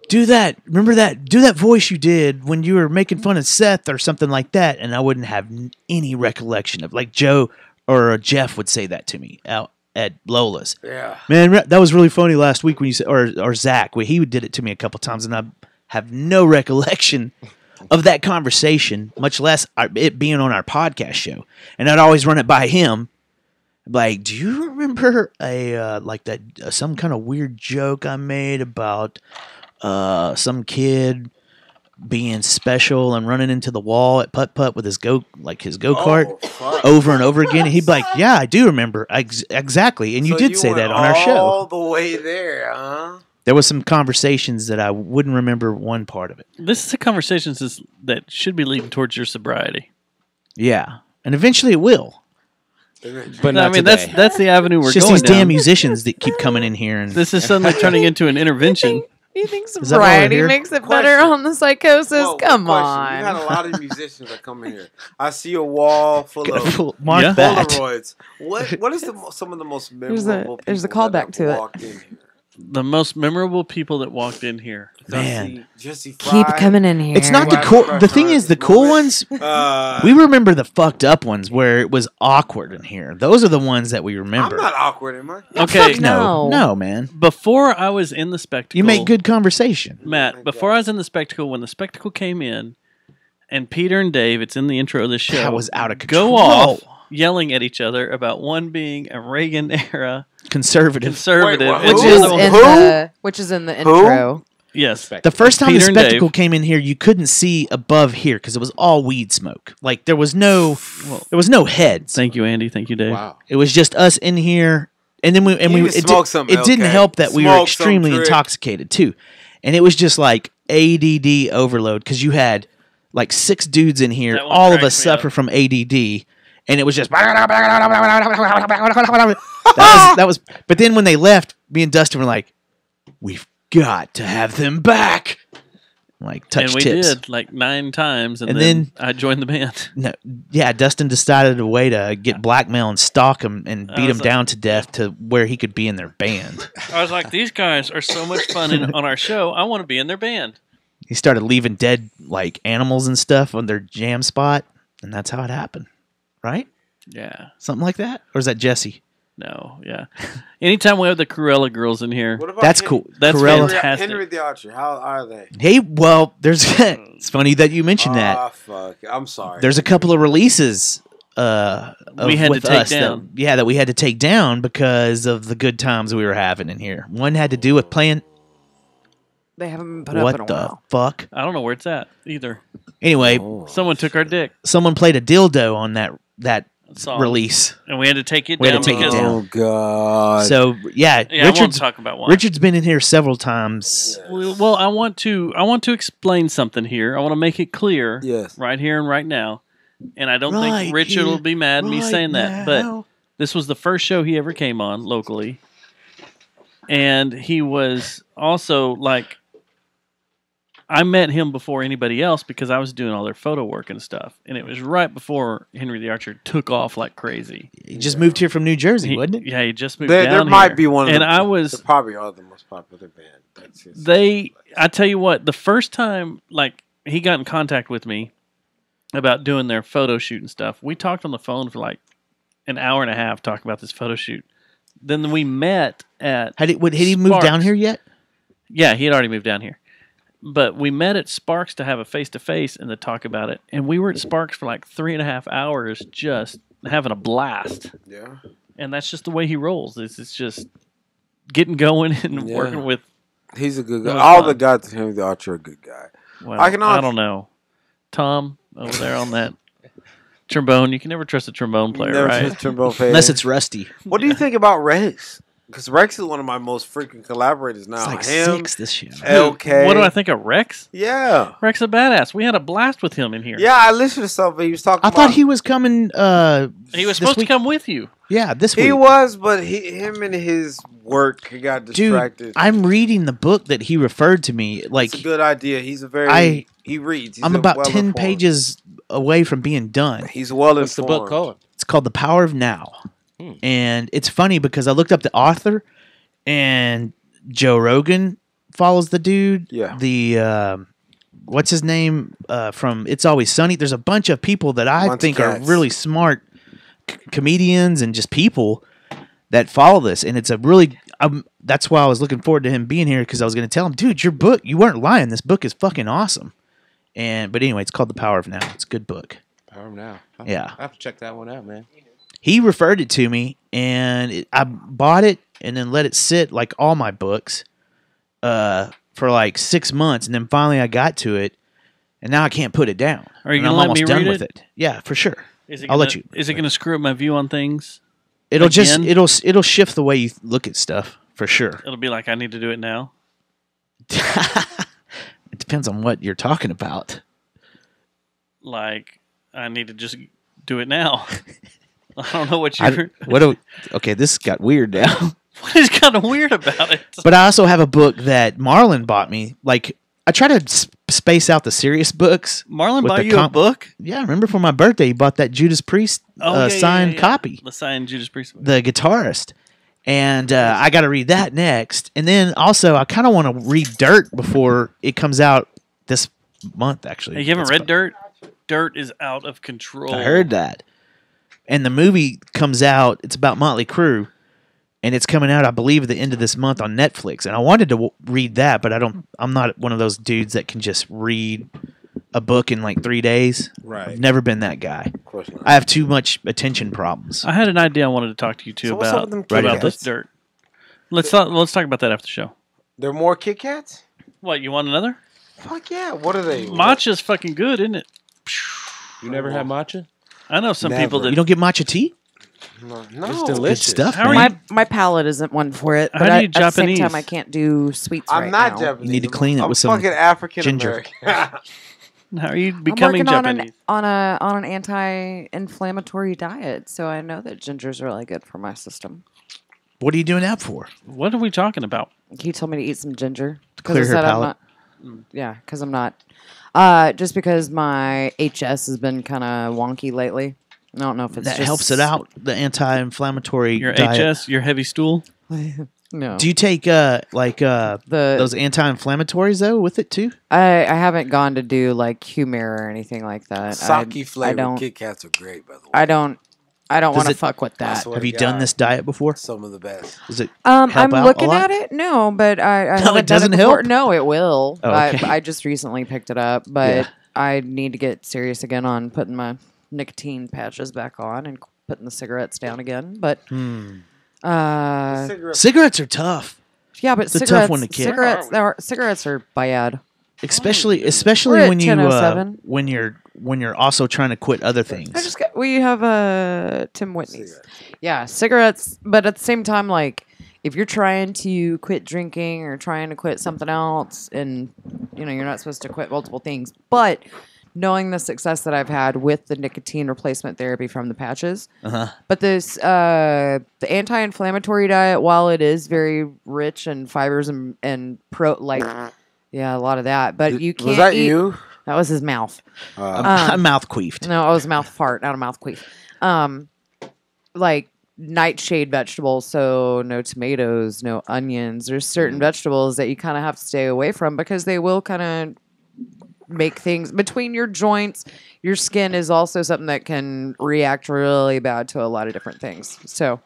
do that. Remember that? Do that voice you did when you were making fun of Seth or something like that." And I wouldn't have any recollection of, like, Joe or Jeff would say that to me out at Lola's. Yeah. Man, that was really funny last week when you said, or Zach, when he did it to me a couple times, and I have no recollection of that conversation, much less it being on our podcast show. And I'd always run it by him. Like, do you remember some kind of weird joke I made about some kid being special and running into the wall at putt-putt with his go-kart over and over again? And he'd be like, yeah, I do remember. Exactly. And you did say that on our show. All the way there, huh? There was some conversations that I wouldn't remember one part of it. This is a conversation that should be leading towards your sobriety. Yeah. And eventually it will. But not I mean, today. that's the avenue we're It's just going these down. damn musicians that keep coming in here. And This is suddenly turning into an intervention. Do you think Is that why we're sobriety here? makes it better on the psychosis? Well, Come question. on. You had a lot of musicians that come in here. I see a wall full of Mark that. Polaroids. What is some of the most memorable There's a people that callback have to it. walked in here? The most memorable people that walked in here. Man. Jesse Keep Fry. coming in here. It's not the cool. The thing is, the cool ones. We remember the fucked up ones where it was awkward in here. Those are the ones that we remember. I'm not awkward, am I? Okay, no, man. Before I was in the spectacle, You make good conversation. Matt, before I was in the spectacle, when the spectacle came in, and Peter and Dave, it's in the intro of the show, That was out of control. go off yelling at each other about one being a Reagan era Conservative. Wait, what? Which Who? is Who? in the intro. Yes. The first time Peter the and spectacle Dave. came in here, you couldn't see above here because it was all weed smoke. Like there was no heads. Thank you, Andy. Thank you, Dave. Wow. It was just us in here, and then You need to smoke some, it didn't LK. help that we were Smoke some extremely drip. intoxicated too, and it was just like ADD overload because you had like 6 dudes in here, That one all of cracks us me suffer up. from ADD, and it was just that was. But then when they left, me and Dustin were like, "We've got to have them back." Like touch and we tips. did like 9 times, and then I joined the band. No, yeah, Dustin decided a way to get blackmail and stalk him and beat him down to death to where he could be in their band. I was like, these guys are so much fun on our show. I want to be in their band. He started leaving dead like animals and stuff on their jam spot, and that's how it happened, right? Yeah, something like that, or is that Jesse? No, yeah. Anytime we have the Cruella girls in here, What about That's cool. That's Cruella. fantastic. Henry the Archer, how are they? Hey, well, there's. It's funny that you mentioned that. Ah, fuck. I'm sorry. There's a couple of releases. We had to with take us down. that we had to take down because of the good times we were having in here. One had to do with playing. They haven't been put up What in a the while. fuck? I don't know where it's at either. Anyway, Someone took our dick. someone played a dildo on that Song. release. And we had to take it We had down. to take it because- down. Oh, God. So yeah, Yeah, I won't Richard's talk about one. Richard's been in here several times. Well, I want to explain something here. I want to make it clear, right here and right now. And I don't Right think Richard will here, be mad at me right saying that, but now. this was the first show he ever came on locally, and he was also like, I met him before anybody else because I was doing all their photo work and stuff, and it was right before Henry the Archer took off like crazy. He just moved here from New Jersey, wasn't it? Yeah, he just moved There down might here. be one of and them. I was They probably are the most popular band. That's just, I tell you what, the first time like he got in contact with me about doing their photo shoot and stuff, we talked on the phone for like an hour and a half talking about this photo shoot. Then we met at Had he moved down here yet? Yeah, he had already moved down here. But we met at Sparks to have a face-to-face and to talk about it. And we were at Sparks for like 3.5 hours just having a blast. Yeah. And that's just the way he rolls. It's just getting going and working with... He's a good guy. It was All fun. the guys at Henry the Archer are a good guy. Well, I can I don't know. Tom over there on that trombone. You can never trust a trombone player, Never right? trust trombone player. Unless it's Rusty. What do you think about Rex? Because Rex is one of my most freaking collaborators now. It's like Him, 6 this year. LK. What do I think of Rex? Yeah. Rex a badass. We had a blast with him in here. Yeah, I listened to something he was talking I about. thought he was coming. He was supposed to come with you. Yeah, this week. He was, but him and his work, he got distracted. Dude, I'm reading the book that he referred to me. Like, It's a good idea. He's a very... he reads. He's I'm about 10 well-informed. pages away from being done. He's well What's the book called? It's called The Power of Now. And it's funny because I looked up the author, and Joe Rogan follows the dude. Yeah. The what's his name from It's Always Sunny. There's a bunch of people that I Bunch of think cats. are really smart comedians and just people that follow this, and it's a really. That's why I was looking forward to him being here because I was going to tell him, dude, your book, you weren't lying. This book is fucking awesome. But anyway, it's called The Power of Now. It's a good book. Power now. Yeah. I have to check that one out, man. He referred it to me, and I bought it and then let it sit like all my books for like 6 months, and then finally I got to it, and now I can't put it down. Are you And gonna I'm let almost me done read with it? it. Yeah, for sure. Is it I'll let gonna- you. Is it going to screw up my view on things? It'll just Again? it'll shift the way you look at stuff for sure. It'll be like I need to do it now. It depends on what you're talking about. Like I need to just do it now. I don't know what I, you're. okay, this got weird now. What is kind of weird about it? But I also have a book that Marlon bought me. Like, I try to space out the serious books. Marlon with bought the you a book? Yeah, remember for my birthday, he bought that Judas Priest signed copy. The signed Judas Priest. The guitarist. And I got to read that next. And then also, I kind of want to read Dirt before it comes out this month, actually. Hey, you haven't That's read Dirt? Dirt is out of control. I heard that. And the movie comes out. It's about Motley Crue, and it's coming out, I believe, at the end of this month on Netflix. And I wanted to read that, but I'm not one of those dudes that can just read a book in like 3 days. Right. I've never been that guy. Of course not. I have too much attention problems. I had an idea I wanted to talk to you too So what's up about with them Kit about this Kats? Dirt. Let's talk about that after the show. There are more Kit Kats? What, you want another? Fuck yeah. What are they? Matcha's fucking good, isn't it? You never had matcha? I know some people that You don't get matcha tea? No. It's delicious. Good stuff, How are man. My palate isn't one for it, How but do at you the same Japanese? time, I can't do sweets I'm right not now. Japanese. You need to clean it I'm with some fucking African ginger. American. How are you I'm becoming working Japanese? on an anti-inflammatory diet, so I know that ginger's really good for my system. What are you doing that for? What are we talking about? He told me to eat some ginger. Clear her palate. Yeah, because I'm not. Just because my HS has been kind of wonky lately. I don't know if it's That just... helps it out. The anti-inflammatory Your diet. HS, your heavy stool. No. Do you take those anti-inflammatories though with it too? I haven't gone to do like Humira or anything like that. Sake I flavored don't. Kit Kats are great, by the way. I don't Does want to it- fuck with that. Have you done this diet before? Some of the best. Does it I'm help out looking a lot? at it. No, but I No, haven't it done doesn't before. help? No, it will. Oh, okay. I just recently picked it up, but Yeah. I need to get serious again on putting my nicotine patches back on and putting the cigarettes down again. But cigarettes are tough. yeah, but It's a cigarettes, tough one to kick. cigarettes are bad. Especially We're at when you 10:07. when you're also trying to quit other things. We have Tim Whitney's. Yeah, cigarettes, but at the same time, like if you're trying to quit drinking or trying to quit something else, and you're not supposed to quit multiple things, but knowing the success that I've had with the nicotine replacement therapy from the patches, but this the anti-inflammatory diet, while it is very rich in fibers and yeah, a lot of that, but you can't. Was that eat, you? That was his mouth. I mouth queefed. No, it was mouth fart, not a mouth queef. Like nightshade vegetables, so no tomatoes, no onions. There's certain vegetables that you kind of have to stay away from because they will kind of make things between your joints. Your skin is also something that can react really bad to a lot of different things. So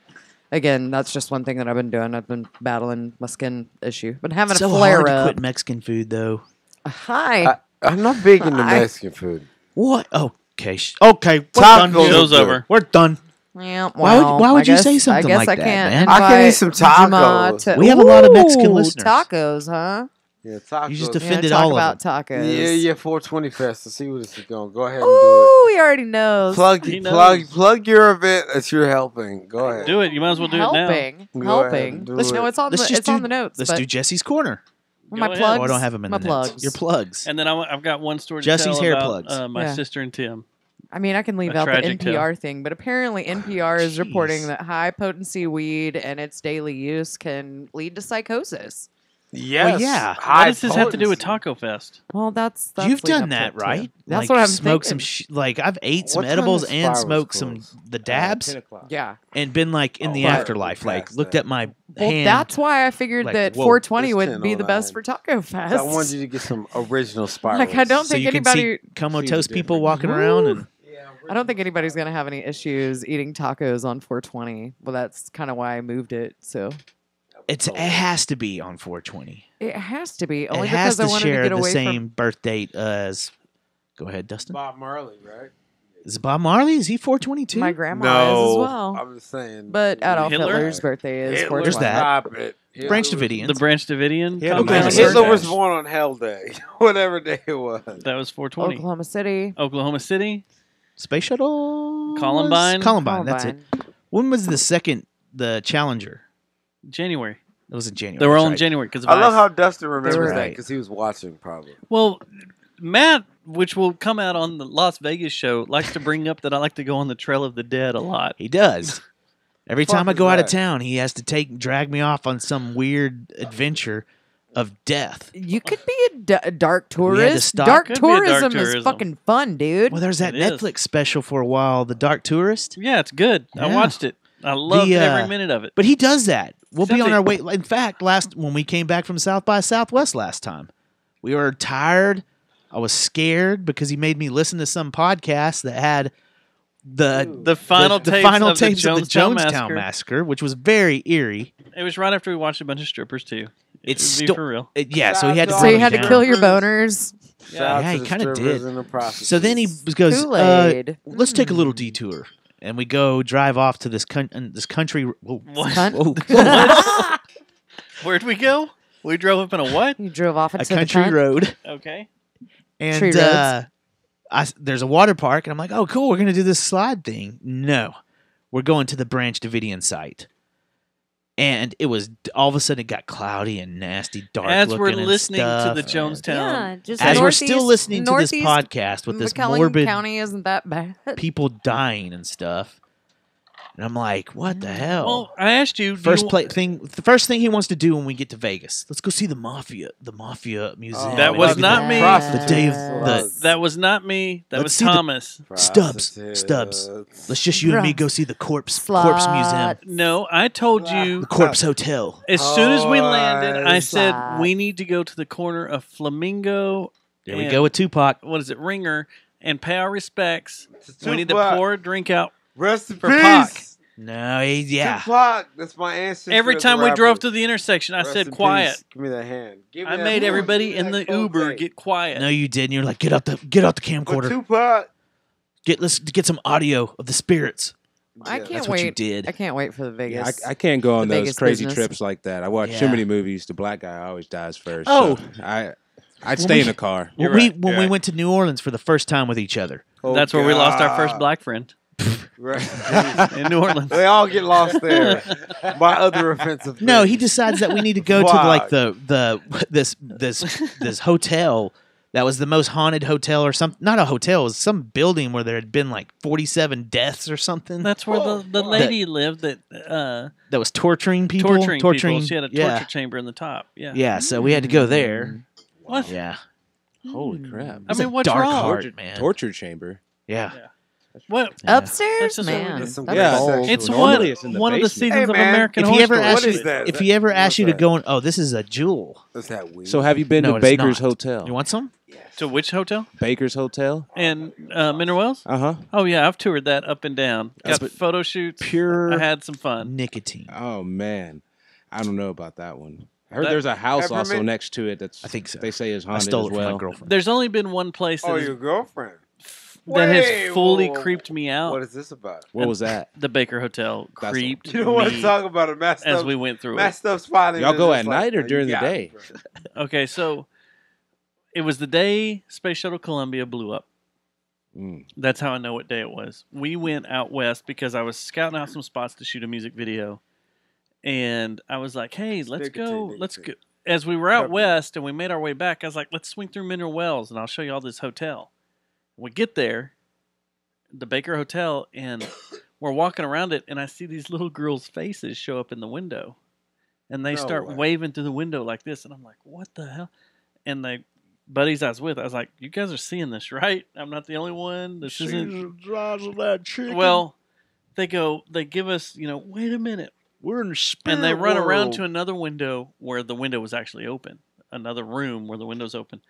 again, that's just one thing that I've been doing. I've been battling my skin issue. Been having so a flare hard to up. quit Mexican food though. Hi. I'm not big into Hi. Mexican food. What? Okay. Okay. We're Tacos done here. Show's over. We're done. Yeah, Why would I you guess- say something I guess like I that, can't man? I can eat invite some Juma tacos. We have a lot of Mexican Ooh, listeners. Tacos, huh? Yeah, tacos. You just Yeah, offended talk all of about them. tacos. Yeah, 420 Fest. Let's see where this is going. Go ahead and do Ooh, he already knows. it. Plug your event that you're helping. Go ahead. Do it. You might as well do it now. Helping. Go ahead Helping. and do Listen, it. no, it's on Let's the just it's on do- the notes. Let's but do Jesse's corner. my Go ahead. plugs. Oh, I don't have them in my the notes. plugs. Your plugs. And then I've got one story to Jesse's tell hair about plugs. my Yeah. sister and Tim. I mean, I can leave A out the tragic NPR thing, but apparently NPR is reporting that high potency weed and its daily use can lead to psychosis. Yes. Well, yeah. What does this have to do with Taco Fest? Well, that's You've leading done up to that, it, too. right? That's like, what I'm smoked thinking. some like I've ate some What time edibles does and Spirals smoked close? the dabs 10 o'clock. Yeah. and been like in the right. afterlife. Like Past looked that. at my Well, hand. that's why I figured Like, that whoa, 420 it's would be the 10:09. best for Taco Fest. I wanted you to get some original spirals. Like, I don't so think you can anybody. see comatose See the people difference. walking around and I don't think anybody's gonna have any issues eating tacos on 420. Well, that's kind of why I moved it. So it has to be on 420. it has to be It only has because I to wanted share to get the away same birth date as. Go ahead, Dustin. Bob Marley, right? Is it Bob Marley? Is he 422? from my grandma No, is as well. I'm just saying. But Adolf Hitler? Hitler's birthday is Hitler, 420. that. Stop it. Hitler Branch was- Davidians. The Branch Davidian? Yeah, compound? the Hitler was Dash. born on Hell Day, whatever day it was. That was 420. Oklahoma City. Oklahoma City? Space Shuttle. Columbine? Columbine. That's it. When was the Challenger? January. It was in January. They were all in that's right. January because of I love ice. how Dustin remembers were that right. because he was watching probably. Well, Matt, which will come out on the Las Vegas show, likes to bring up that I like to go on the Trail of the Dead a lot. He does. Every Fuck time I is go out of that? town, he has to drag me off on some weird adventure of death. You could be a dark We had to tourist. stop. Dark Could be a dark tourism is tourism. fucking fun, dude. Well, there's that It is. Netflix special for a while, The Dark Tourist. Yeah, it's good. I Yeah. watched it. I loved The, every minute of it. But he does that. We'll be Except on our he- way. In fact, when we came back from South by Southwest last time, we were tired. I was scared because he made me listen to some podcast that had The final the tapes final of the tapes of the Jonestown Jonestown Massacre, which was very eerie. It was right after we watched a bunch of strippers too. It's Be still for real. yeah. So he had to. So bring you me had to down. kill your boners. Shout out Yeah, to he the kind of strippers did. and the prostitutes. So then he goes, Kool-Aid. let's take a little detour. And we go drive off to this country. Whoa. What? Whoa. Where'd we go? We drove up in a what? You drove off A into country the cunt. road. Okay. And Tree roads. there's a water park. And I'm like, oh, cool. We're going to do this slide thing. No. We're going to the Branch Davidian site. And it was all of a sudden it got cloudy and nasty, dark. As looking we're and listening to stuff. the Jonestown, Yeah, just as we're northeast- still listening to this northeast podcast with this McAllen morbid County isn't that bad. people dying and stuff, and I'm like, what the hell? Well, I asked you. The first thing he wants to do when we get to Vegas, let's go see the Mafia Museum. That was not me. The day of the. That was not me. That Let's was see the- Thomas. Stubbs. Let's just you and me go see the corpse museum. No, I told you The Corpse Hotel. as soon as we landed. I said we need to go to the corner of Flamingo. There we and- go with Tupac. What is it, Ringer, and pay our respects. To We need to Tupac. pour a drink out Rest in for peace. Pac. No, yeah. Tupac. That's my ancestor. Every as a time we rapper. drove through the intersection, I Rest said in quiet. peace. Give me that hand. Give me I that made hand. everybody Give in me the that cold Uber thing. get quiet. No, you didn't. You're like, get out the For camcorder. Tupac. Let's get some audio of the spirits. I That's can't what you wait. did. I can't wait for the Vegas. I can't go on the those Vegas crazy business. trips like that. I watch Yeah. too many movies. The black guy always dies first. Oh. so I'd stay in the car. When we went to New Orleans for the first time with each other. Oh, That's where we lost our first God. black friend Rest in peace. in New Orleans. They all get lost there. My other offensive. No, things. he decides that we need to go to like this hotel that was the most haunted hotel or some not a hotel, it was some building where there had been like 47 deaths or something. That's where the lady lived that That was torturing people. torturing people. She had a torture chamber in the top. Yeah. Yeah, so we had to go there. What? Yeah. Holy crap! I mean, what's dark wrong? heart, man. Torture chamber. Yeah. What? Upstairs, That's just what we man. did. That's Yeah. bold. It's Normally it's in the one of the basement. seasons Hey, of man, American If Horror he ever Story. asks What you, is that? if he ever What's asks you to that? go in, oh, this is a jewel. Is that weed? So have you been No, to it's Baker's not. Hotel? You want some? To which hotel? Baker's Hotel. In Mineral Wells? Uh-huh. Oh yeah, I've toured that up and down. Got That's photo shoots. Pure I had some fun. nicotine. Oh man, I don't know about that one. I heard That- there's a house Peppermint? also next to it that's I think so. they say is I haunted stole as it well. from my girlfriend. There's only been one place that, Oh, has- your girlfriend. that has Wait, fully whoa, whoa. creeped me out. What is this about? What was that? The Baker Hotel That's- creeped You don't want to me talk about it, Matt as Stubbs. we went through Matt it. Stubbs finally. Y'all was go just at like, night or "Oh, during you the got day? it, bro." Okay, so it was the day Space Shuttle Columbia blew up. Mm. That's how I know what day it was. We went out west because I was scouting out some spots to shoot a music video, and I was like, "Hey, let's go, let's go." As we were out west and we made our way back, I was like, "Let's swing through Mineral Wells and I'll show you all this hotel." We get there, the Baker Hotel, and we're walking around it, and I see these little girls' faces show up in the window, and they No start way. waving through the window like this, and I'm like, "What the hell?" And they buddies I was with, I was like, "You guys are seeing this, right? I'm not the only one. This isn't." Well, they give us, wait a minute. We're in the spirit And they run around world. to another window where the window was actually open. Another room where the window's open.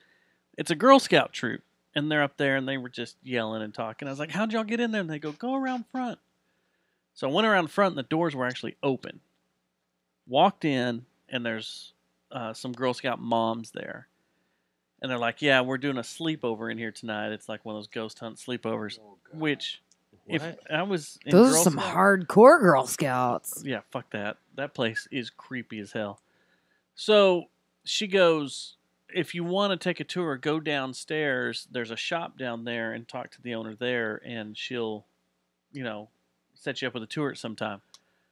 It's a Girl Scout troop. And they're up there and they were just yelling and talking. I was like, "How'd y'all get in there?" And they go around front. So I went around front and the doors were actually open. Walked in and there's some Girl Scout moms there. And they're like, "Yeah, we're doing a sleepover in here tonight. It's like one of those ghost hunt sleepovers." Which, if I was in Those are Girl some Scout- hardcore Girl Scouts. Yeah, fuck that. That place is creepy as hell. So she goes, "If you want to take a tour, go downstairs. There's a shop down there and talk to the owner there, and she'll, set you up with a tour at some time."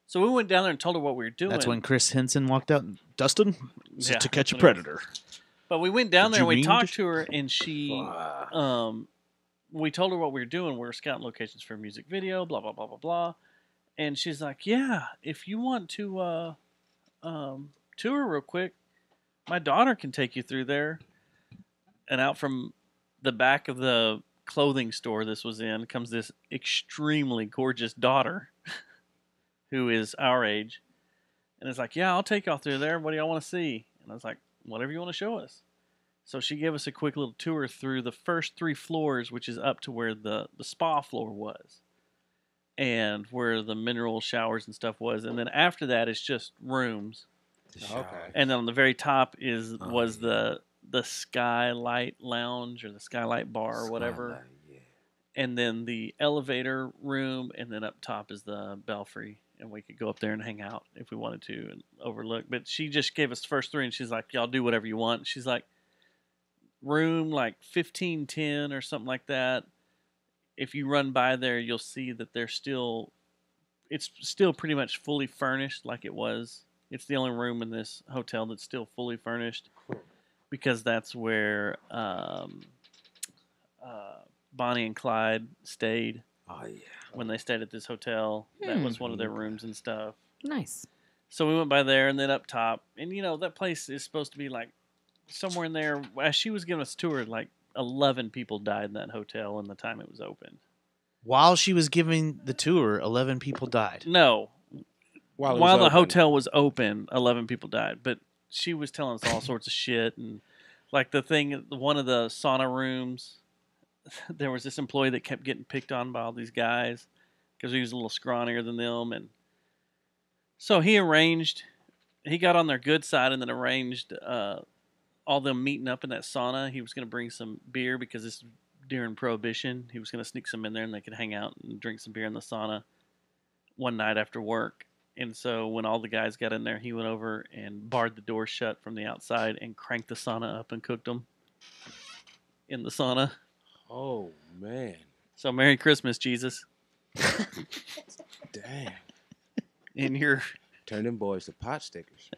So we went down there and told her what we were doing. That's when Chris Henson walked out. Dustin, Yeah, to catch a that's what it was. predator. But we went down Did there and you we mean talked to- to her, and she, we told her what we were doing. We were scouting locations for a music video, blah, blah, blah, blah, blah. And she's like, "Yeah, if you want to tour real quick, my daughter can take you through there." And out from the back of the clothing store this was in comes this extremely gorgeous daughter who is our age. And it's like, "Yeah, I'll take y'all through there. What do y'all want to see?" And I was like, "Whatever you want to show us." So she gave us a quick little tour through the first 3 floors, which is up to where the spa floor was and where the mineral showers and stuff was. And then after that, it's just rooms. Okay. And then on the very top was the Skylight Lounge or the Skylight Bar or whatever. And then the elevator room, and then up top is the Belfry. And we could go up there and hang out if we wanted to and overlook. But she just gave us the first 3, and she's like, "Y'all do whatever you want." She's like, room like 1510 or something like that. If you run by there, you'll see that it's still pretty much fully furnished like it was It's the only room in this hotel that's still fully furnished because that's where Bonnie and Clyde stayed. Oh yeah. When they stayed at this hotel, that was one of their rooms and stuff. Nice. So we went by there and then up top, and that place is supposed to be like somewhere in there. As she was giving us a tour, like 11 people died in that hotel in the time it was open. While she was giving the tour, 11 people died. No. While the hotel was open, 11 people died. But she was telling us all sorts of shit. And like one of the sauna rooms, there was this employee that kept getting picked on by all these guys because he was a little scrawnier than them. And so he got on their good side and then arranged all them meeting up in that sauna. He was going to bring some beer because this during Prohibition. He was going to sneak some in there and they could hang out and drink some beer in the sauna one night after work. And so when all the guys got in there, he went over and barred the door shut from the outside and cranked the sauna up and cooked them in the sauna. Oh, man. So Merry Christmas, Jesus. Damn. In your... Turn them boys to pot stickers.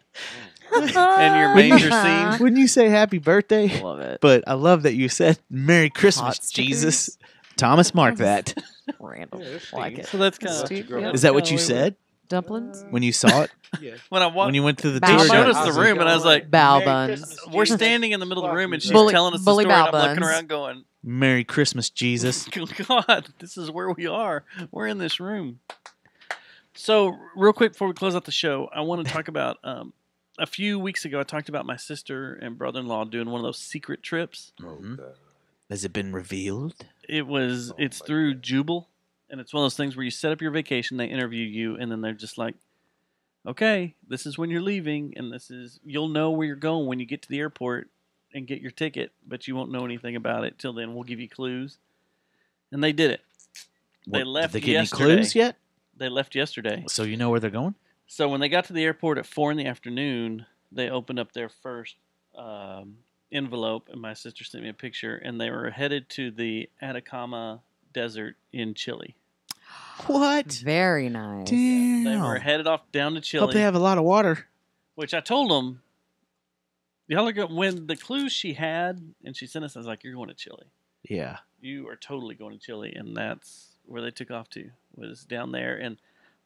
And your manger scene. Wouldn't you say happy birthday? Love it. But I love that you said Merry Christmas, Pot Jesus. Thomas, mark that. Random. Like it. So that's kind of... Is that what you said? Dumplings? When you saw it? Yeah. When you went through the They tour? showed us the room, and I was like, Bao buns. We're standing in the middle of the room, and she's Bully- telling us the bully story, and I'm bao looking buns. around going, Merry Christmas, Jesus. God, this is where we are. We're in this room. So, real quick before we close out the show, I want to talk about a few weeks ago, I talked about my sister and brother-in-law doing one of those secret trips. Mhm. Has it been revealed? It's through Jubal, and it's one of those things where you set up your vacation, they interview you, and then they're just like, okay, this is when you're leaving, and you'll know where you're going when you get to the airport and get your ticket, but you won't know anything about it till then. We'll give you clues. And they did it. They left Did they get yesterday. any clues yet? They left yesterday. So you know where they're going? So when they got to the airport at 4 in the afternoon, they opened up their first envelope, and my sister sent me a picture, and they were headed to the Atacama Desert in Chile. What? Very nice. Damn. They were headed off down to Chile. Hope they have a lot of water. Which I told them, y'all are when the clues she had, and she sent us, I was like, you're going to Chile. Yeah. You are totally going to Chile, and that's where they took off to, was down there. And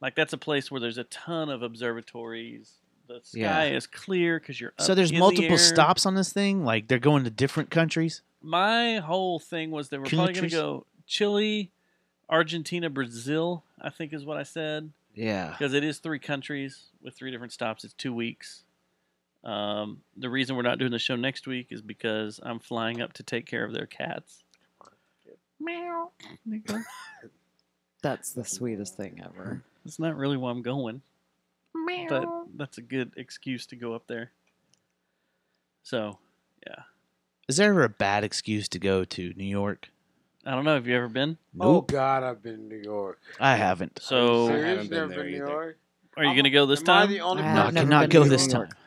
like that's a place where there's a ton of observatories. The sky is clear because you're up So there's in the multiple air. stops on this thing? Like they're going to different countries? My whole thing was they were probably going Countries? to go Chile, Argentina, Brazil, I think is what I said. Yeah. Because it is 3 countries with 3 different stops. It's 2 weeks. The reason we're not doing the show next week is because I'm flying up to take care of their cats. Meow. That's the sweetest thing ever. It's not really why I'm going. But that's a good excuse to go up there. So, yeah. Is there ever a bad excuse to go to New York? I don't know. Have you ever been? Oh, Nope. God, I've been in New York. I haven't. So, Serious? You never been to New York? Are you going to go this Am I time? the only No, I person cannot who's go been to this New York? time.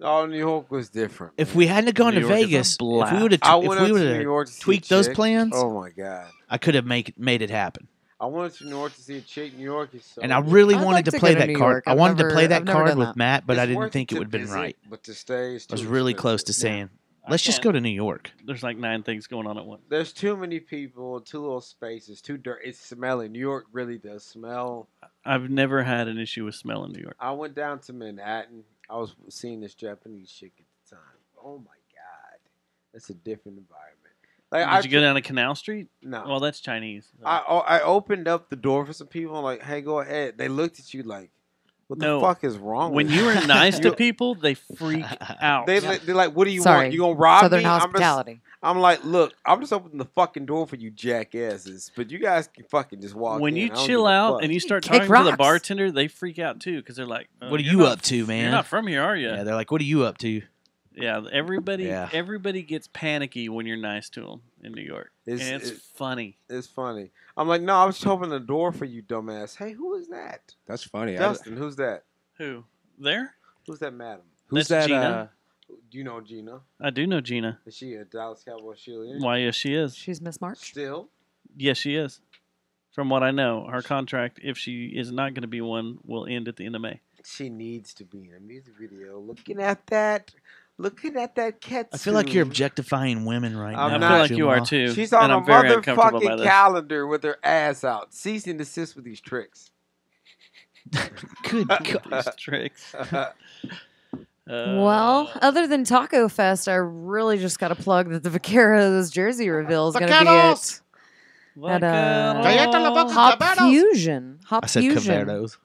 Oh, New York was different. If we hadn't gone New to York is a Vegas, if we blast. would I have went up to New tweaked York to see a those chick. plans, Oh, my God. I could have made it happen. I went to New York to see a chick. New York is so And I good. really I'd wanted like to to play go to that New card. York. I I've wanted to never- play that I've never card done with that. Matt, but It's I didn't worth think it to would have been visit, right. But to stay is I was too really expensive. close to saying, I let's just can't. go to New York. There's like 9 things going on at once. There's too many people, too little spaces, too dirty. It's smelly. New York really does smell. I've never had an issue with smell in New York. I went down to Manhattan. I was seeing this Japanese chick at the time. Oh my God, that's a different environment. Like, Did you go down to Canal Street? No. Well, that's Chinese. So. I opened up the door for some people. I'm like, hey, go ahead. They looked at you like, what the fuck is wrong When with you you? are nice to people, they freak out. They're like, what do you Sorry. want? You gonna rob Southern me? hospitality. I'm like, look, I'm just opening the fucking door for you jackasses, but you guys can fucking just walk When in. you I don't chill give a out fuck. and you start Kick talking to the rocks. bartender, they freak out too because they're like, What are "You're you not- up to, man? You're not from here, are you?" Yeah, they're like, what are you up to? Yeah, everybody Yeah. everybody gets panicky when you're nice to them in New York. And it's funny. It's funny. I'm like, no, I was opening the door for you, dumbass. Hey, who is that? That's funny. Justin, who's that? Who? There? Who's that madam? Who's That's that? Gina. Do you know Gina? I do know Gina. Is she a Dallas Cowboy cheerleader? Why, yes, she is. She's Miss March. Still? Yes, she is. From what I know, her contract, if she is not going to be one, will end at the end of May. She needs to be in a music video. Looking at that cat. I feel like you're objectifying women right now. I'm I not. feel like you are too. She's on and a I'm very uncomfortable by motherfucking this. calendar with her ass out. Cease and desist with these tricks. Good God. These tricks. Well, other than Taco Fest, I really just got to plug that the Vaqueros jersey reveal is going to be at Hop Fusion. I said Caveros.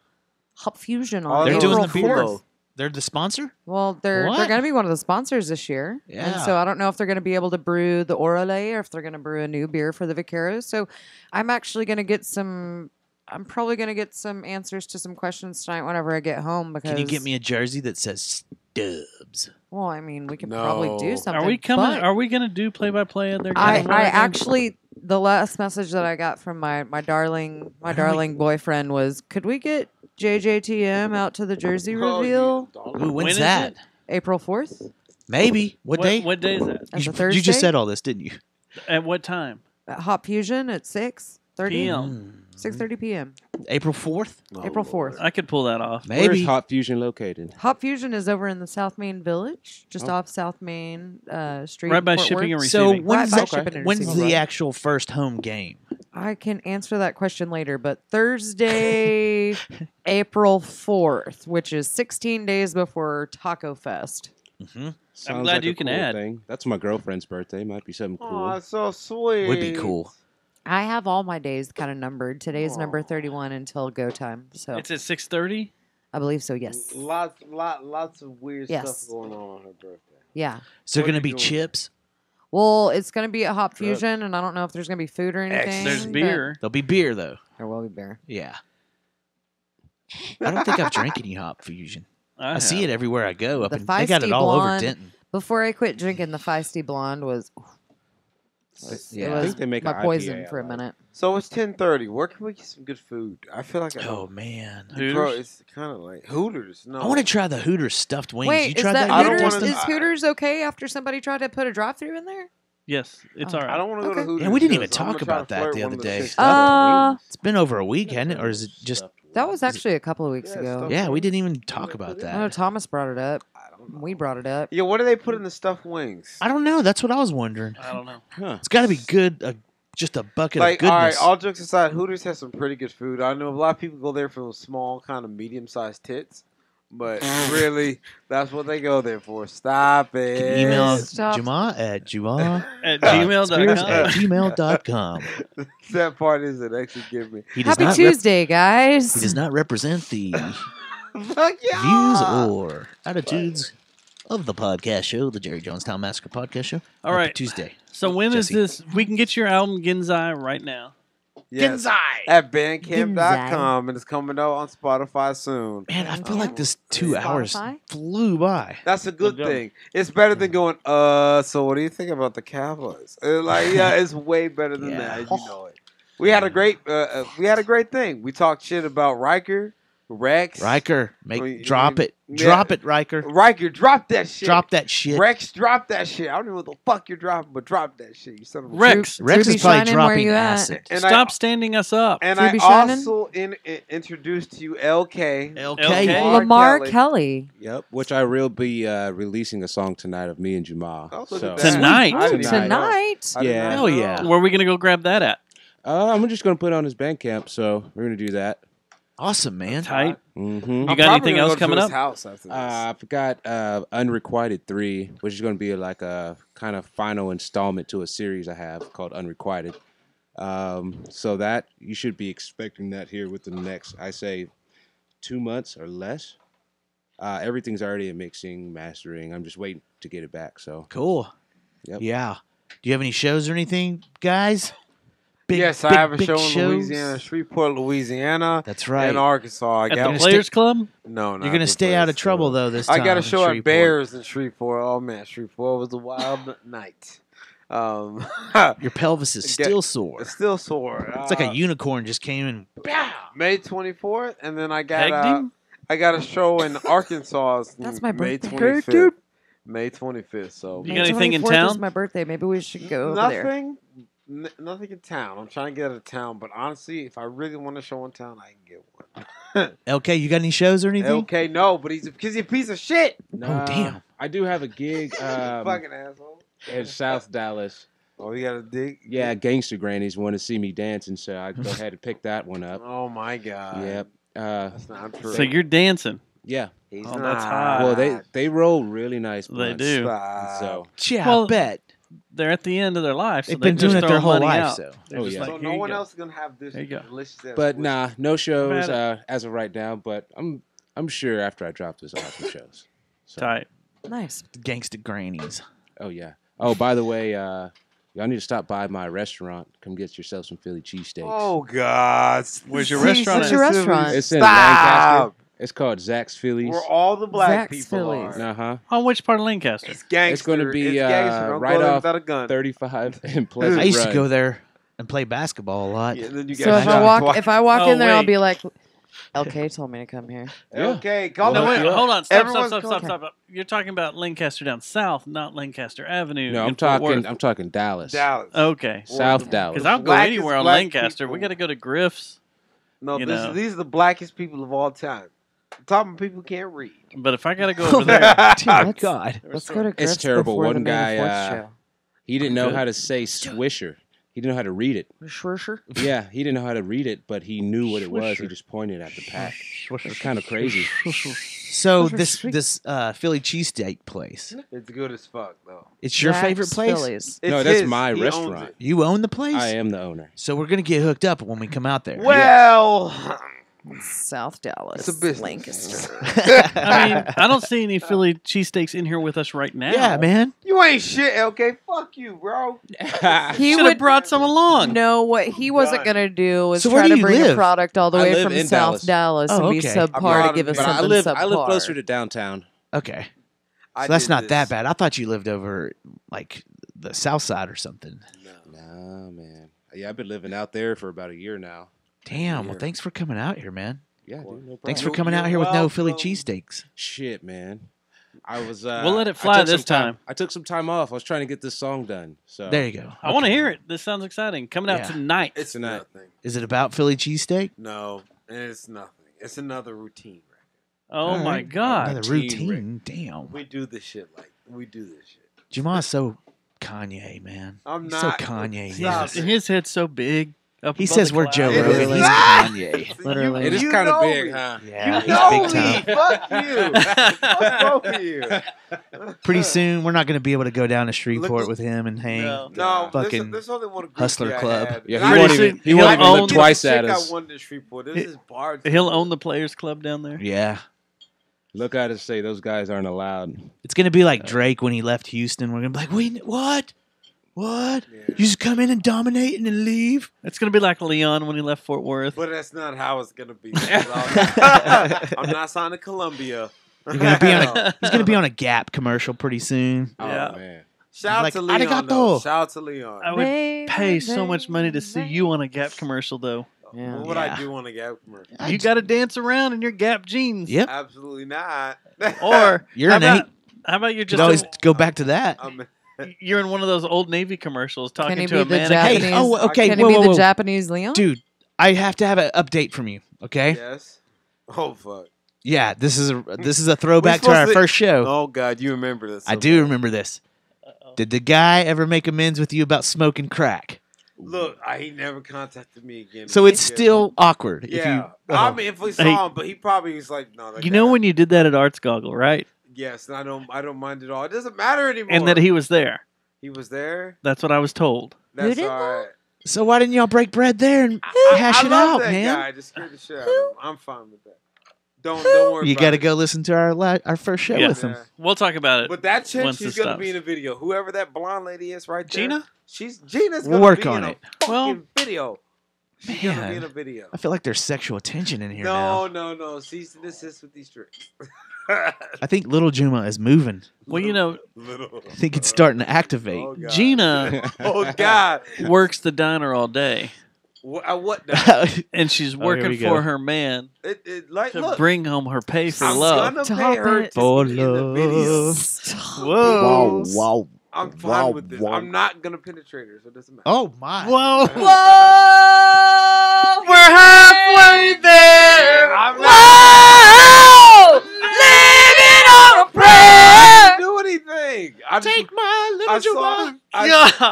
Hop Fusion on They're April doing the beer. 4th. They're the sponsor? Well, they're What? going to be one of the sponsors this year. And Yeah. so I don't know if they're going to be able to brew the Orale or if they're going to brew a new beer for the Vaqueros. So I'm actually going to get some. I'm probably going to get some answers to some questions tonight whenever I get home. Because Can you get me a jersey that says Stubbs? Well, I mean, we could probably do something. Are we coming? but Are we going to do play-by-play at their game? I actually, the last message that I got from my darling boyfriend was, could we get JJTM out to the jersey reveal? Ooh, when's that? April 4th. Maybe. What day? What day is that? That's a You Thursday. just said all this, didn't you? At what time? At Hop Fusion at 6:30 PM. 6:30 p.m. April 4th? April 4th. I could pull that off. Where's Hot Fusion located? Hop Fusion is over in the South Main Village, just off South Main Street. Right by Fort shipping and Worth. receiving. So when's, Right by shipping and when's receiving. the actual first home game? I can answer that question later, but Thursday, April 4th, which is 16 days before Taco Fest. Mm-hmm. Sounds glad like you a can cool add. Thing. That's my girlfriend's birthday. Might be something cool. Oh, that's so sweet. Would be cool. I have all my days kind of numbered. Today's number 31 until go time. So It's at 6:30. I believe so, yes. Lots of weird Yes. stuff going on her birthday. Yeah. So What going are to you be doing? chips? Well, it's going to be at Hop Fusion, and I don't know if there's going to be food or anything. There's but beer. There'll be beer, though. There will be beer. Yeah. I don't think I've drank any Hop Fusion. I see it everywhere I go. Up The in, they got it Feisty all over Blonde- Denton. Before I quit drinking, the Feisty Blonde was... Yeah. It I was think they make my an poison IPA for a out of it. minute. So it's 10:30. Where can we get some good food? I feel like Oh, man. Bro, it's kind of like Hooters. No, I want to try the Hooters stuffed wings. Wait, you is tried that that? Hooters? Is Hooters okay after somebody tried to put a drive-through in there? Yes, it's Oh. all right. I don't want to go to Okay. Hooters. Yeah, we didn't even because I'm talk gonna try about to that flirt the one other of the day. chicks. It's been over a week, hasn't it? Or is it just... That was actually a couple of weeks ago. Yeah, we didn't even talk about I know that. Thomas brought it up. We brought it up. Yeah, what do they put in the stuffed wings? I don't know. That's what I was wondering. I don't know. It's got to be good, just a bucket Like, of all right, goodness. all jokes aside, Hooters has some pretty good food. I know a lot of people go there for those small, kind of medium-sized tits, but really, that's what they go there for. Stop it. You can email Juma at Juma At gmail.com. at gmail.com. That part is it actually give me. He does Happy not Tuesday, guys. He does not represent the Fuck yeah. views or attitudes of the podcast show, the Jerry Jonestown Massacre podcast show. All Happy right. Tuesday. So when is Jesse. this? We can get your album Genzai right now. Yes. Genzai. At bandcamp.com, and it's coming out on Spotify soon. Man, I feel like this 2 hours Spotify? flew by. That's a good thing. It's better than going, so what do you think about the Cowboys? It's way better than that. You know it. We had a great thing. We talked shit about Riker, Rex. Riker, drop it. Drop it, Riker. Riker, drop that shit. Drop that shit. Rex, drop that shit. I don't know what the fuck you're dropping, but drop that shit. You son of a Rex. Rex is probably dropping acid. And Stop standing us up. And Ruby I Shining? also introduced to you LK. LK. Lamar Kelly. Yep, which I will be releasing a song tonight of me and Jamal. Oh, look at So- that. Tonight? I did not know. Tonight? I did Yeah. not Hell know. yeah. Where are we gonna go grab that at? I'm just going to put it on his Bandcamp, so we're going to do that. Awesome, man. Tight. Mm-hmm. You I'm got probably anything gonna else go to coming his up? house after this. I've got Unrequited 3, which is going to be like a kind of final installment to a series I have called Unrequited. So that you should be expecting that here within the next, I say, 2 months or less. Everything's already in mixing, mastering. I'm just waiting to get it back. So Cool. Yep. Yeah. Do you have any shows or anything, guys? Yes, I have a show in Louisiana, Shreveport, Louisiana. That's right. And Arkansas. I At got the Players Club? No, You're going to stay out of trouble, though, this time. I got a in show at Shreveport. Bears in Shreveport. Oh man, Shreveport was a wild night. Your pelvis is still sore. It's still sore. It's like a unicorn just came and... May 24th, and then I Pegged got him? I got a show in Arkansas. That's my May birthday. 25th. May 25th. So You got anything in 24th town? is my birthday. Maybe we should go over there. Nothing in town. I'm trying to get out of town, but honestly, if I really want a show in town, I can get one. LK, you got any shows or anything? Okay, no, but he's a piece of shit. Oh, damn. I do have a gig Fucking asshole. in South Dallas. Oh, you got a dig? Yeah, Gangster Grannies want to see me dancing, so I go ahead and pick that one up. Oh my god. Yep. That's not true. So you're dancing. Yeah. He's Oh, that's hot. Well, they roll really nice. They blunts. do. So Yeah, Well, I bet. They're at the end of their life. So They've been just doing it their throw whole money life, out. so. They're Oh, just yeah. like, So here no you one go. else is gonna have this There you go. delicious ass. But food. nah, no shows About as of right now. But I'm sure after I drop this, I'll have some shows. So. Tight. Nice. Gangsta grannies. Oh yeah. Oh, by the way, y'all need to stop by my restaurant. Come get yourself some Philly cheesesteaks. Oh god. Where's your restaurant? What's your restaurant? It's in Lancaster. It's called Zach's Phillies. Where all the black Zach's people Phillies. are. Uh-huh. On which part of Lancaster? It's gangster. It's going to be It's gangster. Don't right go there off without a gun. 35 and Pleasant I used to Run. go there and play basketball a lot. Yeah, then you So got if shot I walk, twice. if I walk Oh, in there, I'll wait. be like, LK told me to come here. Yeah. Okay, call No, him wait, up. hold on. Stop, Everyone's stop, calling- stop, stop. You're talking about Lancaster down south, not Lancaster Avenue. No, in I'm Fort Worth. talking Dallas. Dallas. Okay. South Dallas. Because I'll go Blackest anywhere on black Lancaster. We people. got to go to Griff's. No, You this know. is, these are the blackest people of all time. I'm talking about people who can't read. But if I got to go over there, Oh, God. Let's go to Griff's It's terrible. before the One May the guy, 4th show. he didn't know Good. how to say Swisher. He didn't know how to read it. Schwisher? Yeah, he didn't know how to read it, but he knew what it was. He Swisher. just pointed at the pack. It was kind of crazy. So this Philly cheesesteak place. It's good as fuck, though. It's your Zach's favorite place? Phillies. No, It's that's his. my He owns restaurant. it. You own the place? I am the owner. So we're gonna get hooked up when we come out there. Well, South Dallas. it's a business. Lancaster. I mean, I don't see any Philly cheesesteaks in here with us right now. Yeah, man. You ain't shit, LK. Fuck you, bro. He Should would have brought some along. No, what he wasn't Done. going to do was So where try do to you bring live? a product all the I way live from in South Dallas Oh, and be okay. subpar to give us But something I live subpar. closer to downtown. Okay. I So that's did not this. that bad. I thought you lived over like the south side or something. Nah, man. Yeah, I've been living out there for about a year now. Damn. Well, Yeah. thanks for coming out here, man. Yeah, dude, no problem. Thanks for You're- coming out you're here with no Philly welcome. cheesesteaks. Shit, man. I was. We'll let it I fly took this some time. I took some time off. I was trying to get this song done. So There you go. I want to hear it. This sounds exciting. Coming out Yeah. tonight. It's Tonight. nothing. Is it about Philly cheesesteak? No, it's nothing. It's another routine record. Oh All my right. God. Another routine, routine. Damn. We do this shit like we do this shit. Juma's so Kanye, man. I'm He's not. so Kanye. Stop He's- it. His head's so big. Up He above says the we're Joe clouds. Rogan. It's He's not. Kanye. Literally. it is You kind of know big, me. huh? Yeah, You he's know big me. time. Fuck you. Fuck both of you. Pretty soon, we're not going to be able to go down to Shreveport Look- with him and hang. No, Fucking there's only one group Hustler I Club. had. Yeah, And he I won't just- even. He he'll won't even own look the twice chick at I us. wanted to Shreveport. This is bar. He'll own the Players Club down there. Yeah. Look at us say those guys aren't allowed. It's going to be like Drake when he left Houston. We're going to be like, wait, what? What? You just come in and dominate and then leave? It's going to be like Leon when he left Fort Worth. But that's not how it's gonna be. I'm not signing to Columbia. You're gonna be on he's going to be on a Gap commercial pretty soon. Oh Yeah. Man. Shout out Like, to Leon. arigato. Though. Shout out to Leon. I would pay so much money to see you on a Gap commercial, though. Yeah. What would I do on a Gap commercial? You got to dance around in your Gap jeans. Yep. Absolutely not. Or You're how an about, eight. how about you're You just could always go back to that. you're in one of those old Navy commercials talking Can he to be a the mannequin. Japanese? Hey, oh, okay, Can whoa, he be whoa, the whoa. Japanese Leon? Dude, I have to have an update from you, okay? Yes. Oh fuck. Yeah, this is a throwback to our first show. Oh god, you remember this? I do remember this. Did the guy ever make amends with you about smoking crack? Look, he never contacted me again. So it's still awkward. Yeah. If I mean, if we Hey. saw him, but he probably was like, no. You know when you did that at Arts Goggle, right? Yes, and I don't mind at all. It doesn't matter anymore. And that he was there. He was there. That's what I was told. That's all right. So why didn't y'all break bread there and hash I it love out, that man? guy. Just scared the shit out of him. I'm fine with that. Don't worry. You about got to it. go listen to our first show Yeah. with him. Yeah. We'll talk about it. But that chick, once she's this gonna be stops. in a video. Whoever that blonde lady is, right there. Gina? Gina's We'll gonna work be on in it. a fucking video. She's gonna be Man. in a video. I feel like there's sexual tension in here now. No. Cease and desist with these tricks. I think little Juma is moving. Well, you know, Little. I think it's starting to activate. Oh, God. Gina Oh God. works the diner all day. What now? And she's Oh, working here we go. for her man Like, to look, bring home her pay for I'm love. gonna pay her to For be in the video. Whoa. Wow. I'm fine with this. I'm not gonna penetrate her, so it doesn't matter. Oh, my. Whoa. Whoa! We're halfway there.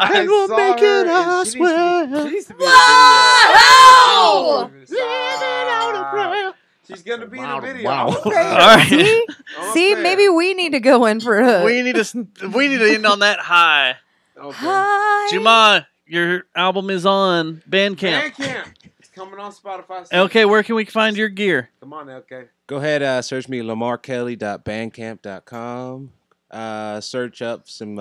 God. And we'll make it, I swear. She needs to be in a video. She's gonna be in a video. Wow. I'm gonna pay her. All right. See, I'm see, fair. maybe we need to go in for a We need to end on that high. Okay. hi. Juma, your album is on Bandcamp. Bandcamp. It's coming on Spotify. Okay, where can we find your gear? Come on, LK. Go ahead, search me lamarkelly.bandcamp.com. Search up some,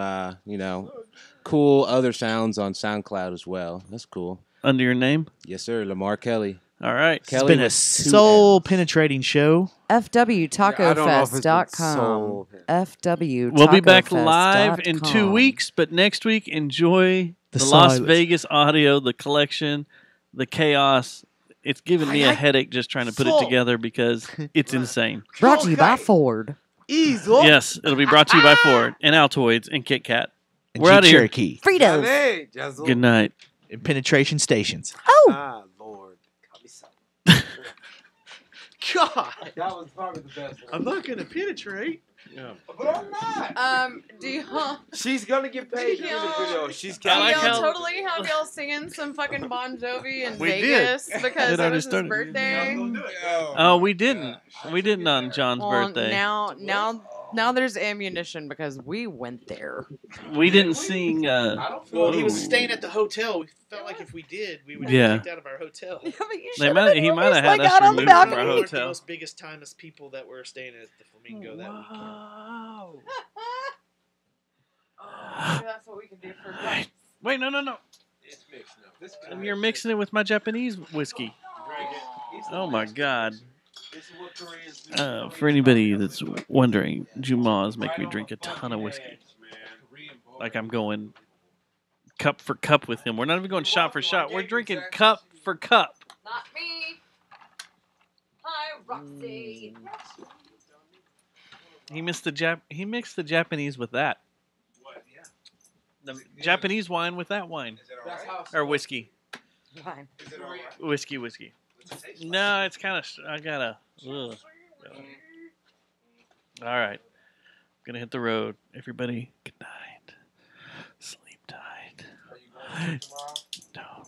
cool other sounds on SoundCloud as well. That's cool. Under your name? Yes, sir. Lamar Kelly. All right. It's Kelly been a with 2 soul-penetrating show. FWTacoFest.com. FWTacoFest.com. We'll be back live in 2 weeks, but next week, enjoy the Las silence. Vegas audio, the collection, the chaos. It's giving me a headache just trying to put it together because it's insane. Brought to you by Ford. Yes, it'll be brought to you by Ford and Altoids and Kit Kat. And We're Jeep out of here. Cherokee. Fritos. Hey, Jazzle. Good night. And penetration stations. Oh. Ah, Lord. Got me something. God. That was probably the best one. I'm not going to penetrate. Yeah. But I'm not. Do y'all She's gonna get paid to do the video. She's do y'all counting. totally have y'all singing some fucking Bon Jovi in We Vegas did. because It it already was his started. birthday? Oh, we didn't. We didn't on John's Well, birthday. now there's ammunition because we went there. We didn't sing. Well, he was ooh. staying at the hotel. We felt like if we did, we would Yeah. get kicked out of our hotel. Yeah, but you They should've might, been he at might have least, had like, us out on the removed from our balcony. We were the hotel. most biggest timest people that were staying at the Flamingo that weekend. That's what we can do for drinks. Wait, no. It's mixed now. This And you're mixing it with my Japanese whiskey. Oh my God. For anybody that's wondering, Juma is making me drink a ton of whiskey. Like I'm going cup for cup with him. We're not even going shot for shot. We're drinking cup for cup. Not me. Hi, Roxy. He mixed the Japanese with that. The Japanese wine with that wine. Or whiskey. Fine. Whiskey. No, it's kind of. I gotta. Ugh. All right. I'm gonna hit the road. Everybody, good night. Sleep tight. Don't